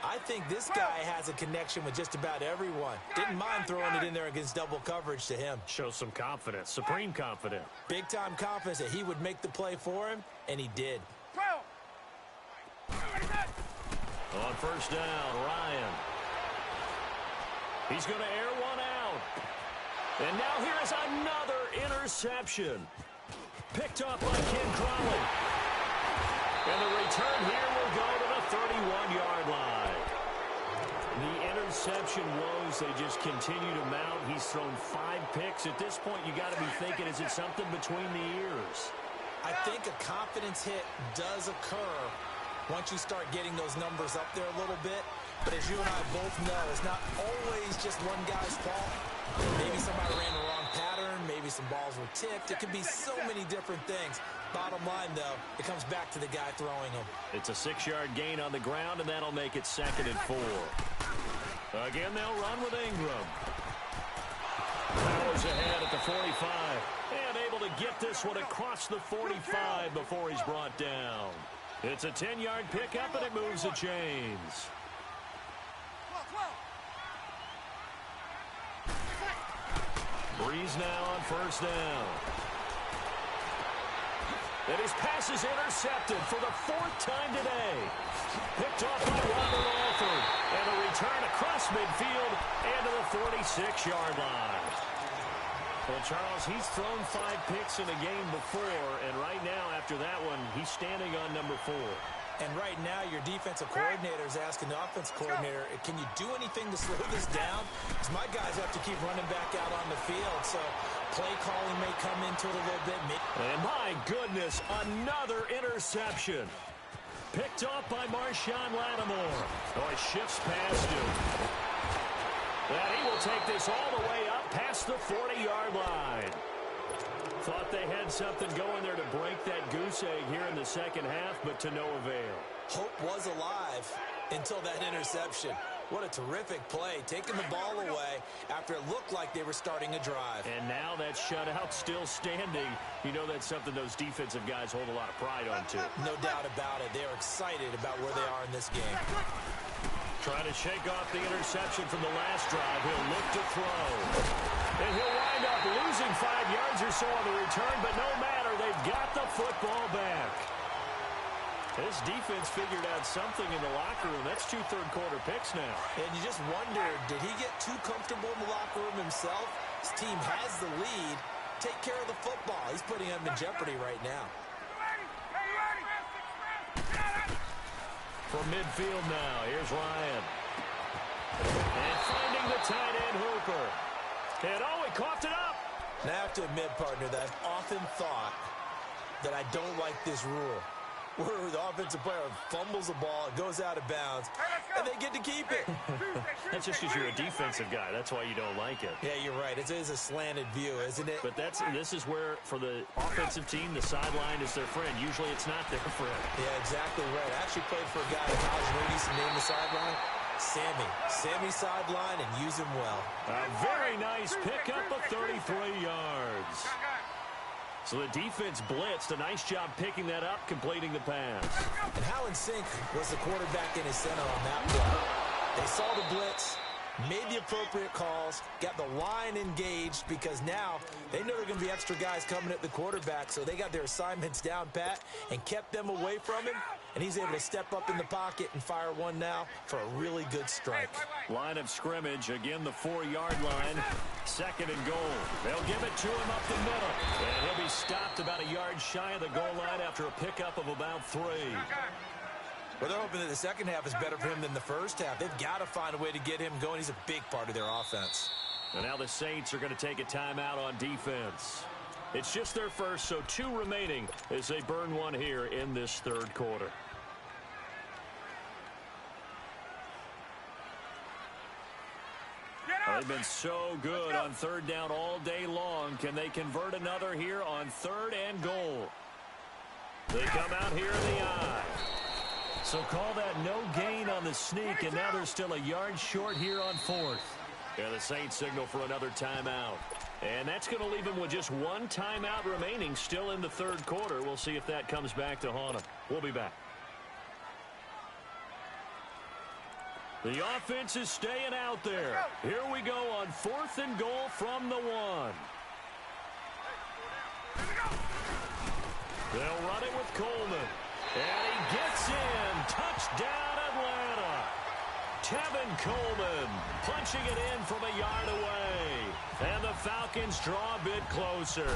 I think this guy has a connection with just about everyone. Didn't mind throwing it in there against double coverage to him. Shows some confidence, supreme confidence. Big-time confidence that he would make the play for him, and he did. On first down, Ryan. He's going to air one out. And now here is another interception. Picked up by Ken Crawley. And the return here will go to the 31-yard line. The interception woes, they just continue to mount. He's thrown 5 picks. At this point, you got to be thinking, is it something between the ears? I think a confidence hit does occur once you start getting those numbers up there a little bit. But as you and I both know, it's not always just one guy's fault. Maybe somebody ran the wrong pattern. Maybe some balls were tipped. It could be so many different things. Bottom line, though, it comes back to the guy throwing them. It's a 6-yard gain on the ground, and that'll make it 2nd and 4. Again, they'll run with Ingram. Powers ahead at the 45. And able to get this one across the 45 before he's brought down. It's a 10-yard pickup, and it moves the chains. Breeze now on first down. And his pass is intercepted for the 4th time today. Picked off by Robert Alford. And a return across midfield and to the 46-yard line. Well, Charles, he's thrown 5 picks in a game before, and right now, after that one, he's standing on number 4. And right now, your defensive coordinator is asking the offensive coordinator, can you do anything to slow this down? Because my guys have to keep running back out on the field, so play calling may come into it a little bit. And my goodness, another interception. Picked off by Marshawn Lattimore. Oh, he shifts past him. And he will take this all the way up past the 40-yard line. Thought they had something going there to break that goose egg here in the second half, but to no avail. Hope was alive until that interception. What a terrific play, taking the ball away after it looked like they were starting a drive. And now that shutout still standing. You know that's something those defensive guys hold a lot of pride on, too. No doubt about it. They are excited about where they are in this game. Trying to shake off the interception from the last drive. He'll look to throw. And he'll wind up losing 5 yards or so on the return, but no matter, they've got the football back. This defense figured out something in the locker room. That's 2 third-quarter picks now. And you just wonder, did he get too comfortable in the locker room himself? His team has the lead. Take care of the football. He's putting them in jeopardy right now. From midfield now, here's Ryan. And finding the tight end, Hooper. And he coughed it up. Now I have to admit, partner, that I've often thought that I don't like this rule, where the offensive player fumbles the ball, it goes out of bounds, and they get to keep it. That's just because you're a defensive guy. That's why you don't like it. Yeah, you're right. It is a slanted view, isn't it? But this is where, for the offensive team, the sideline is their friend. Usually it's not their friend. Yeah, exactly right. I actually played for a guy in college. You know what he used to name the sideline? Sammy. Sammy sideline, and use him well. A very nice pickup of 33 yards. So the defense blitzed. A nice job picking that up, completing the pass. And how in sync was the quarterback in his center on that play? They saw the blitz, made the appropriate calls, got the line engaged, because now they know there are going to be extra guys coming at the quarterback, so they got their assignments down pat and kept them away from him, and he's able to step up in the pocket and fire one now for a really good strike. Line of scrimmage, again the 4-yard line. 2nd and goal. They'll give it to him up the middle. And he'll be stopped about a yard shy of the goal line after a pickup of about 3. Well, they're hoping that the second half is better for him than the first half. They've got to find a way to get him going. He's a big part of their offense. And now the Saints are going to take a timeout on defense. It's just their first, so 2 remaining as they burn one here in this 3rd quarter. They've been so good on 3rd down all day long. Can they convert another here on 3rd and goal? They come out here in the eye. So call that no gain on the sneak, and now they're still a yard short here on 4th. Yeah, the Saints signal for another timeout. And that's going to leave them with just 1 timeout remaining still in the 3rd quarter. We'll see if that comes back to haunt them. We'll be back. The offense is staying out there. Here we go on 4th and goal from the 1. They'll run it with Coleman. And he gets in. Touchdown, Atlanta. Tevin Coleman punching it in from a yard away. And the Falcons draw a bit closer.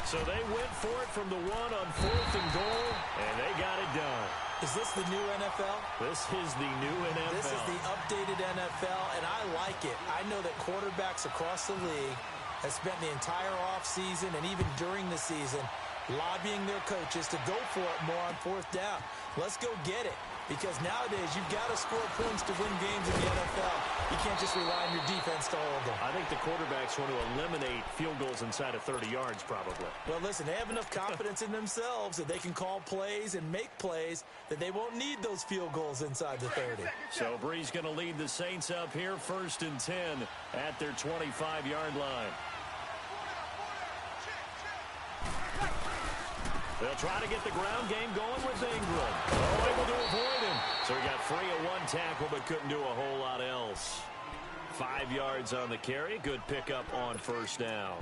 So they went for it from the 1 on 4th and goal, and they got it done. Is this the new NFL? This is the new NFL. This is the updated NFL, and I like it. I know that quarterbacks across the league have spent the entire offseason and even during the season lobbying their coaches to go for it more on 4th down. Let's go get it. Because nowadays, you've got to score points to win games in the NFL. You can't just rely on your defense to hold them. I think the quarterbacks want to eliminate field goals inside of 30 yards, probably. Well, listen, they have enough confidence in themselves that they can call plays and make plays that they won't need those field goals inside the 30. So Bree's going to lead the Saints up here, 1st and 10 at their 25-yard line. They'll try to get the ground game going with Ingram. Able to avoid him. So he got free of 1 tackle, but couldn't do a whole lot else. 5 yards on the carry. Good pickup on 1st down.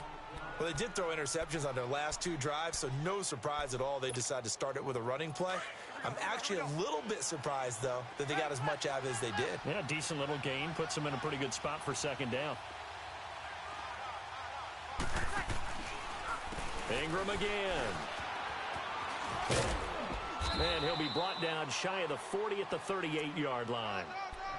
Well, they did throw interceptions on their last 2 drives, so no surprise at all they decided to start it with a running play. I'm actually a little bit surprised, though, that they got as much out of it as they did. Yeah, decent little gain. Puts them in a pretty good spot for 2nd down. Ingram again. And he'll be brought down shy of the 40 at the 38-yard line.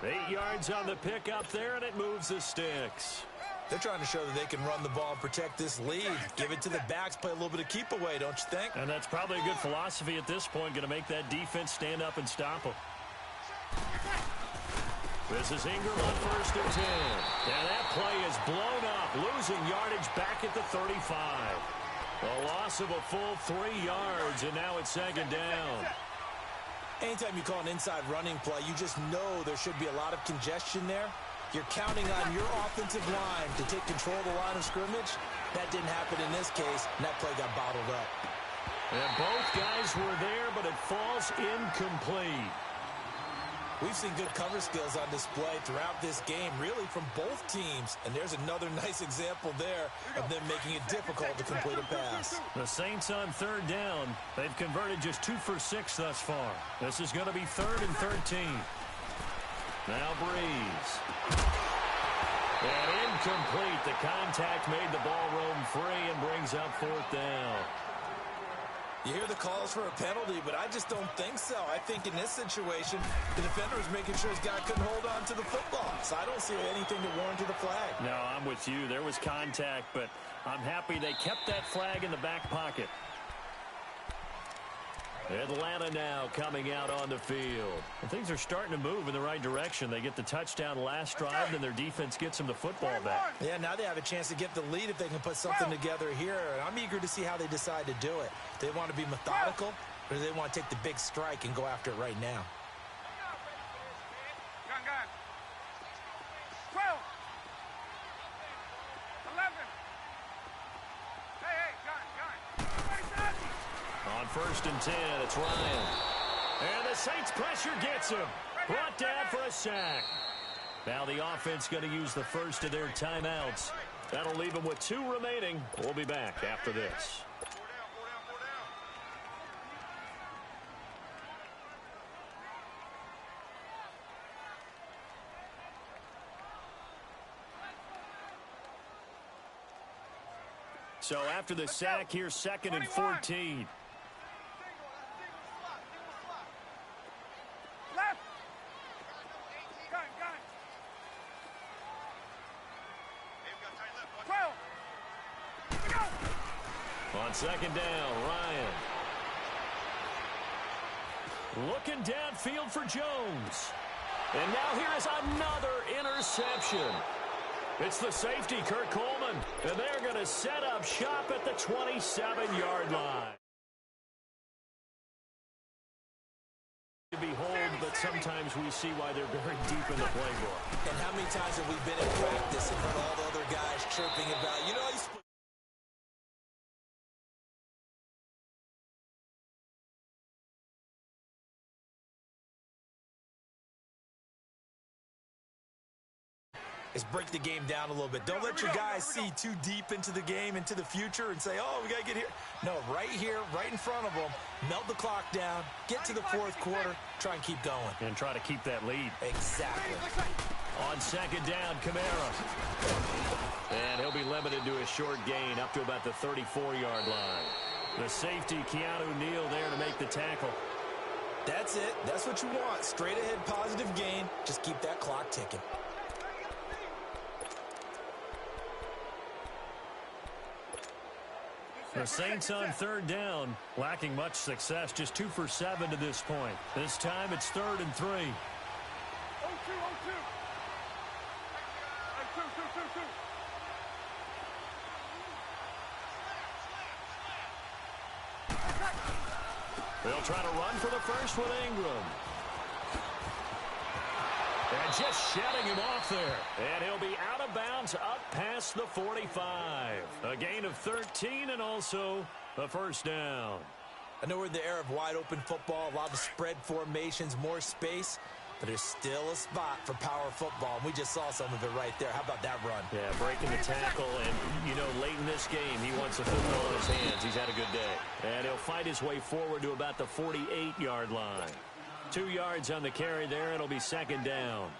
8 yards on the pickup there, and it moves the sticks. They're trying to show that they can run the ball and protect this lead. Give it to the backs, play a little bit of keep away, don't you think? And that's probably a good philosophy at this point, going to make that defense stand up and stop them. This is Ingram on 1st and 10. And that play is blown up, losing yardage back at the 35. A loss of a full 3 yards, and now it's 2nd down. Anytime you call an inside running play, you just know there should be a lot of congestion there. You're counting on your offensive line to take control of the line of scrimmage. That didn't happen in this case, and that play got bottled up. And both guys were there, but it falls incomplete. We've seen good cover skills on display throughout this game, really from both teams. And there's another nice example there of them making it difficult to complete a pass. The Saints on 3rd down. They've converted just 2 for 6 thus far. This is going to be 3rd and 13. Now Breeze. And incomplete. The contact made the ball roam free and brings up 4th down. You hear the calls for a penalty, but I just don't think so. I think in this situation, the defender was making sure his guy couldn't hold on to the football. So I don't see anything to warrant the flag. No, I'm with you. There was contact, but I'm happy they kept that flag in the back pocket. Atlanta now coming out on the field. And things are starting to move in the right direction. They get the touchdown last drive, then their defense gets them the football back. Yeah, now they have a chance to get the lead if they can put something together here. And I'm eager to see how they decide to do it. Do they want to be methodical, or do they want to take the big strike and go after it right now? Gun. 12. 11. Hey, gun. On 1st and 10, it's Ryan. And the Saints pressure gets him. Brought down for a sack. Now the offense going to use the first of their timeouts. That'll leave them with 2 remaining. We'll be back after this. So after the sack, here's 2nd and 14. Left. Gun. 12. Here we go. On 2nd down, Ryan. Looking downfield for Jones. And now here is another interception. It's the safety, Kurt Coleman, and they're going to set up shop at the 27-yard line. Behold, but sometimes we see why they're very deep in the playbook. And how many times have we been in practice and heard all the other guys chirping about, he's... is break the game down a little bit. Don't let your guys see too deep into the game, into the future, and say, oh, we got to get here. No, right here, right in front of them, melt the clock down, get to the 4th quarter, try and keep going. And try to keep that lead. Exactly. On 2nd down, Kamara. And he'll be limited to a short gain up to about the 34-yard line. The safety, Keanu Neal, there to make the tackle. That's it. That's what you want. Straight ahead, positive gain. Just keep that clock ticking. The Saints on 3rd down, lacking much success, just 2 for 7 to this point. This time it's 3rd and 3. 0-2. Hey, 2. They'll try to run for the first with Ingram. And just shedding him off there. And he'll be out of bounds up past the 45. A gain of 13 and also a 1st down. I know we're in the era of wide-open football, a lot of spread formations, more space, but there's still a spot for power football, and we just saw some of it right there. How about that run? Yeah, breaking the tackle, and, late in this game, he wants the football in his hands. He's had a good day. And he'll fight his way forward to about the 48-yard line. 2 yards on the carry there. It'll be 2nd down.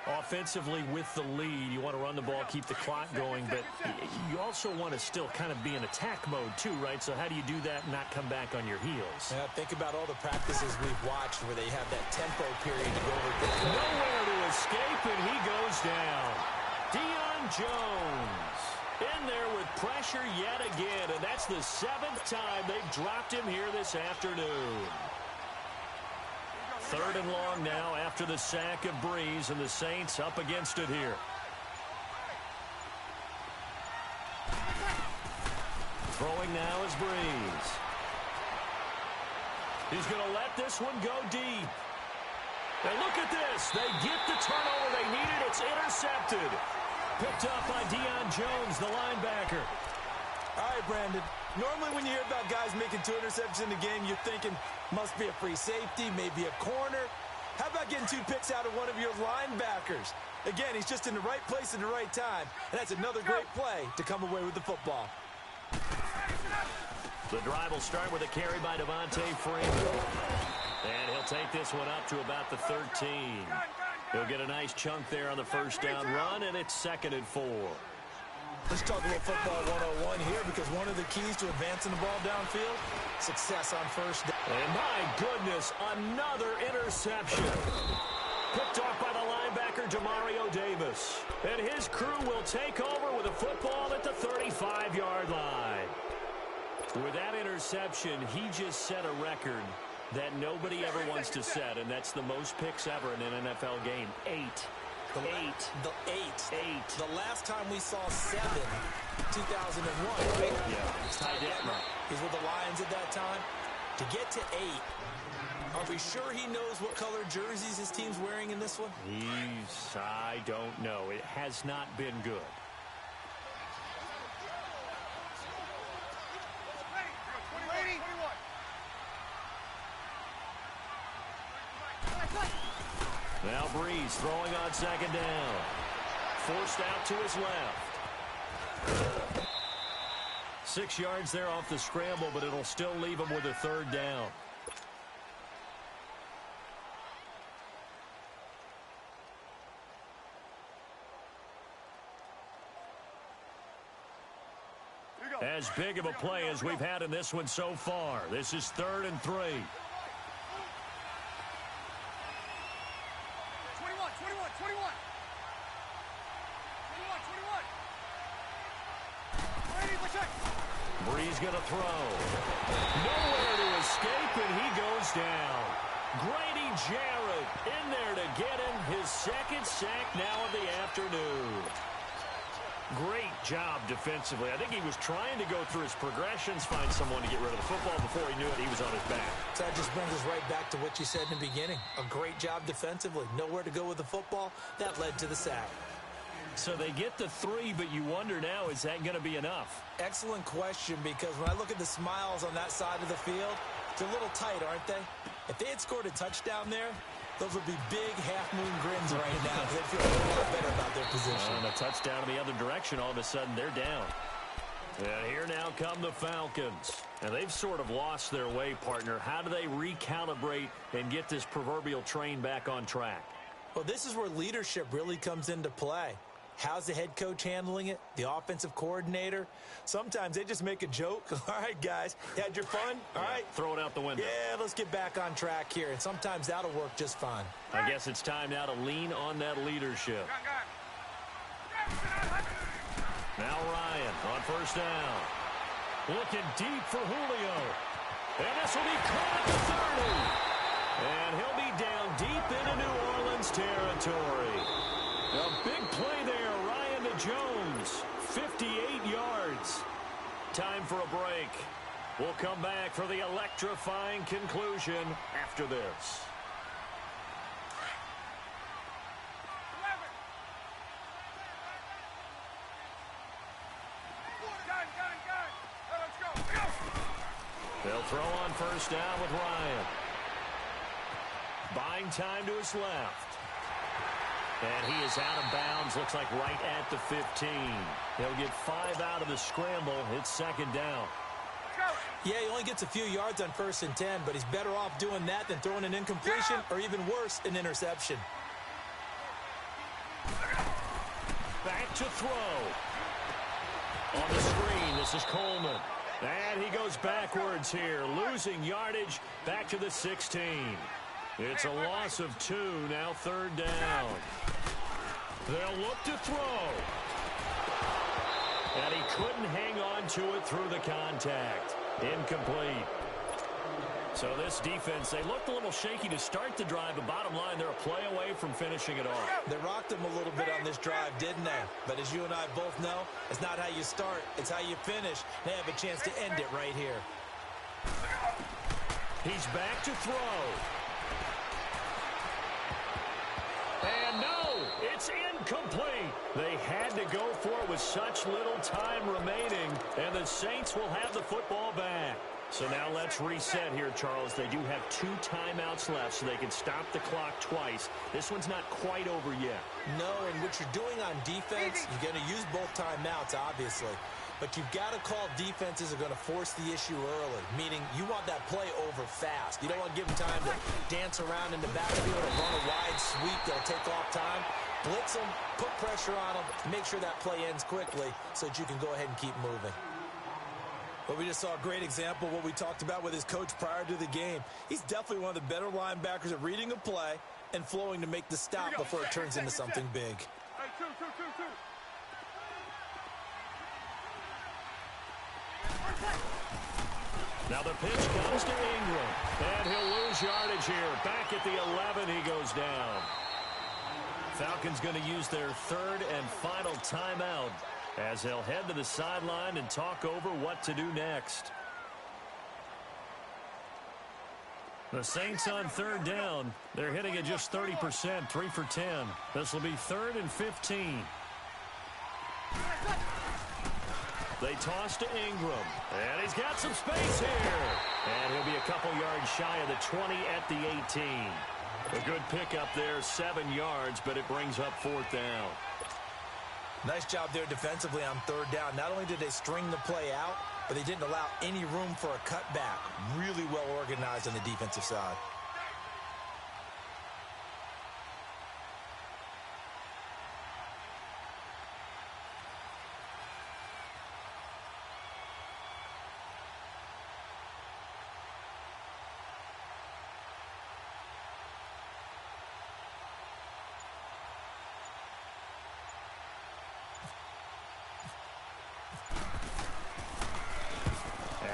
Offensively with the lead, you want to run the ball, keep the clock going, but you also want to still kind of be in attack mode too, right? So how do you do that and not come back on your heels? Yeah, think about all the practices we've watched where they have that tempo period to go over things. Nowhere to escape, and he goes down. Deion Jones in there with pressure yet again, and that's the 7th time they've dropped him here this afternoon. 3rd and long now after the sack of Breeze, and the Saints up against it here. Throwing now is Breeze. He's going to let this one go deep. And look at this. They get the turnover they needed. It's intercepted. Picked up by Deion Jones, the linebacker. All right, Brandon. Normally when you hear about guys making 2 interceptions in the game, you're thinking must be a free safety, maybe a corner. How about getting 2 picks out of one of your linebackers? Again, he's just in the right place at the right time. And that's another great play to come away with the football. The drive will start with a carry by Devontae Freeman. And he'll take this one up to about the 13. He'll get a nice chunk there on the first down run, and it's 2nd and 4. Let's talk a little football 101 here, because one of the keys to advancing the ball downfield, success on first down. And my goodness, another interception. Picked off by the linebacker, Demario Davis. And his crew will take over with a football at the 35-yard line. With that interception, he just set a record that nobody ever wants to set, and that's the most picks ever in an NFL game. 8. The 8. The last time we saw 7, 2001, right? Yeah, it's Ty Detmer. He's with the Lions at that time. To get to 8, are we sure he knows what color jerseys his team's wearing in this one? I don't know. It has not been good. Now Breeze throwing on 2nd down. Forced out to his left. 6 yards there off the scramble, but it'll still leave him with a 3rd down. As big of a play as we've had in this one so far. This is 3rd and 3. 21. Breeze going to throw. Nowhere to escape, and he goes down. Grady Jarrett in there to get him his 2nd sack now of the afternoon. Great job defensively. I think he was trying to go through his progressions, find someone to get rid of the football. Before he knew it, he was on his back. So that just brings us right back to what you said in the beginning. A great job defensively. Nowhere to go with the football. That led to the sack. So they get the 3, but you wonder now, is that going to be enough? Excellent question, because when I look at the smiles on that side of the field, they're a little tight, aren't they? If they had scored a touchdown there, those would be big half-moon grins right now, because they feel a lot better about their position. And a touchdown in the other direction, all of a sudden they're down. And here now come the Falcons. And they've sort of lost their way, partner. How do they recalibrate and get this proverbial train back on track? Well, this is where leadership really comes into play. How's the head coach handling it? The offensive coordinator? Sometimes they just make a joke. All right, guys, had your fun? All right. Throw it out the window. Yeah, let's get back on track here. And sometimes that'll work just fine. I guess it's time now to lean on that leadership. Now Ryan on first down. Looking deep for Julio. And this will be caught at the 30. And he'll be down deep into New Orleans territory. A big play there, Ryan to Jones, 58 yards. Time for a break. We'll come back for the electrifying conclusion after this. They'll throw on first down with Ryan. Buying time to his left. And he is out of bounds, looks like right at the 15. He'll get 5 out of the scramble. It's 2nd down. Yeah, he only gets a few yards on 1st and 10, but he's better off doing that than throwing an incompletion or even worse, an interception. Back to throw. On the screen, this is Coleman. And he goes backwards here, losing yardage back to the 16. It's a loss of 2, now 3rd down. They'll look to throw. And he couldn't hang on to it through the contact. Incomplete. So this defense, they looked a little shaky to start the drive, but bottom line, they're a play away from finishing it off. They rocked them a little bit on this drive, didn't they? But as you and I both know, it's not how you start, it's how you finish. They have a chance to end it right here. He's back to throw. And no, it's incomplete. They had to go for it with such little time remaining, and the Saints will have the football back. So now let's reset here, Charles. They do have 2 timeouts left, so they can stop the clock twice. This one's not quite over yet. No, and what you're doing on defense, you're going to use both timeouts, obviously. But you've got to call defenses are going to force the issue early, meaning you want that play over fast. You don't want to give them time to dance around in the backfield or run a wide sweep that'll take off time. Blitz them, put pressure on them, make sure that play ends quickly so that you can go ahead and keep moving. But we just saw a great example of what we talked about with his coach prior to the game. He's definitely one of the better linebackers at reading a play and flowing to make the stop before it turns into something big. Hey, two. Now the pitch comes to Ingram, and he'll lose yardage here. Back at the 11, he goes down. Falcons going to use their 3rd and final timeout as they'll head to the sideline and talk over what to do next. The Saints on 3rd down. They're hitting at just 30%, 3 for 10. This will be 3rd and 15. They toss to Ingram, and he's got some space here. And he'll be a couple yards shy of the 20 at the 18. A good pickup there, 7 yards, but it brings up 4th down. Nice job there defensively on 3rd down. Not only did they string the play out, but they didn't allow any room for a cutback. Really well organized on the defensive side.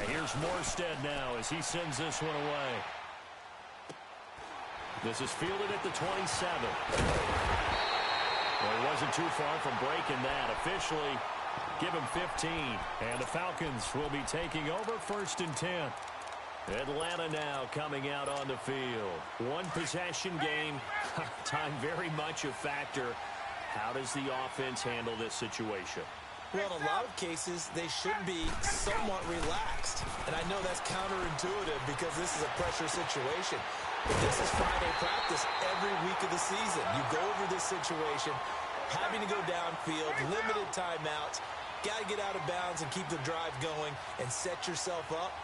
Here's Morstead now as he sends this one away. This is fielded at the 27. Well, he wasn't too far from breaking that. Officially, give him 15. And the Falcons will be taking over 1st and 10. Atlanta now coming out on the field. 1 possession game. Time very much a factor. How does the offense handle this situation? Well, in a lot of cases, they should be somewhat relaxed. And I know that's counterintuitive because this is a pressure situation. But this is Friday practice every week of the season. You go over this situation, having to go downfield, limited timeouts, got to get out of bounds and keep the drive going and set yourself up.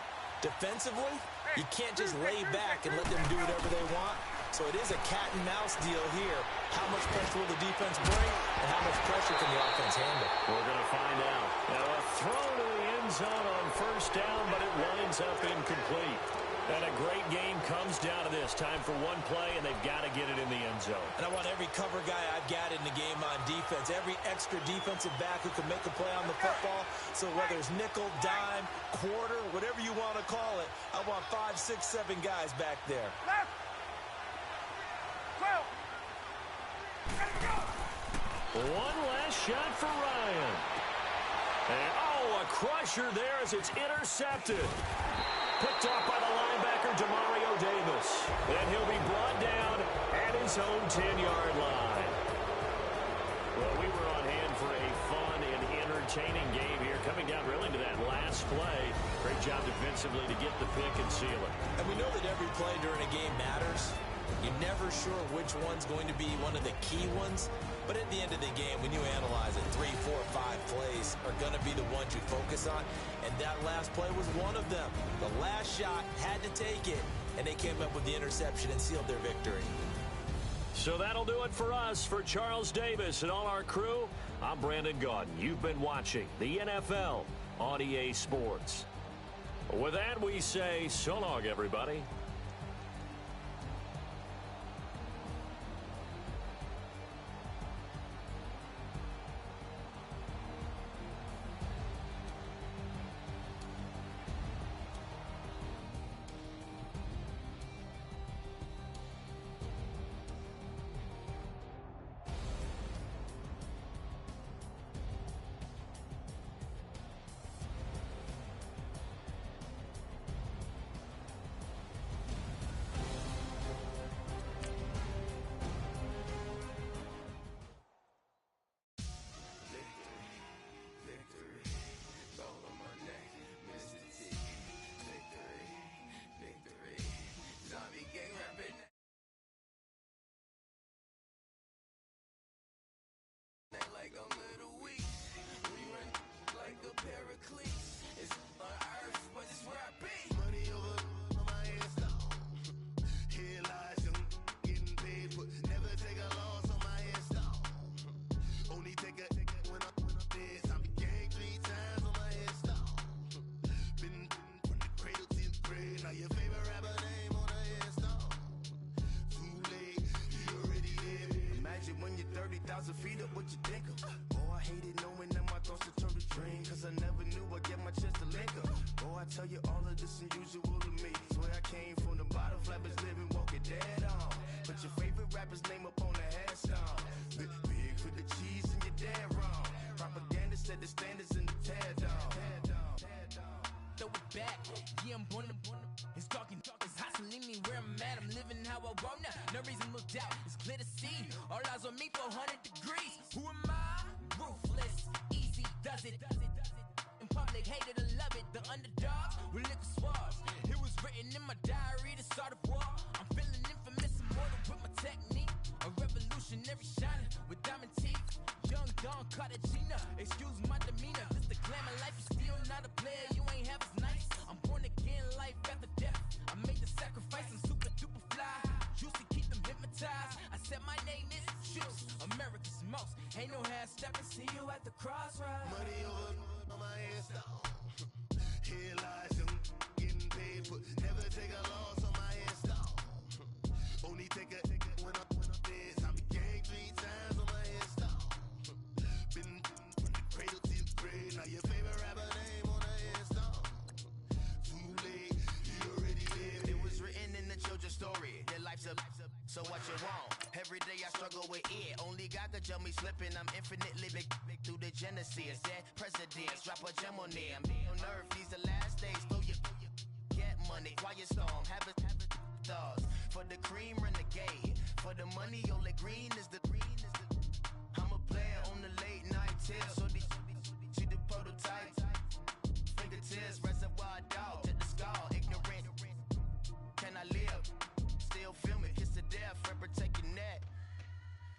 Defensively, you can't just lay back and let them do whatever they want. So it is a cat-and-mouse deal here. How much pressure will the defense bring, and how much pressure can the offense handle? We're going to find out. Now a throw to the end zone on 1st down, but it winds up incomplete. And a great game comes down to this. Time for 1 play, and they've got to get it in the end zone. And I want every cover guy I've got in the game on defense, every extra defensive back who can make a play on the football. So whether it's nickel, dime, quarter, whatever you want to call it, I want 5, 6, 7 guys back there. Left. 12. One last shot for Ryan. And, a crusher there as it's intercepted. Picked off by the linebacker, Demario Davis. And he'll be brought down at his own 10-yard line. Well, we were on hand for a fun and entertaining game here, coming down really to that last play. Great job defensively to get the pick and seal it. And we know that every play during a game matters. You're never sure which one's going to be one of the key ones. But at the end of the game, when you analyze it, 3, 4, 5 plays are going to be the ones you focus on. And that last play was one of them. The last shot had to take it, and they came up with the interception and sealed their victory. So that'll do it for us. For Charles Davis and all our crew, I'm Brandon Gaudin. You've been watching the NFL on EA Sports. With that, we say so long, everybody. you think of. Oh, I hated knowing that my thoughts had turned to dream, cause I never knew I'd get my chance to link up. Oh, I tell you all of this unusual to me. Swear I came from the bottom, flappers living, walking dead on. Put your favorite rapper's name up on the headstone. Big for the cheese and you're dead wrong. Propaganda said the standards in the tear down. Throw it back, yeah, I'm born to. It's talking, it's hustling me where I'm at. I'm living how I want now. No reason to doubt, it's clear to see. All eyes on me for 100 degrees. Who am I? Ruthless, easy does it. In public, hated or love it. The underdogs with liquor swabs. It was written in my diary to start a war. I'm feeling infamous, immortal with my technique. A revolutionary shining with diamond teeth. Young Don Cartagena, excuse my demeanor. This the glamour life, you still not a player. You ain't half as nice. I'm born again, life after death. I made the sacrifice, I'm super duper fly. Juicy, keep them hypnotized. I said my name is Juice, America's most. Ain't no half stepping, see you at the crossroads. Money over on my headstone. Here lies young, getting paid for. Never take a loss on my headstone. Only take a when I'm dead. I be gang 3 times on my headstone. Been from the cradle to the grave. Now your favorite rapper name on the headstone. Too late, you already lived. It was written in the children's story. Their life's a so what you want? Every day I struggle with it. Only God could tell me slipping. I'm infinitely big through the genesis. Dead presidents, drop a gem on them. On earth, these the last days. Throw your get money, quiet storm. Have a thoughts for the cream renegade. For the money, only green is the. I'm a player on the late night till. So see the prototype. Fingertips, reservoir dog to the skull. Ignorant. Can I live? Still film it, kiss to death, friend, protect your neck.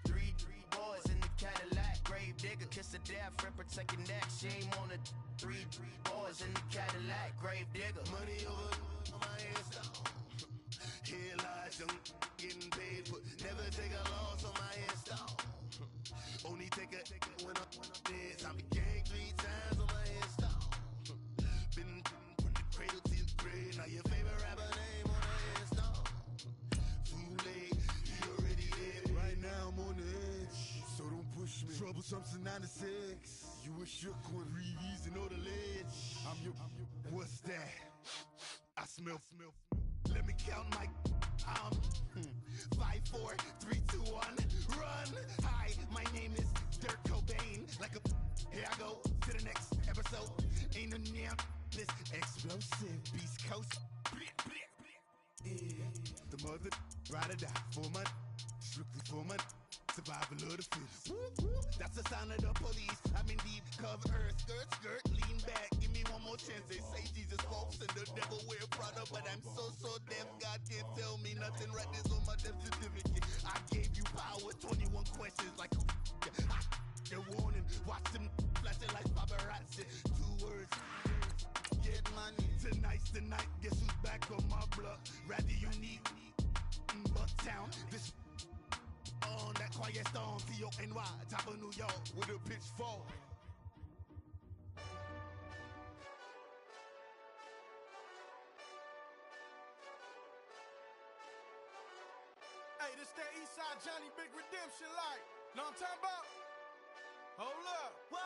Three boys in the Cadillac, grave digger, kiss to death, friend, protect your neck. Shame on the three boys in the Cadillac, grave digger. Money over on my headstone. Here lies young, getting paid for. Never take a loss on my headstone. Only take a when I'm dead. I be gang 3 times on my headstone. Been from the cradle to the grave. Now your favorite rapper name on the headstone. Too late, you already lived. Right now I'm on the edge, so don't push me. Troublesome to 96. You were shook when Reeves and all the ledge. I'm your. What's that? I smell. Let me count my. 5, 4, 3, 2, 1. Run. Hi, my name is Dirk Cobain. Like a. Here I go to the next episode. Ain't no damn this explosive Beast Coast. Yeah. The mother ride or die for money, strictly for money. Survival of the fittest. That's the sound of the police. I'm in deep cover earth. Skirt, lean back. Give me one more chance. They say Jesus walks and the devil wear Prada, but I'm so deaf. God can't tell me nothing. Right this on my death certificate. I gave you power. 21 questions like a warning. Watch them flashing like paparazzi. 2 words. Get money. Tonight's the night. Guess who's back on my block? Rather unique. Bucktown. This on that quiet storm, T-O-N-Y, top of New York, with a pitchfork. Hey, this that Eastside Johnny Big Redemption like. Know what I'm talking about? Hold up. Whoa.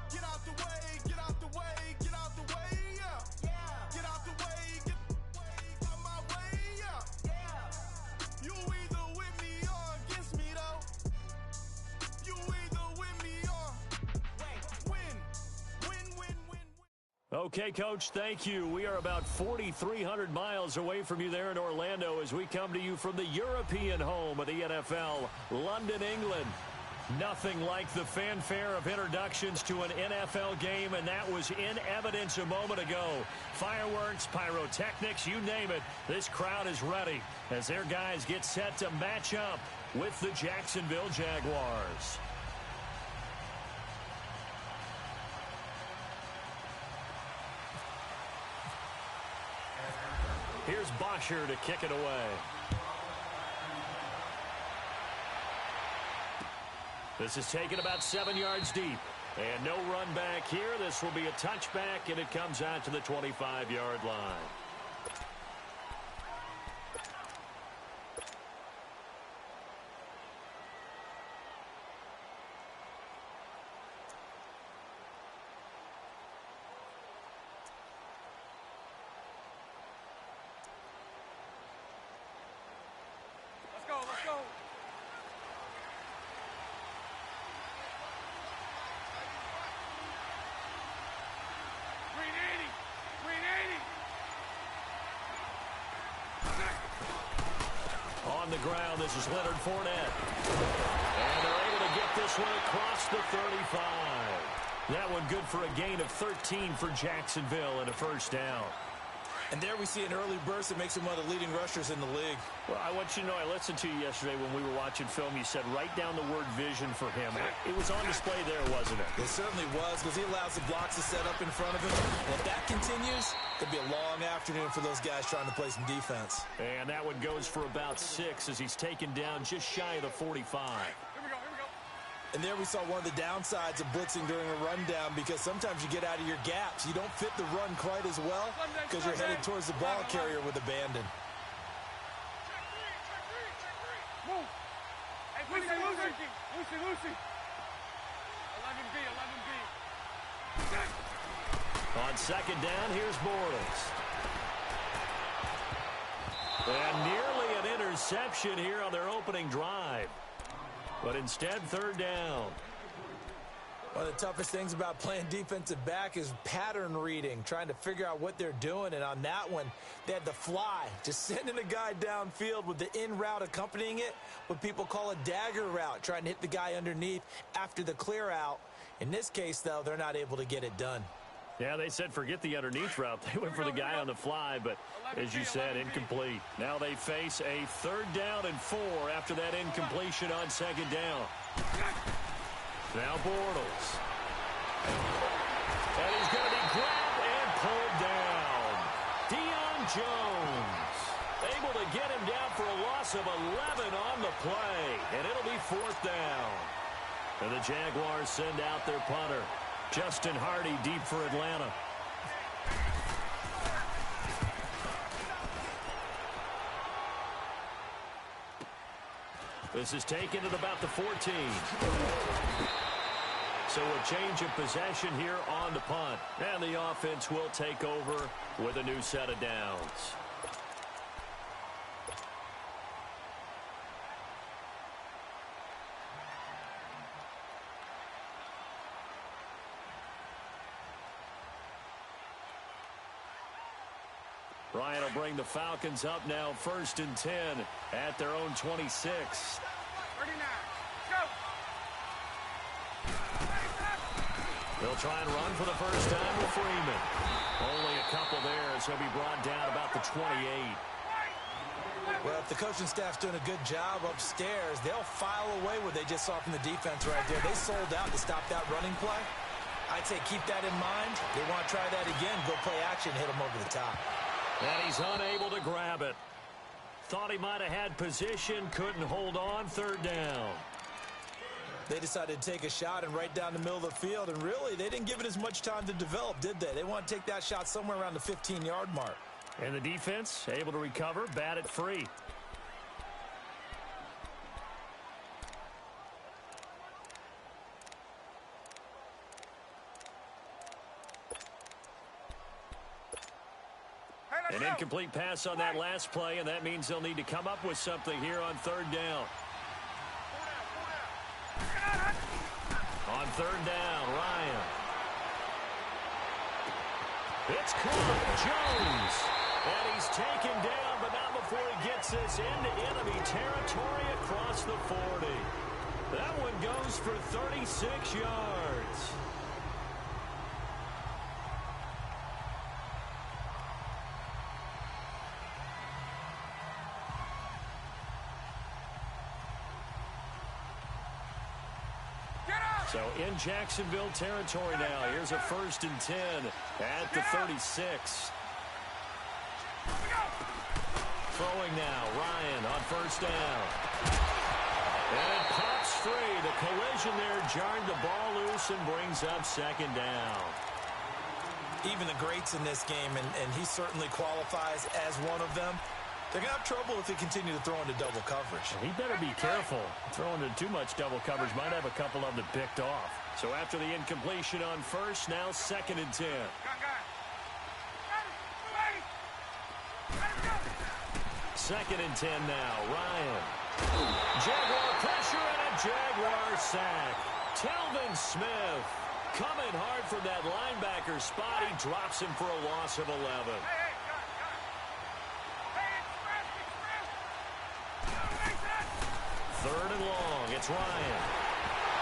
Get out the way, get out the way, get out the way, yeah. Get out the way, get out my way, yeah. You either with me or against me, though. You either with me or win. Okay, Coach, thank you. We are about 4,300 miles away from you there in Orlando as we come to you from the European home of the NFL, London, England. Nothing like the fanfare of introductions to an NFL game, and that was in evidence a moment ago. Fireworks, pyrotechnics, you name it. This crowd is ready as their guys get set to match up with the Jacksonville Jaguars. Here's Bosher to kick it away. This is taken about 7 yards deep. And no run back here. This will be a touchback, and it comes out to the 25-yard line. on the ground. This is Leonard Fournette. And they're able to get this one across the 35. That one good for a gain of 13 for Jacksonville and a first down. And there we see an early burst that makes him one of the leading rushers in the league. Well, I want you to know, I listened to you yesterday when we were watching film. You said write down the word vision for him. It was on display there, wasn't it? It certainly was, because he allows the blocks to set up in front of him. And if that continues, it could be a long afternoon for those guys trying to play some defense. And that one goes for about 6 as he's taken down just shy of the 45. And there we saw one of the downsides of blitzing during a rundown, because sometimes you get out of your gaps. You don't fit the run quite as well because you're headed towards the ball carrier with abandon. Lucy. 11B. On second down, here's Bortles. And nearly an interception here on their opening drive. But instead, third down. One of the toughest things about playing defensive back is pattern reading, trying to figure out what they're doing. And on that one, they had the fly, just sending a guy downfield with the in route accompanying it, what people call a dagger route, trying to hit the guy underneath after the clear out. In this case, though, they're not able to get it done. Yeah, they said forget the underneath route. They went for the guy on the fly, but as you said, incomplete. Now they face a third down and 4 after that incompletion on second down. Now Bortles. And he's going to be grabbed and pulled down. Deion Jones able to get him down for a loss of 11 on the play, and it'll be fourth down. And the Jaguars send out their punter. Justin Hardy deep for Atlanta. This is taken at about the 14. So a change of possession here on the punt. And the offense will take over with a new set of downs. Ryan will bring the Falcons up now, 1st and 10 at their own 26. 39. Go. They'll try and run for the first time with Freeman. Only a couple there as he'll be brought down about the 28. Well, if the coaching staff's doing a good job upstairs, they'll file away what they just saw from the defense right there. They sold out to stop that running play. I'd say keep that in mind. They want to try that again, go play action, hit them over the top. And he's unable to grab it. Thought he might have had position, couldn't hold on, third down. They decided to take a shot and right down the middle of the field, and really, they didn't give it as much time to develop, did they? They want to take that shot somewhere around the 15-yard mark. And the defense able to recover, bat it free. An incomplete pass on that last play, and that means they'll need to come up with something here on third down. On third down, Ryan. It's caught, Jones. And he's taken down, but not before he gets this into enemy territory across the 40. That one goes for 36 yards. So in Jacksonville territory now. Here's a 1st and 10 at the 36. Throwing now, Ryan on 1st down. And it pops free. The collision there jarred the ball loose and brings up 2nd down. Even the greats in this game, and he certainly qualifies as one of them, they're going to have trouble if they continue to throw into double coverage. He better be careful. Throwing into too much double coverage might have a couple of them picked off. So after the incompletion on 1st, now 2nd and 10. 2nd and 10 now. Ryan. Jaguar pressure and a Jaguar sack. Telvin Smith coming hard from that linebacker spot. He drops him for a loss of 11. Third and long. It's Ryan.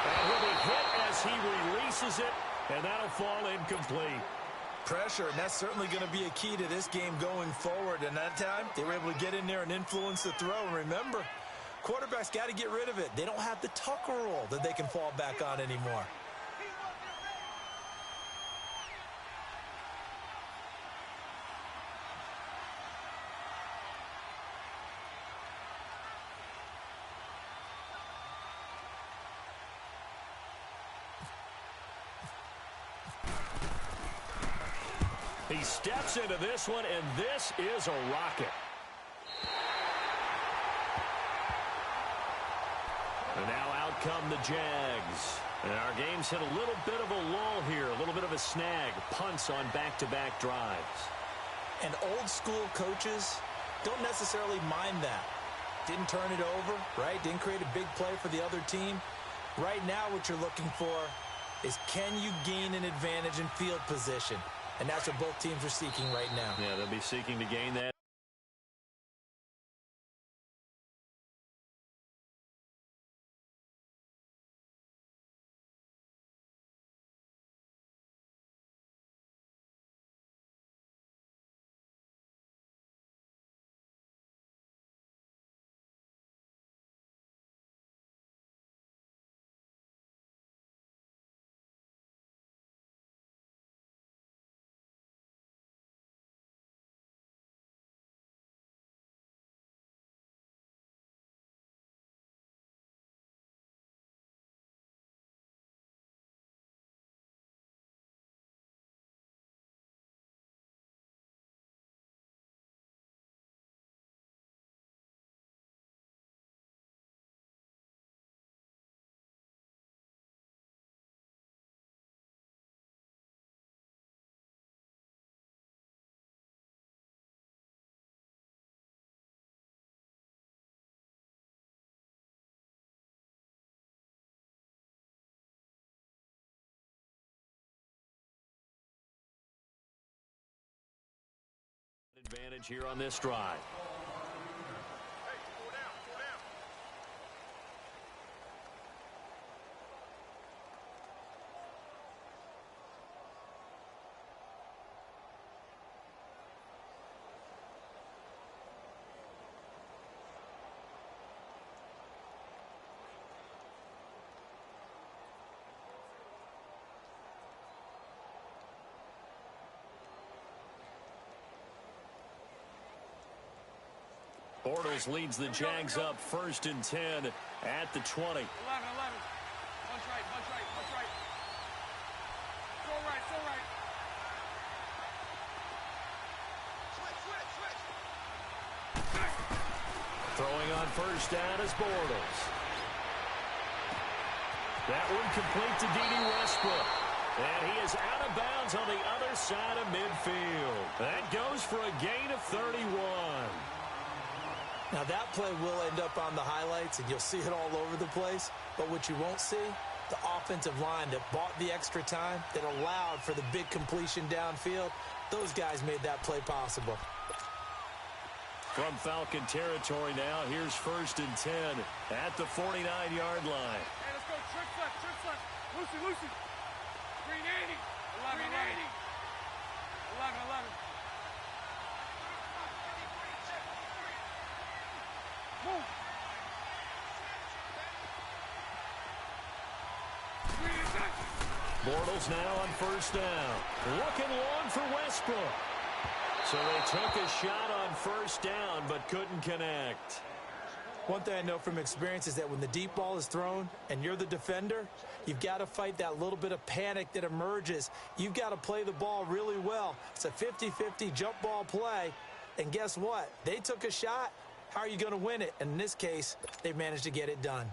And he'll be hit as he releases it, and that'll fall incomplete. Pressure, and that's certainly going to be a key to this game going forward. And that time, they were able to get in there and influence the throw. And remember, quarterbacks got to get rid of it. They don't have the tucker roll that they can fall back on anymore. He steps into this one, and this is a rocket. And now out come the Jags. And our game's hit a little bit of a lull here, a little bit of a snag. Punts on back-to-back drives. And old-school coaches don't necessarily mind that. Didn't turn it over, right? Didn't create a big play for the other team. Right now what you're looking for is, can you gain an advantage in field position? And that's what both teams are seeking right now. Yeah, they'll be seeking to gain that. Advantage here on this drive. Bortles leads the Jags up 1st and 10 at the 20. 11. Bunch right. So right. Switch. Throwing on 1st down is Bortles. That one complete to D.D. Westbrook. And he is out of bounds on the other side of midfield. That goes for a gain of 31. Now that play will end up on the highlights, and you'll see it all over the place. But what you won't see, the offensive line that bought the extra time, that allowed for the big completion downfield, those guys made that play possible. From Falcon territory now, here's 1st and 10 at the 49-yard line. Hey, let's go. Trick left. Lucy. Green 80. 11. 11. Move. Bortles now on 1st down. Looking long for Westbrook. So they took a shot on 1st down, but couldn't connect. One thing I know from experience is that when the deep ball is thrown and you're the defender, you've got to fight that little bit of panic that emerges. You've got to play the ball really well. It's a 50-50 jump ball play. And guess what? They took a shot. How are you going to win it? And in this case, they managed to get it done.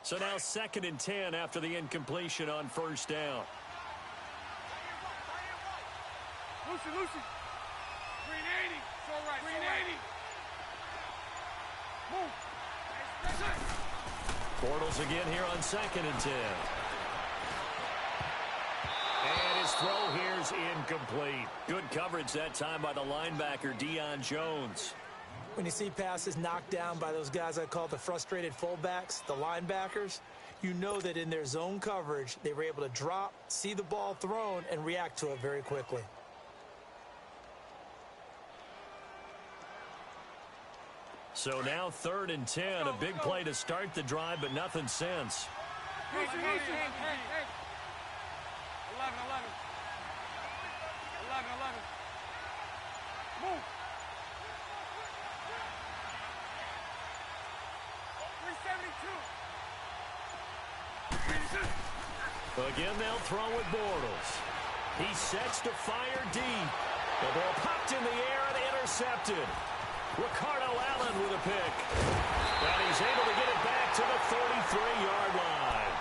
So now 2nd and 10 after the incompletion on 1st down. Lucy. Green 80. So right. Green 80. Move. Bortles again here on 2nd and 10. And his throw here's incomplete. Good coverage that time by the linebacker, Deion Jones. When you see passes knocked down by those guys I call the frustrated fullbacks, the linebackers, you know that in their zone coverage, they were able to drop, see the ball thrown, and react to it very quickly. So now 3rd and 10, a big play to start the drive, but nothing since. Hey. 11. 11. Move. 372. Again, they'll throw with Bortles. He sets to fire deep. The ball popped in the air and intercepted. Ricardo Allen with a pick. And he's able to get it back to the 33-yard line.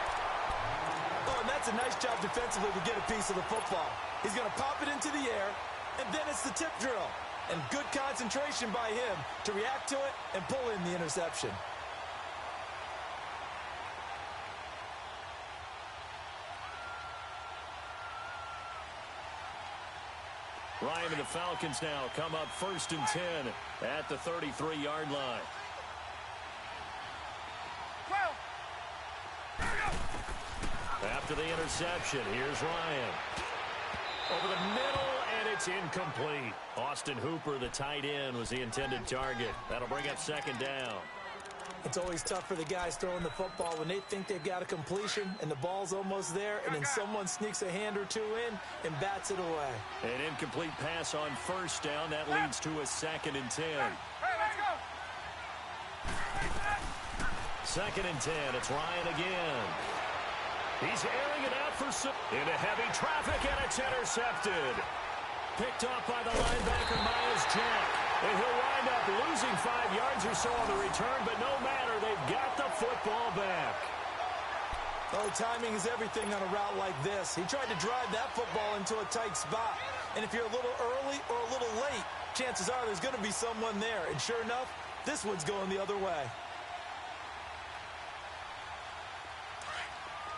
Oh, and that's a nice job defensively to get a piece of the football. He's going to pop it into the air, and then it's the tip drill. And good concentration by him to react to it and pull in the interception. Ryan and the Falcons now come up 1st and 10 at the 33-yard line. After the interception, here's Ryan. Over the middle, and it's incomplete. Austin Hooper, the tight end, was the intended target. That'll bring up 2nd down. It's always tough for the guys throwing the football when they think they've got a completion and the ball's almost there, and then someone sneaks a hand or two in and bats it away. An incomplete pass on 1st down. That leads to a 2nd and 10. Hey, let's go. 2nd and 10. It's Ryan again. He's airing it out for some. Into heavy traffic, and it's intercepted. Picked off by the linebacker, Miles Jack. And he'll wind up losing 5 yards or so on the return, but no matter, they've got the football back. Oh, timing is everything on a route like this. He tried to drive that football into a tight spot. And if you're a little early or a little late, chances are there's going to be someone there. And sure enough, this one's going the other way.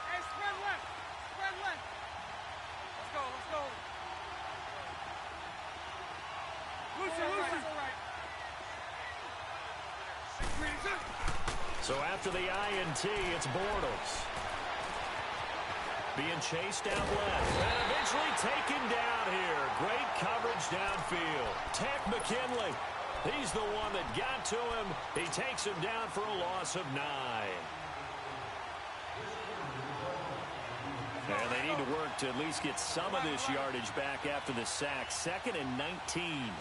Hey, spread left. Spread left. Let's go. Loosen. So after the INT, it's Bortles. Being chased out left. And eventually taken down here. Great coverage downfield. Tank McKinley. He's the one that got to him. He takes him down for a loss of 9. And they need to work to at least get some of this yardage back after the sack. 2nd and 19.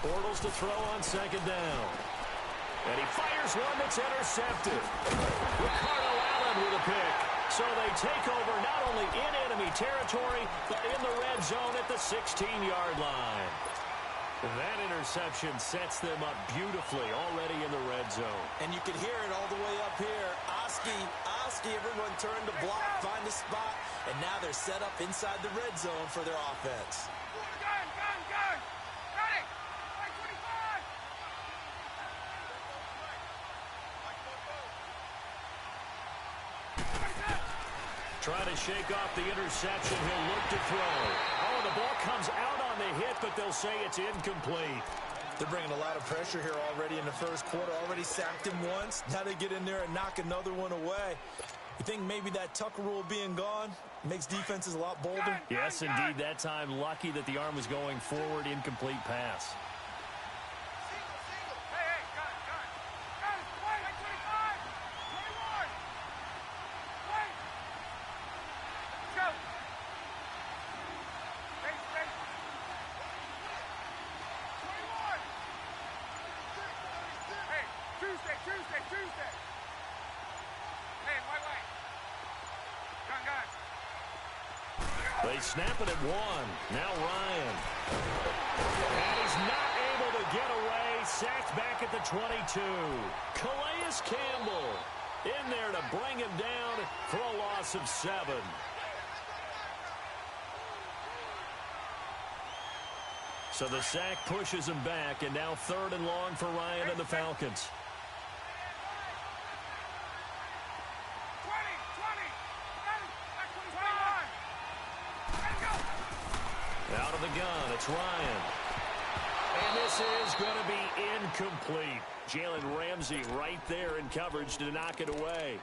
Bortles to throw on 2nd down. And he fires one that's intercepted. Ricardo Allen with a pick. So they take over not only in enemy territory, but in the red zone at the 16-yard line. That interception sets them up beautifully already in the red zone. And you can hear it all the way up here. Oski, everyone turned to block, find a spot, and now they're set up inside the red zone for their offense. Gun. Ready. 25. Trying to shake off the interception. He'll look to throw. Oh, the ball comes out on the hit, but they'll say it's incomplete. They're bringing a lot of pressure here already in the first quarter. Already sacked him once. Now they get in there and knock another one away. You think maybe that Tucker rule being gone makes defenses a lot bolder? Yes, indeed. That time, lucky that the arm was going forward. Incomplete pass. Tuesday. Hey, white. Gun. They snap it at 1. Now Ryan. And he's not able to get away. Sacked back at the 22. Calais Campbell in there to bring him down for a loss of 7. So the sack pushes him back, and now 3rd and long for Ryan and the Falcons. 20. the gun, it's Ryan. And this is going to be incomplete. Jalen Ramsey right there in coverage to knock it away.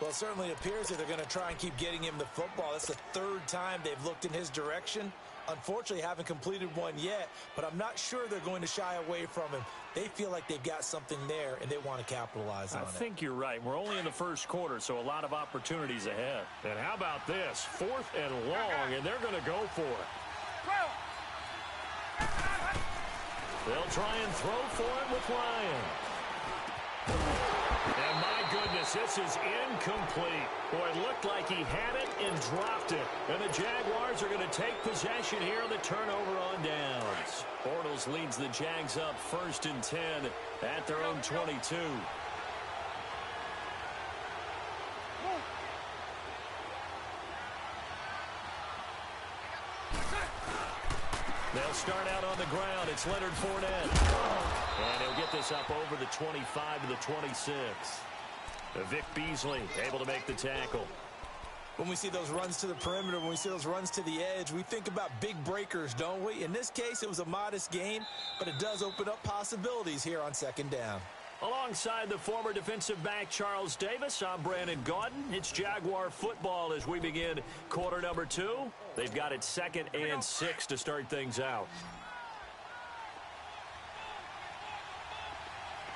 Well, it certainly appears that they're going to try and keep getting him the football. That's the third time they've looked in his direction. Unfortunately, haven't completed one yet, but I'm not sure they're going to shy away from him. They feel like they've got something there, and they want to capitalize on it. I think you're right. We're only in the first quarter, so a lot of opportunities ahead. And how about this? 4th and long, and they're going to go for it. They'll try and throw for it with Ryan. And my goodness, this is incomplete. Boy, it looked like he had it and dropped it. And the Jaguars are going to take possession here on the turnover on downs. Bortles leads the Jags up 1st and 10 at their own 22. They'll start out on the ground. It's Leonard Fournette. And he'll get this up over the 25 to the 26. Vic Beasley able to make the tackle. When we see those runs to the perimeter, when we see those runs to the edge, we think about big breakers, don't we? In this case, it was a modest gain, but it does open up possibilities here on 2nd down. Alongside the former defensive back Charles Davis, I'm Brandon Gaudin. It's Jaguar football as we begin quarter number 2. They've got it 2nd and 6 to start things out.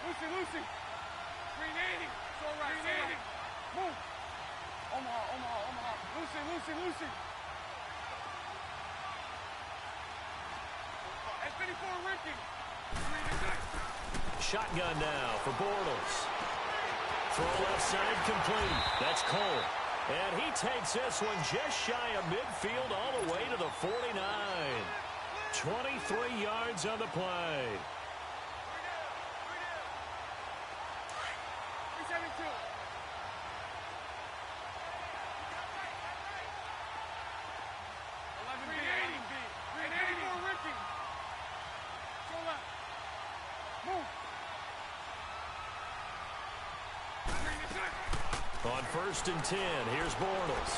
Lucy. 380. It's all right. 380. Move. Omaha. Lucy. S54 Ricky. Shotgun now for Bortles. Throw left side complete. That's Cole. And he takes this one just shy of midfield all the way to the 49. 23 yards on the play. 372. On 1st and 10, here's Bortles.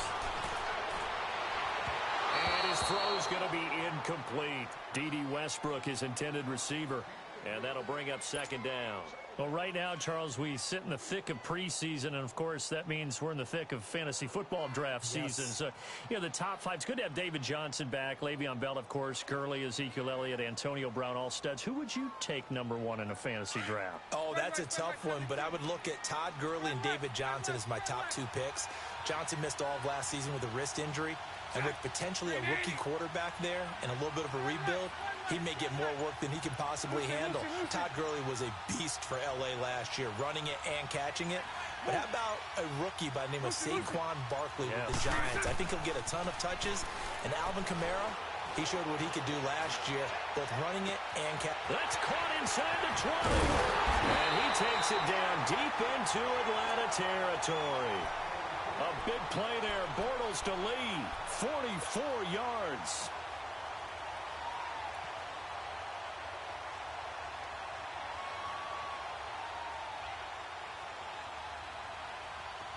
And his throw's going to be incomplete. D.D. Westbrook, his intended receiver. And that'll bring up 2nd down. Well, right now, Charles, we sit in the thick of preseason, and, of course, that means we're in the thick of fantasy football draft season. So, the top 5, it's good to have David Johnson back, Le'Veon Bell, of course, Gurley, Ezekiel Elliott, Antonio Brown, all studs. Who would you take number 1 in a fantasy draft? Oh, that's a tough one, but I would look at Todd Gurley and David Johnson as my top 2 picks. Johnson missed all of last season with a wrist injury, and with potentially a rookie quarterback there and a little bit of a rebuild, he may get more work than he can possibly handle. Todd Gurley was a beast for L.A. last year, running it and catching it. But how about a rookie by the name of Saquon Barkley with the Giants? I think he'll get a ton of touches. And Alvin Kamara, he showed what he could do last year, both running it and catching it. That's caught inside the 20. And he takes it down deep into Atlanta territory. A big play there. Bortles to lead. 44 yards.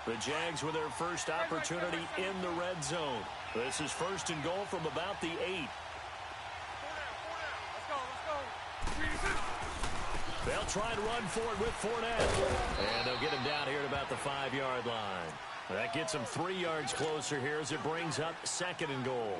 The Jags with their first opportunity in the red zone. This is 1st and goal from about the 8. Let's go. They'll try and run for it with Fournette. And they'll get him down here at about the 5-yard line. That gets him 3 yards closer here as it brings up 2nd and goal.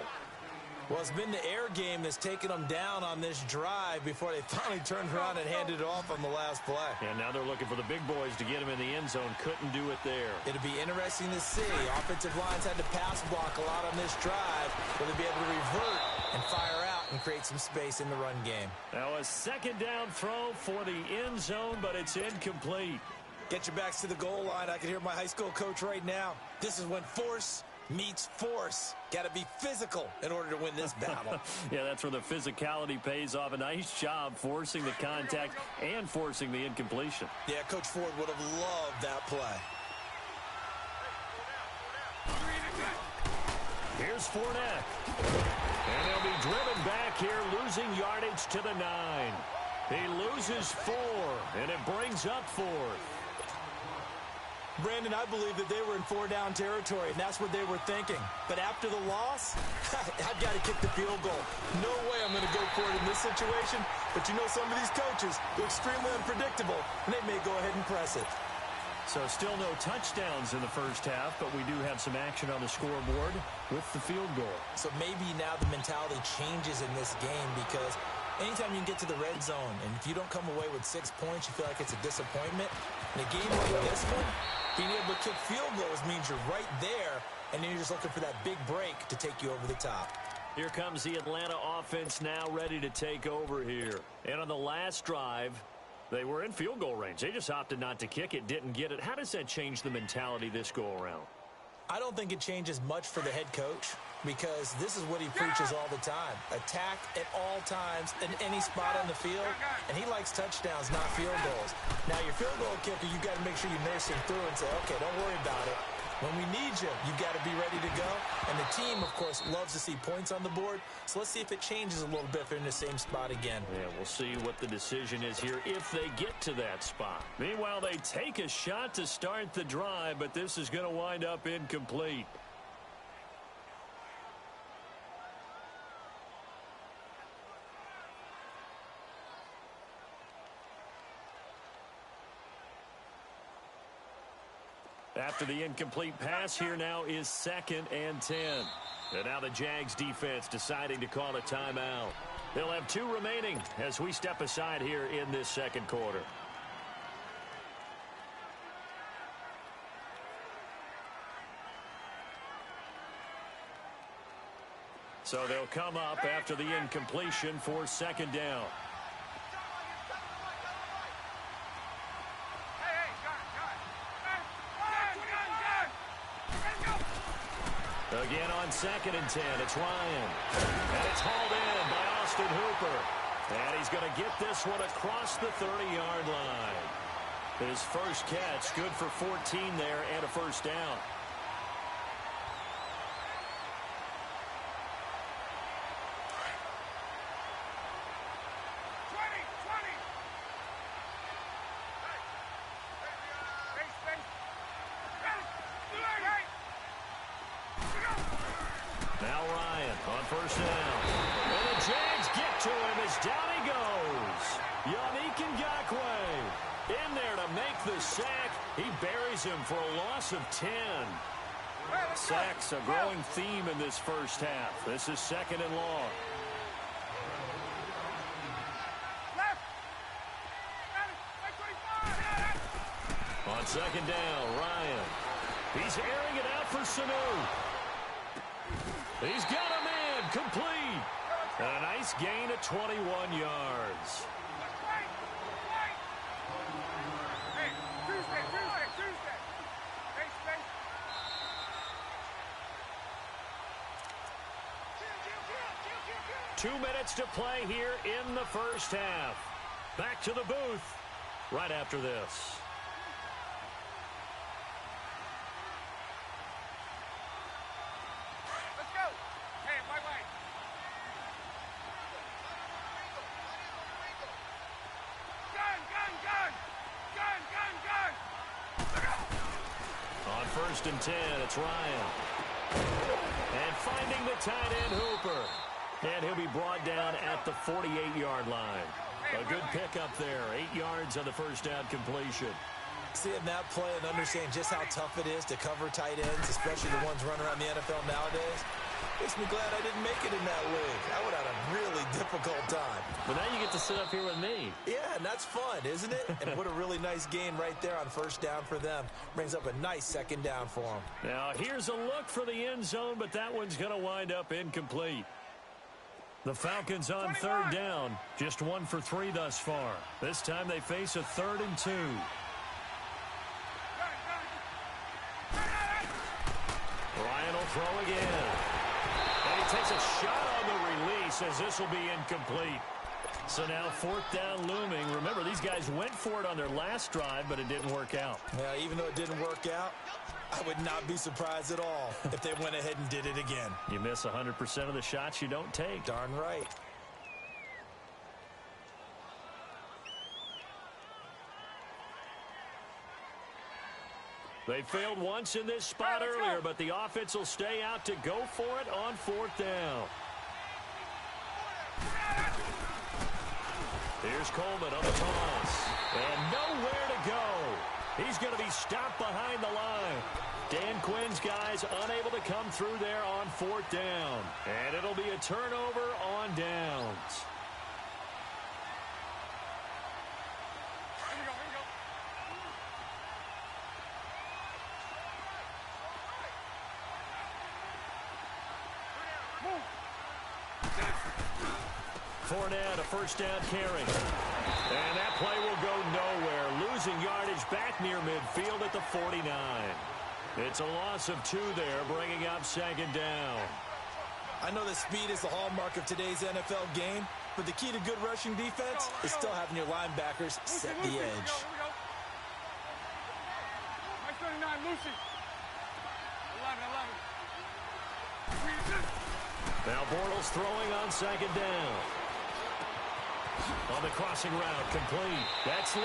Well, it's been the air game that's taken them down on this drive before they finally turned around and handed it off on the last play. And now they're looking for the big boys to get him in the end zone. Couldn't do it there. It'll be interesting to see. Offensive lines had to pass block a lot on this drive. Will they be able to revert and fire out and create some space in the run game? Now a 2nd down throw for the end zone, but it's incomplete. Get your backs to the goal line. I can hear my high school coach right now. This is when force meets force. Got to be physical in order to win this battle. Yeah, that's where the physicality pays off. A nice job forcing the contact and forcing the incompletion. Yeah, Coach Ford would have loved that play. Here's Fournette. And they'll be driven back here, losing yardage to the 9. He loses 4, and it brings up 4th. Brandon, I believe that they were in 4-down territory, and that's what they were thinking. But after the loss, I've got to kick the field goal. No way I'm going to go for it in this situation. But you know, some of these coaches are extremely unpredictable, and they may go ahead and press it. So still no touchdowns in the first half, but we do have some action on the scoreboard with the field goal. So maybe now the mentality changes in this game, because anytime you can get to the red zone, and if you don't come away with 6 points, you feel like it's a disappointment. In a game like this one, being able to kick field goals means you're right there, and then you're just looking for that big break to take you over the top. Here comes the Atlanta offense now ready to take over here. And on the last drive, they were in field goal range. They just opted not to kick it, didn't get it. How does that change the mentality this go-around? I don't think it changes much for the head coach, because this is what he preaches all the time. Attack at all times in any spot on the field, and he likes touchdowns, not field goals. Now, your field goal kicker, you've got to make sure you nurse him through and say, okay, don't worry about it. When we need you, you've got to be ready to go. And the team, of course, loves to see points on the board. So let's see if it changes a little bit if they're in the same spot again. Yeah, we'll see what the decision is here if they get to that spot. Meanwhile, they take a shot to start the drive, but this is going to wind up incomplete. After the incomplete pass, here now is 2nd and 10. And now the Jags defense deciding to call a timeout. They'll have 2 remaining as we step aside here in this second quarter. So they'll come up after the incompletion for 2nd down. Again on 2nd and 10, it's Ryan. And it's hauled in by Austin Hooper. And he's going to get this one across the 30-yard line. His first catch, good for 14 there and a first down. Now Ryan on first down. And the Jags get to him as down he goes. Yannick Ngakoue in there to make the sack. He buries him for a loss of 10. Sacks a growing theme in this first half. This is 2nd and long. On 2nd down, Ryan. He's airing it out for XSUU. He's got a man, complete. And a nice gain of 21 yards. Two minutes to play here in the first half. Back to the booth right after this. On 1st and 10, it's Ryan. And finding the tight end, Hooper. And he'll be brought down at the 48-yard line. A good pickup there. 8 yards on the first down completion. Seeing that play and understanding just how tough it is to cover tight ends, especially the ones running around the NFL nowadays, makes me glad I didn't make it in that league. I would have had a really difficult time. But now you get to sit up here with me. Yeah, and that's fun, isn't it? And what a really nice gain right there on first down for them. Brings up a nice 2nd down for them. Now here's a look for the end zone, but that one's going to wind up incomplete. The Falcons on 3rd down. Just 1 for 3 thus far. This time they face a 3rd and 2. Ryan will throw again. And he takes a shot on the release as this will be incomplete. So now 4th down looming. Remember, these guys went for it on their last drive, but it didn't work out. Yeah, even though it didn't work out, I would not be surprised at all if they went ahead and did it again. You miss 100% of the shots you don't take. Darn right. They failed once in this spot earlier, but the offense will stay out to go for it on 4th down. Here's Coleman on the toss. And nowhere to go. He's going to be stopped behind the line. Dan Quinn's guys unable to come through there on 4th down. And it'll be a turnover on downs. Fournette, a first down carry. And that play will go nowhere. Losing yardage back near midfield at the 49. It's a loss of 2 there, bringing up 2nd down. I know that speed is the hallmark of today's NFL game, but the key to good rushing defense is still having your linebackers set the edge. Nice 39, Lucy. 11. Now Bortles throwing on 2nd down. On the crossing route, complete. That's Lee.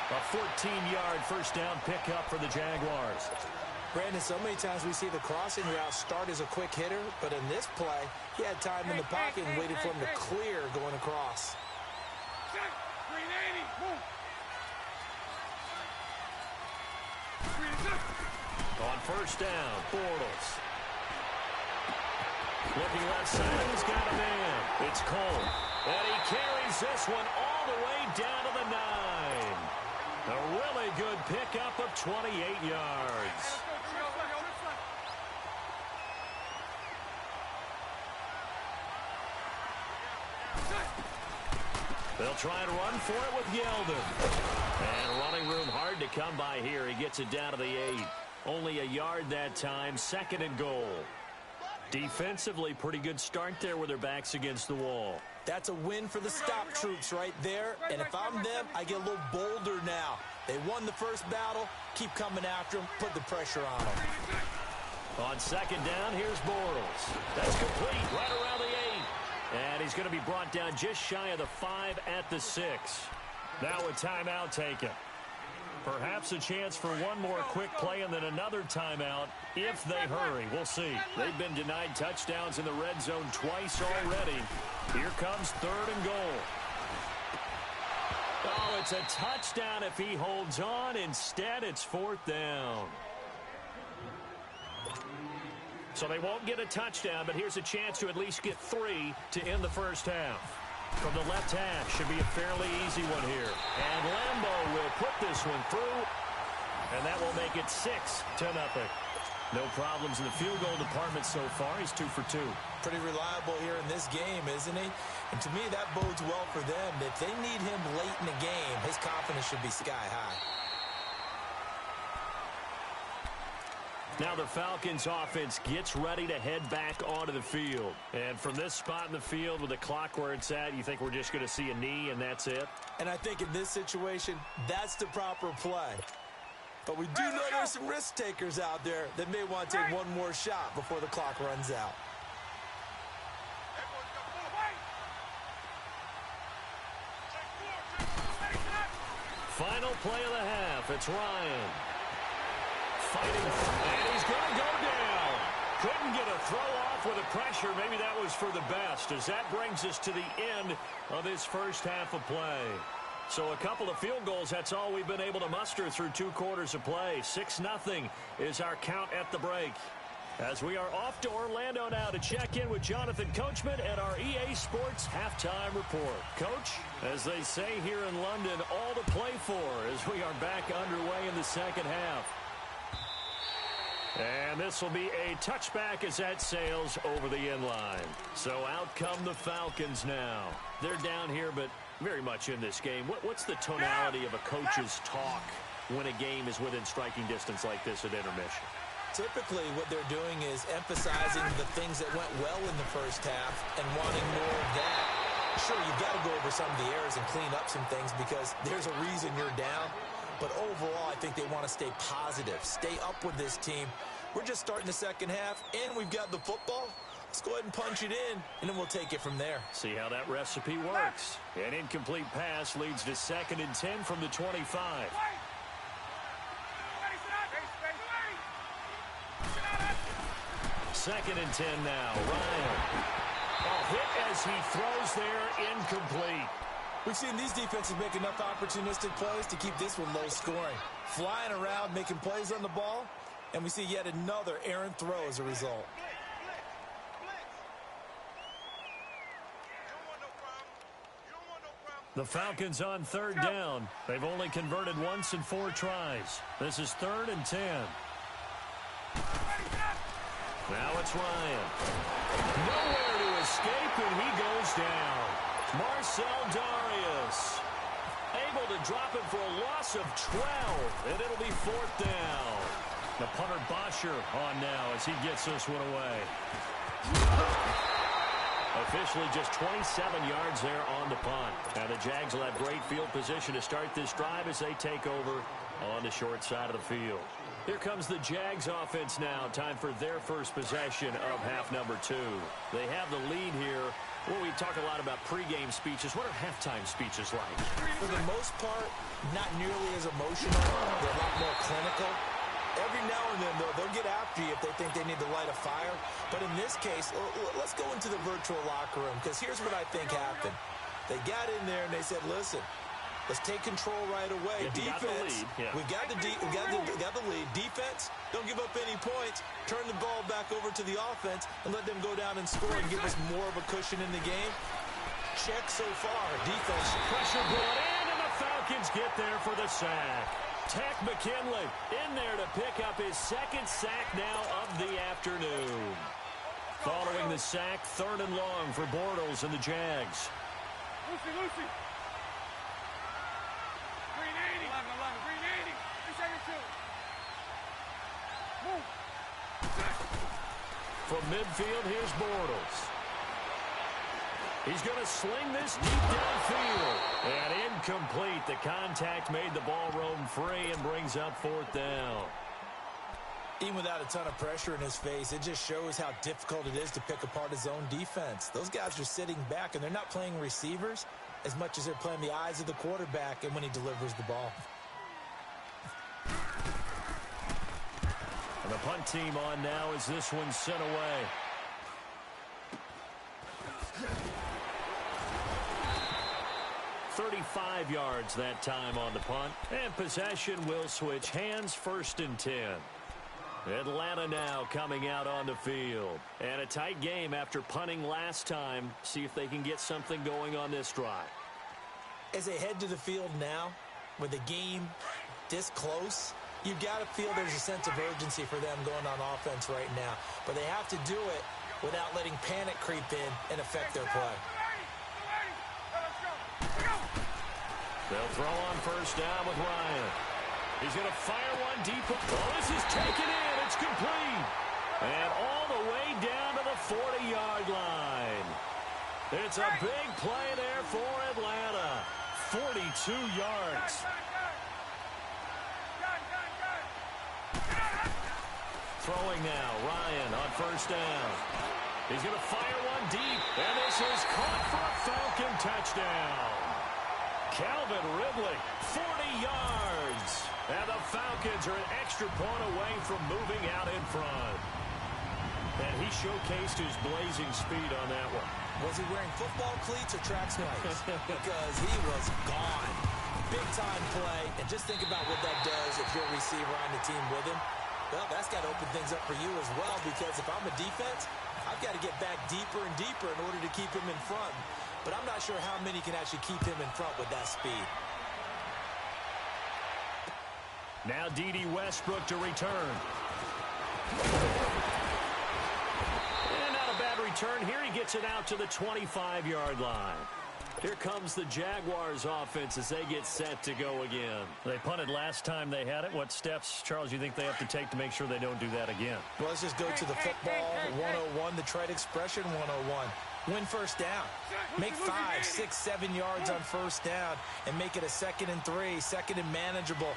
A 14-yard first down pickup for the Jaguars. Brandon, so many times we see the crossing route start as a quick hitter, but in this play, he had time in the pocket and waited for him to clear going across. On first down, Bortles. Looking left side, he's got a man. It's Cole. And he carries this one all the way down to the 9. A really good pickup of 28 yards. They'll try to run for it with Yeldon. And running room hard to come by here. He gets it down to the 8. Only a yard that time, 2nd and goal. Defensively, pretty good start there with their backs against the wall. That's a win for the stop troops right there. And if I'm them, I get a little bolder now. They won the first battle. Keep coming after them. Put the pressure on them. On 2nd down, here's Bortles. That's complete right around the 8. And he's going to be brought down just shy of the 5 at the 6. Now a timeout taken. Perhaps a chance for one more quick play and then another timeout if they hurry. We'll see. They've been denied touchdowns in the red zone twice already. Here comes 3rd and goal. Oh, it's a touchdown if he holds on. Instead, it's 4th down. So they won't get a touchdown, but here's a chance to at least get 3 to end the first half. From the left hash, should be a fairly easy one here. And Lambo will put this one through, and that will make it 6-0. No problems in the field goal department so far. He's 2 for 2. Pretty reliable here in this game, isn't he? And to me, that bodes well for them. If they need him late in the game, his confidence should be sky high. Now the Falcons offense gets ready to head back onto the field. And from this spot in the field with the clock where it's at, you think we're just going to see a knee and that's it? And I think in this situation, that's the proper play. But we do know there's some risk takers out there that may want to take one more shot before the clock runs out. Final play of the half. It's Ryan. Fighting, and he's going to go down. Couldn't get a throw off with the pressure. Maybe that was for the best, as that brings us to the end of this first half of play. So a couple of field goals, that's all we've been able to muster through 2 quarters of play. 6-0 is our count at the break. As we are off to Orlando now to check in with Jonathan Coachman at our EA Sports Halftime Report. Coach, as they say here in London, all to play for as we are back underway in the second half. And this will be a touchback as that sails over the end line. So out come the Falcons now. They're down here, but very much in this game. What's the tonality of a coach's talk when a game is within striking distance like this at intermission? Typically, what they're doing is emphasizing the things that went well in the first half and wanting more of that. Sure, you've got to go over some of the errors and clean up some things because there's a reason you're down. But overall, I think they want to stay positive, stay up with this team. We're just starting the second half, and we've got the football. Let's go ahead and punch it in, and then we'll take it from there. See how that recipe works. An incomplete pass leads to 2nd and 10 from the 25. 2nd and 10 now. Ryan. A hit as he throws there, incomplete. We've seen these defenses make enough opportunistic plays to keep this one low scoring. Flying around, making plays on the ball, and we see yet another errant throw as a result. The Falcons on 3rd down. They've only converted once in 4 tries. This is 3rd and 10. Now it's Ryan. Nowhere to escape, and he goes down. Marcel Darius able to drop it for a loss of 12, and it'll be 4th down. The punter Bosher on now as he gets this one away. Officially just 27 yards there on the punt. Now the Jags will have great field position to start this drive as they take over on the short side of the field. Here comes the Jags offense now. Time for their first possession of half number 2. They have the lead here. Well, we talk a lot about pregame speeches. What are halftime speeches like? For the most part, not nearly as emotional. They're a lot more clinical. Every now and then, though, they'll get after you if they think they need to light a fire. But in this case, let's go into the virtual locker room, because here's what I think happened. They got in there and they said, listen, let's take control right away. Defense, we got the lead. Defense, don't give up any points. Turn the ball back over to the offense and let them go down and score and give us more of a cushion in the game. Check so far. Defense. Pressure brought in, and the Falcons get there for the sack. Tech McKinley in there to pick up his 2nd sack now of the afternoon. Following the sack, 3rd and long for Bortles and the Jags. Lucy. Green 80. 11. Green 80. 2 seconds, 2. Move. From midfield, here's Bortles. He's going to sling this deep downfield. And incomplete. The contact made the ball roam free and brings up 4th down. Even without a ton of pressure in his face, it just shows how difficult it is to pick apart his own defense. Those guys are sitting back, and they're not playing receivers as much as they're playing the eyes of the quarterback and when he delivers the ball. And the punt team on now as this one's sent away. .35 yards that time on the punt. And possession will switch hands, 1st and 10. Atlanta now coming out on the field. And a tight game after punting last time. See if they can get something going on this drive. As they head to the field now, with the game this close, you've got to feel there's a sense of urgency for them going on offense right now. But they have to do it without letting panic creep in and affect their play. They'll throw on 1st down with Ryan. He's going to fire one deep. Oh, this is taken in. It's complete. And all the way down to the 40-yard line. It's a big play there for Atlanta. 42 yards. Throwing now. Ryan on 1st down. He's going to fire one deep. And this is caught for a Falcon touchdown. Calvin Ridley, 40 yards. And the Falcons are an extra point away from moving out in front. And he showcased his blazing speed on that one. Was he wearing football cleats or track spikes? Because he was gone. Big-time play. And just think about what that does if you're a receiver on the team with him. Well, that's got to open things up for you as well, because if I'm a defense, I've got to get back deeper and deeper in order to keep him in front. But I'm not sure how many can actually keep him in front with that speed. Now D.D. Westbrook to return. And not a bad return here. He gets it out to the 25-yard line. Here comes the Jaguars offense as they get set to go again. They punted last time they had it. What steps, Charles, you think they have to take to make sure they don't do that again? Well, let's just go to the football 101, the trite expression 101. Win 1st down. Make 5, 6, 7 yards on 1st down and make it a 2nd and 3, 2nd and manageable.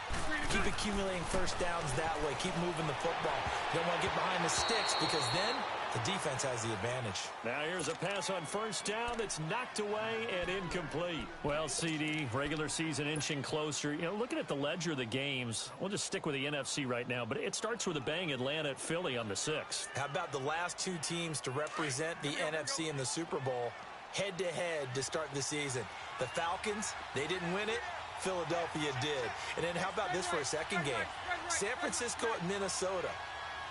Keep accumulating 1st downs that way. Keep moving the football. You don't want to get behind the sticks, because then The defense has the advantage. Now here's a pass on first down that's knocked away and incomplete. Well, CD, regular season inching closer. You know, looking at the ledger of the games, we'll just stick with the NFC right now, but it starts with a bang, Atlanta at Philly on the 6th. How about the last two teams to represent the NFC in the Super Bowl head-to-head to start the season? The Falcons, they didn't win it. Philadelphia did. And then how about this for a second game? San Francisco at Minnesota.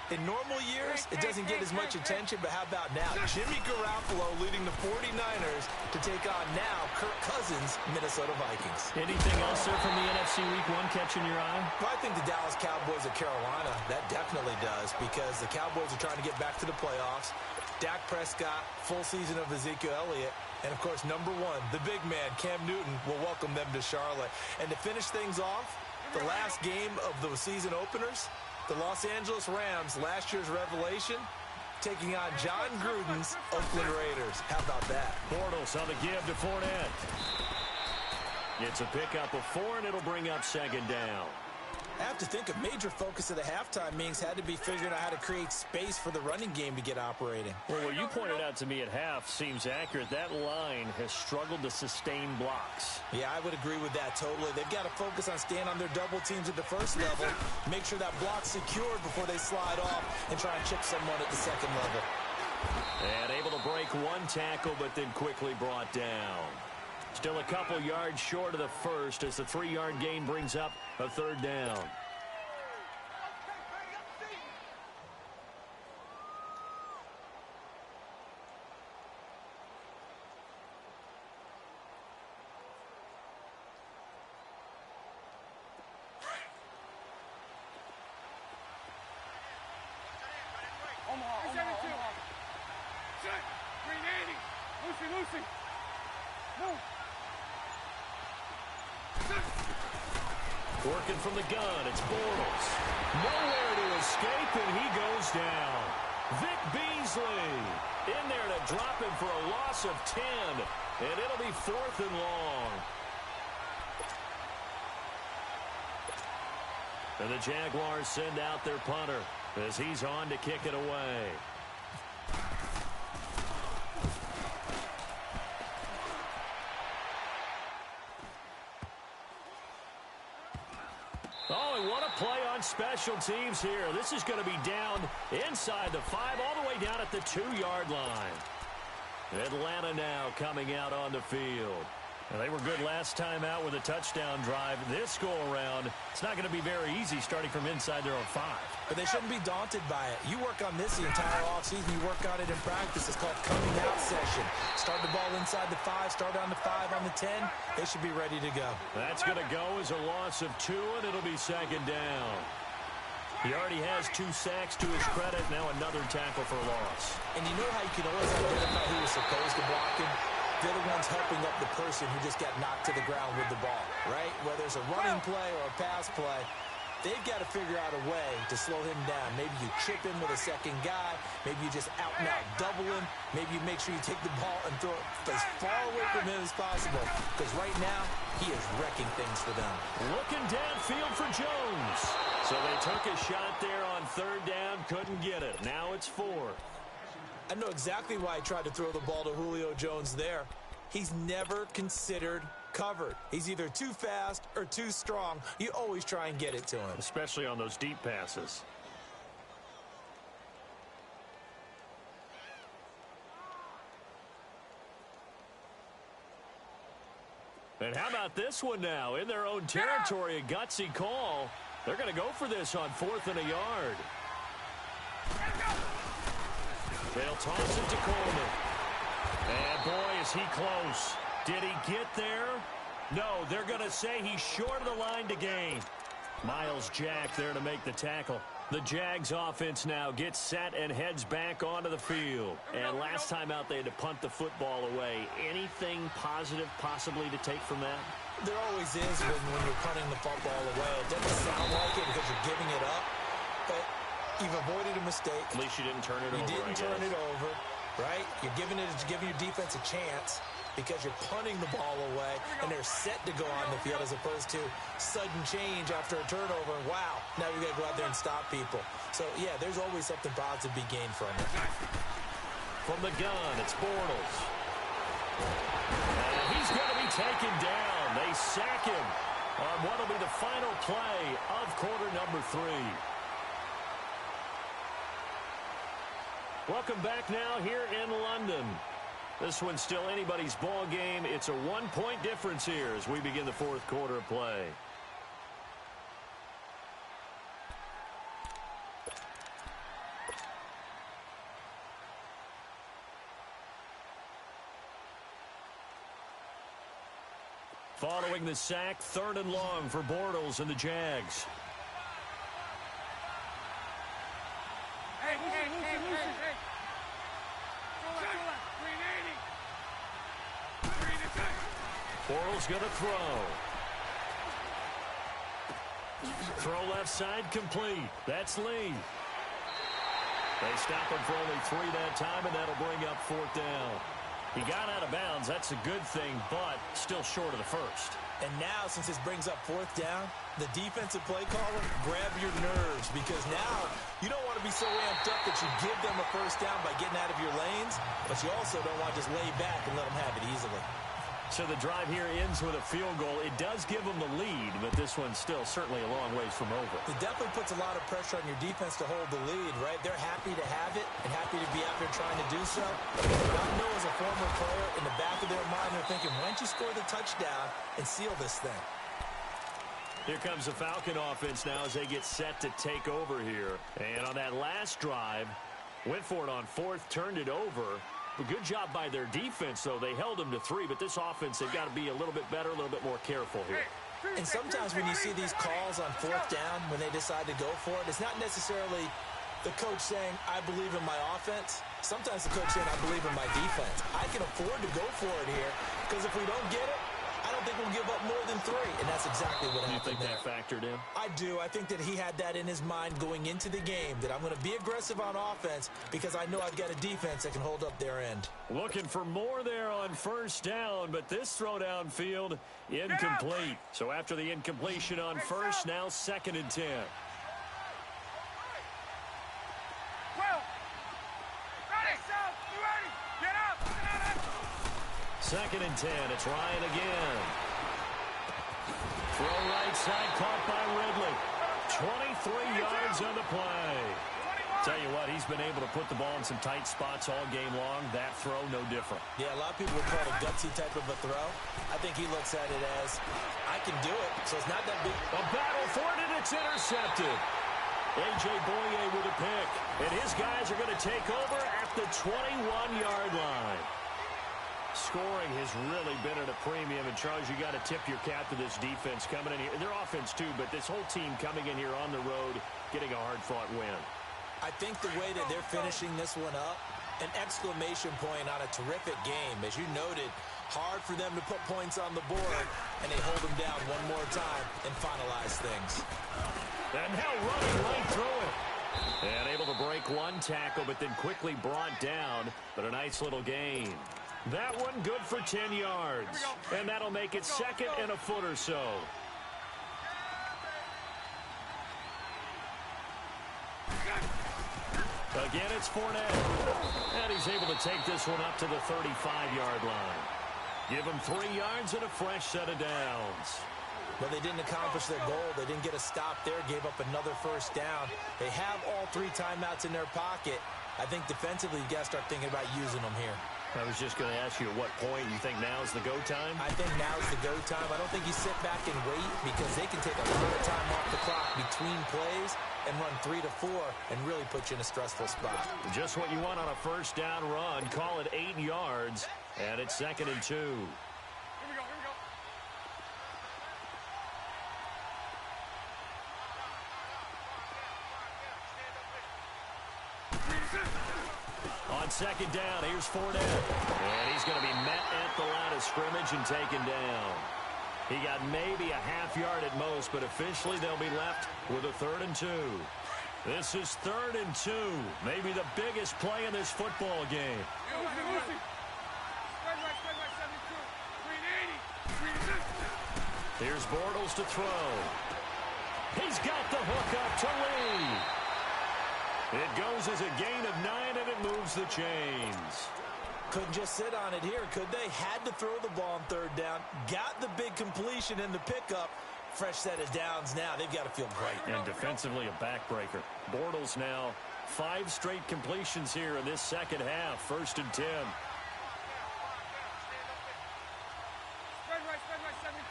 In normal years, it doesn't get as much attention, but how about now? Jimmy Garoppolo leading the 49ers to take on now Kirk Cousins' Minnesota Vikings. Anything else there from the NFC Week 1 catching your eye? Well, I think the Dallas Cowboys at Carolina, that definitely does, because the Cowboys are trying to get back to the playoffs. Dak Prescott, full season of Ezekiel Elliott, and, of course, number one, the big man, Cam Newton, will welcome them to Charlotte. And to finish things off, the last game of the season openers, the Los Angeles Rams, last year's revelation, taking on John Gruden's Oakland Raiders. How about that? Bortles on the give to Fournette. It's a pickup of 4, and it'll bring up second down. I have to think a major focus of the halftime meetings had to be figuring out how to create space for the running game to get operating. Well, what you pointed out to me at half seems accurate. That line has struggled to sustain blocks. Yeah, I would agree with that totally. They've got to focus on staying on their double teams at the first level, make sure that block's secured before they slide off, and try and chip someone at the second level. And able to break one tackle, but then quickly brought down. Still a couple yards short of the first as the 3-yard gain brings up a third down. Omaha. Set. Green 80. Lucy. Move. Working from the gun, it's Bortles. Nowhere to escape, and he goes down. Vic Beasley in there to drop him for a loss of 10, and it'll be 4th and long. And the Jaguars send out their punter as he's on to kick it away. Oh, and what a play on special teams here. This is going to be down inside the 5, all the way down at the 2-yard line. Atlanta now coming out on the field. Well, they were good last time out with a touchdown drive. This go-around, it's not going to be very easy starting from inside their own 5. But they shouldn't be daunted by it. You work on this the entire offseason. You work on it in practice. It's called coming out session. Start the ball inside the 5, start on the 5, on the 10. They should be ready to go. That's going to go as a loss of 2, and it'll be second down. He already has 2 sacks to his credit. Now another tackle for loss. And you know how you can always identify who was supposed to block him? They're the ones helping up the person who just got knocked to the ground with the ball, right? Whether it's a running play or a pass play, they've got to figure out a way to slow him down. Maybe you chip him with a second guy. Maybe you just out-and-out double him. Maybe you make sure you take the ball and throw it as far away from him as possible. Because right now, he is wrecking things for them. Looking downfield for Jones. So they took a shot there on 3rd down, couldn't get it. Now it's 4. I know exactly why he tried to throw the ball to Julio Jones there. He's never considered covered. He's either too fast or too strong. You always try and get it to him. Especially on those deep passes. And how about this one now? In their own territory, a gutsy call. They're going to go for this on 4th and a yard. They'll toss it to Coleman. And boy, is he close. Did he get there? No, they're going to say he's short of the line to gain. Miles Jack there to make the tackle. The Jags offense now gets set and heads back onto the field. And last time out, they had to punt the football away. Anything positive possibly to take from that? There always is when you're punting the football away. It doesn't sound like it because you're giving it up, but you've avoided a mistake. At least you didn't turn it over, You didn't turn it over, right? You're giving your defense a chance. because you're punting the ball away and they're set to go on the field as opposed to sudden change after a turnover. And wow, now we got to go out there and stop people. So, yeah, there's always something positive to be gained from it. From the gun, it's Bortles. And he's going to be taken down. They sack him on what will be the final play of quarter number 3. Welcome back now here in London. This one's still anybody's ball game. It's a 1-point difference here as we begin the fourth quarter of play. Following the sack, 3rd and long for Bortles and the Jags. Bortles going to throw. Throw left side complete. That's Lee. They stop him for only 3 that time, and that'll bring up 4th down. He got out of bounds. That's a good thing, but still short of the first. And now, since this brings up 4th down, the defensive play caller, grab your nerves, because now you don't want to be so amped up that you give them a first down by getting out of your lanes, but you also don't want to just lay back and let them have it easily. So the drive here ends with a field goal. It does give them the lead, but this one's still certainly a long ways from over. It definitely puts a lot of pressure on your defense to hold the lead, right? They're happy to have it and happy to be out there trying to do so. I know as a former player, in the back of their mind, they're thinking, why don't you score the touchdown and seal this thing? Here comes the Falcon offense now as they get set to take over here. And on that last drive, went for it on 4th, turned it over. A good job by their defense, though. They held them to 3, but this offense, they've got to be a little bit better, a little bit more careful here. And sometimes when you see these calls on 4th down, when they decide to go for it, it's not necessarily the coach saying, I believe in my offense. Sometimes the coach saying, I believe in my defense. I can afford to go for it here, because if we don't get it, I don't think we'll give up more than 3, and that's exactly what happened there. You think that factored in? I do. I think that he had that in his mind going into the game, that I'm going to be aggressive on offense because I know I've got a defense that can hold up their end. Looking for more there on 1st down, but this throw downfield incomplete. So after the incompletion on 1st, now 2nd and 10. 2nd and 10. It's Ryan again. Throw right side, caught by Ridley. 23 yards on the play. Tell you what, he's been able to put the ball in some tight spots all game long. That throw, no different. Yeah, a lot of people would call it a gutsy type of a throw. I think he looks at it as, I can do it, so it's not that big. A battle for it, and it's intercepted. A.J. Boye with a pick. And his guys are going to take over at the 21-yard line. Scoring has really been at a premium, and Charles, you got to tip your cap to this defense coming in here. Their offense too, but this whole team coming in here on the road, getting a hard-fought win. I think the way that they're finishing this one up, an exclamation point on a terrific game. As you noted, hard for them to put points on the board, and they hold them down one more time and finalize things. And now running right through it. And able to break one tackle, but then quickly brought down, but a nice little gain. That one good for 10 yards. And that'll make it 2nd and a foot or so. Again, it's Fournette. And he's able to take this one up to the 35-yard line. Give him 3 yards and a fresh set of downs. Well, they didn't accomplish their goal. They didn't get a stop there, gave up another 1st down. They have all 3 timeouts in their pocket. I think defensively, you got to start thinking about using them here. I was just going to ask you at what point you think now's the go time? I think now's the go time. I don't think you sit back and wait because they can take a lot of time off the clock between plays and run 3 to 4 and really put you in a stressful spot. Just what you want on a 1st down run. Call it 8 yards, and it's 2nd and 2. Here we go. On 2nd down, here's Fournette. And he's going to be met at the line of scrimmage and taken down. He got maybe a half yard at most, but officially they'll be left with a 3rd and 2. This is 3rd and 2. Maybe the biggest play in this football game. Spread right, 72. Here's Bortles to throw. He's got the hook up to Lee. It goes as a gain of 9, and it moves the chains. Couldn't just sit on it here, could they? Had to throw the ball on third down. Got the big completion in the pickup. Fresh set of downs now. They've got to feel great. And defensively, a backbreaker. Bortles now 5 straight completions here in this second half. 1st and 10. Spread right, 72.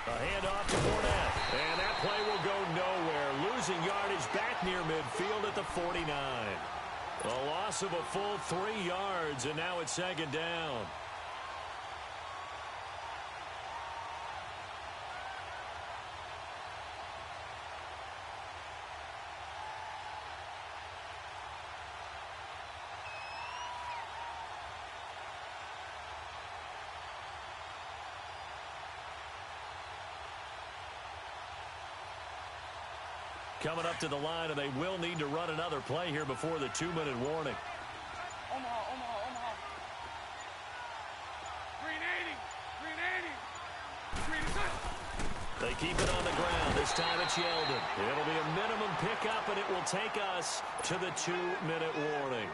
A handoff to Fournette. And that play will go nowhere. Losing yardage back near midfield at the 49. A loss of a full 3 yards, and now it's 2nd down. Coming up to the line, and they will need to run another play here before the 2-minute warning. Omaha. 380. They keep it on the ground. This time it's Yeldon. It'll be a minimum pickup, and it will take us to the 2-minute warning.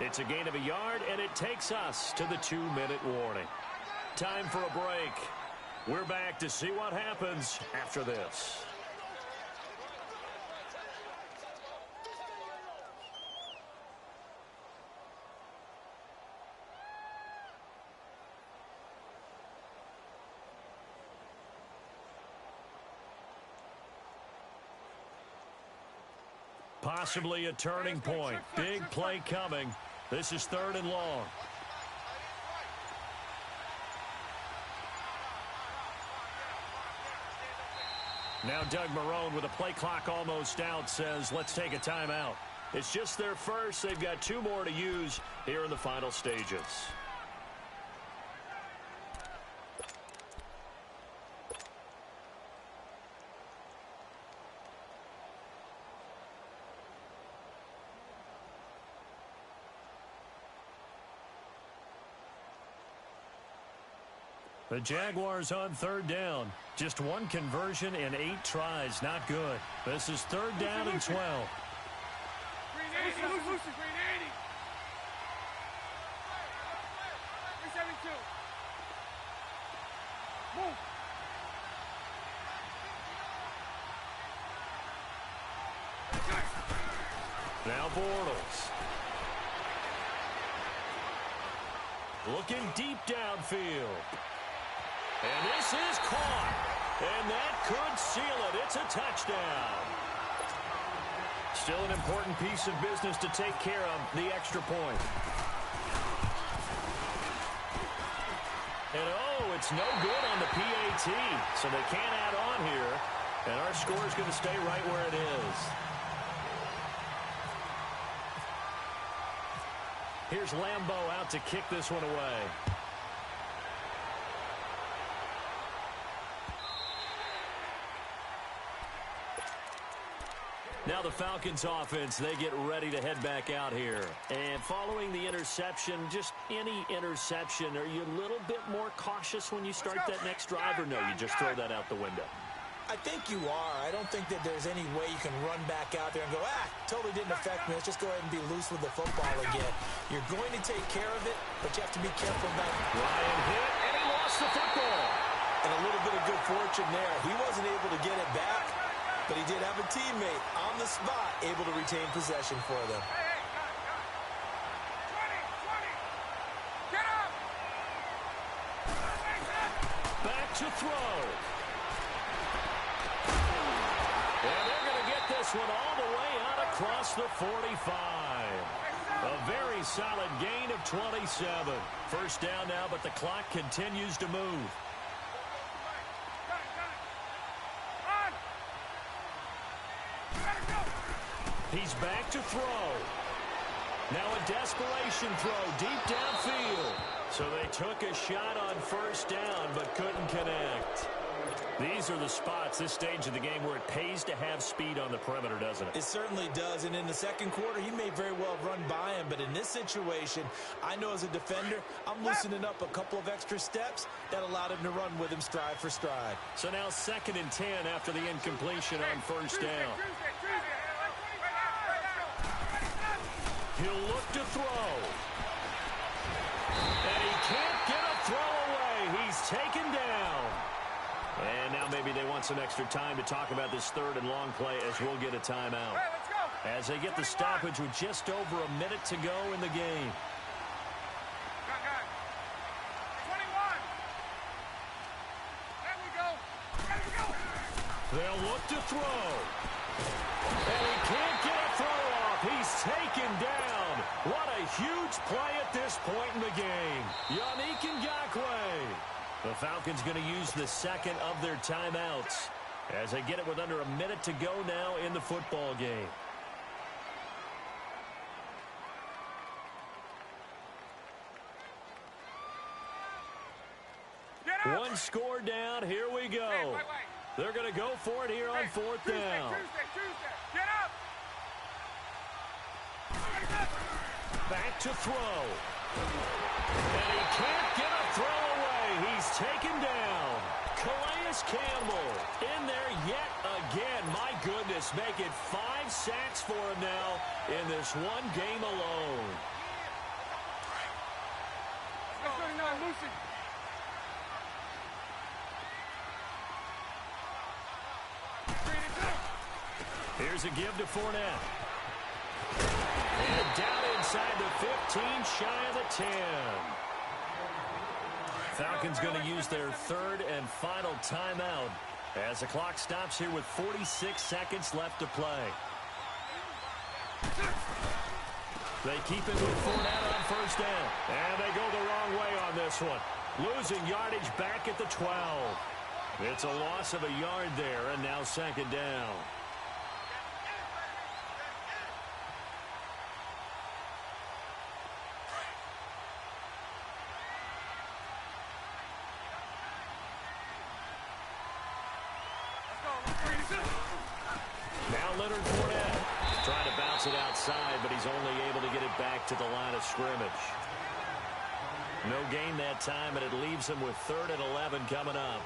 It's a gain of a yard, and it takes us to the 2-minute warning. Time for a break. We're back to see what happens after this. Possibly a turning point. Big play coming. This is 3rd and long. Now Doug Marrone, with a play clock almost out, says, let's take a timeout. It's just their first. They've got 2 more to use here in the final stages. The Jaguars on 3rd down. Just 1 conversion in 8 tries. Not good. This is 3rd down and 12. 380. 380. 372. Move. Now Bortles. Looking deep downfield. And this is caught. And that could seal it. It's a touchdown. Still an important piece of business to take care of, the extra point. And oh, it's no good on the PAT. So they can't add on here. And our score is going to stay right where it is. Here's Lambeau out to kick this one away. Now the Falcons offense, they get ready to head back out here. And following the interception, just any interception, are you a little bit more cautious when you start that next drive, or no, you just throw that out the window? I think you are. I don't think that there's any way you can run back out there and go, totally didn't affect me. Let's just go ahead and be loose with the football again. You're going to take care of it, but you have to be careful about it. Ryan hit, and he lost the football. And a little bit of good fortune there. He wasn't able to get it back, but he did have a teammate on the spot able to retain possession for them. 20. Get up. Back to throw. And they're going to get this one all the way out across the 45. A very solid gain of 27. 1st down now, but the clock continues to move. He's back to throw. Now a desperation throw deep downfield. So they took a shot on 1st down but couldn't connect. These are the spots, this stage of the game, where it pays to have speed on the perimeter, doesn't it? It certainly does, and in the 2nd quarter, he may very well have run by him. But in this situation, I know as a defender, I'm loosening up a couple of extra steps that allowed him to run with him stride for stride. So now 2nd and 10 after the incompletion on first down. He'll look to throw. And he can't get a throw away. He's taken down. And now maybe they want some extra time to talk about this 3rd and long play as we'll get a timeout. As they get the stoppage with just over a minute to go in the game. 21. There we go. They'll look to throw. And he can't get a throw off. He's taken down. What a huge play at this point in the game. Yannick Ngakoue. The Falcons going to use the 2nd of their timeouts as they get it with under a minute to go now in the football game. One score down. Here we go. They're going to go for it here on 4th down. Get up. Back to throw. And he can't get a throw away. He's taken down. Calais Campbell in there yet again. My goodness, make it 5 sacks for him now in this one game alone. Let's go now, Lucy. Here's a give to Fournette. And down inside the 15, shy of the 10. Falcons going to use their 3rd and final timeout as the clock stops here with 46 seconds left to play. They keep it with Fournette on first down. And they go the wrong way on this one. Losing yardage back at the 12. It's a loss of a yard there, and now 2nd down. Now Leonard Fournette trying to bounce it outside, but he's only able to get it back to the line of scrimmage. No gain that time, and it leaves him with 3rd and 11 coming up.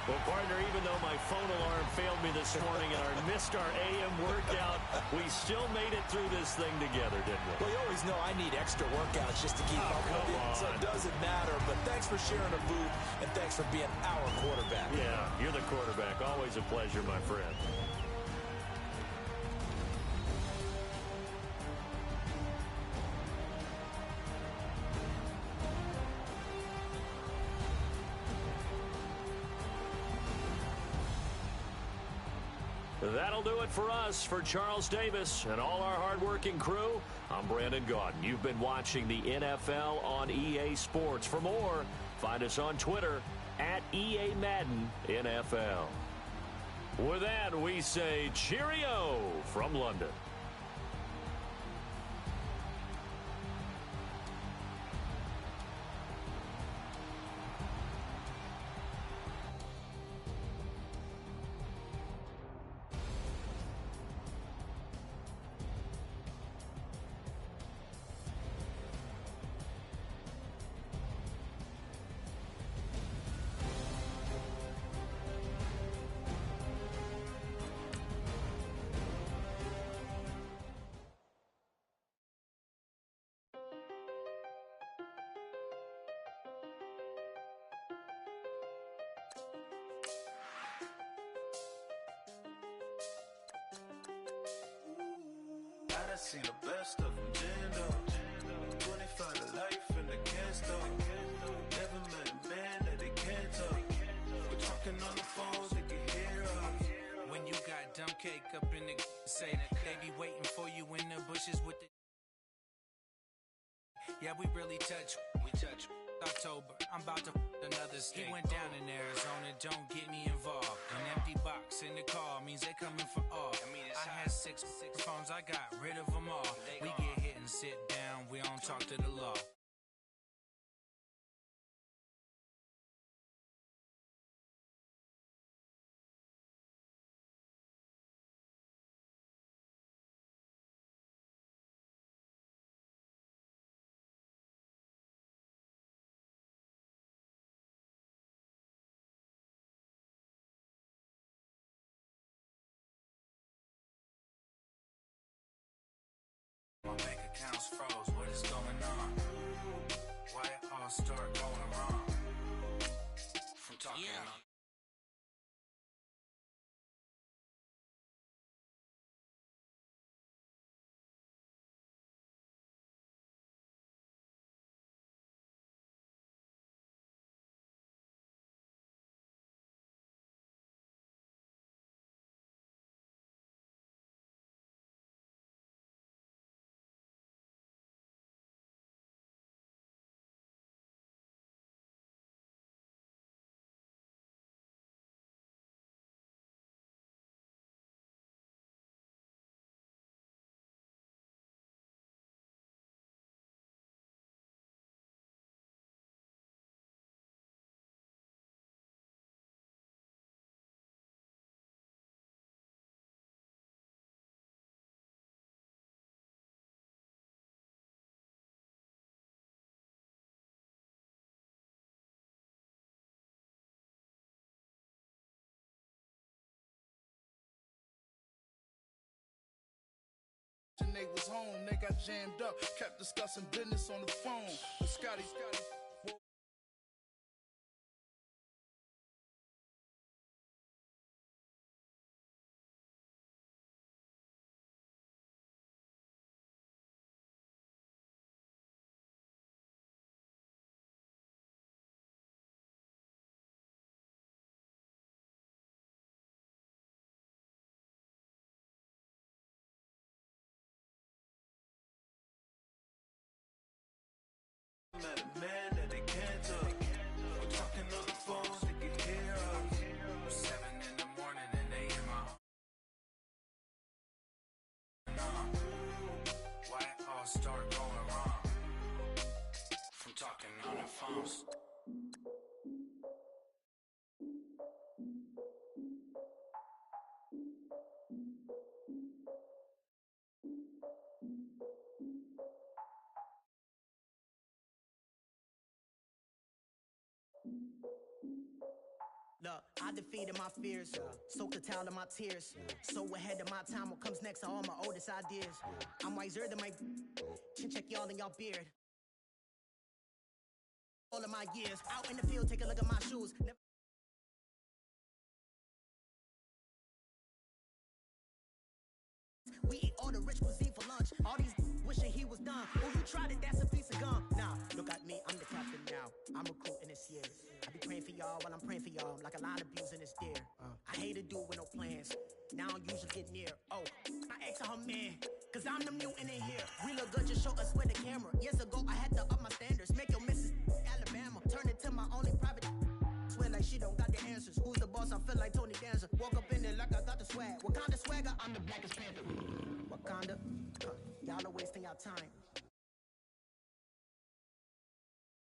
Well, partner, even though my phone alarm failed me this morning and I missed our AM workout, we still made it through this thing together, didn't we? Well, you always know I need extra workouts just to keep up with it, so it doesn't matter. But thanks for sharing a booth, and thanks for being our quarterback. Yeah, you're the quarterback. Always a pleasure, my friend. That'll do it for us. For Charles Davis and all our hardworking crew, I'm Brandon Gaudin. You've been watching the NFL on EA Sports. For more, find us on Twitter at EA Madden NFL. With that, we say cheerio from London. I done seen the best of them jammed up. 25 to life and they can't stop. Never met a man that they can't talk. We're talking on the phones, they can hear us. When you got dumb cake up in the say that they be waiting for you in the bushes with the. Yeah, we really touch. We touch. October, I'm about to another state. He went down in Arizona, don't get me involved. An empty box in the car means they coming for all. I had six phones, I got rid of them all. to sit down, we don't talk to the law. My bank account's froze, what is going on? Why it all start going wrong? From talking on. They was home, they got jammed up, kept discussing business on the phone. But Scotty. Met a man that they can't touch. We're talking on the phones, they can hear us. 7 in the morning and they in my why it all start going wrong? From talking on the phones. Look, I defeated my fears, soaked the towel in my tears. So ahead of my time, what comes next are all my oldest ideas. I'm wiser than my check y'all in y'all beard. All of my years, out in the field, take a look at my shoes. We eat all the rich cuisine for lunch. All these wishing he was done. Oh, you tried it, that's a piece of gum. Now, look at me, I'm the captain now. I'm recruiting this year. I be praying for y'all while I'm praying for y'all. Like a line abusing this deer. I hate a dude with no plans. Now I don't usually get near. Oh, I ex her man. Cause I'm the mutant in here. We look good, just show us with the camera. Years ago, I had to up my standards. Make your missus Alabama. Turn it to my only private. Swear like she don't got the answers. Who's the boss? I feel like Tony Danza. Walk up in there like I got the swag. What kind of swagger? I'm the blackest panther. Wakanda, y'all are wasting our time.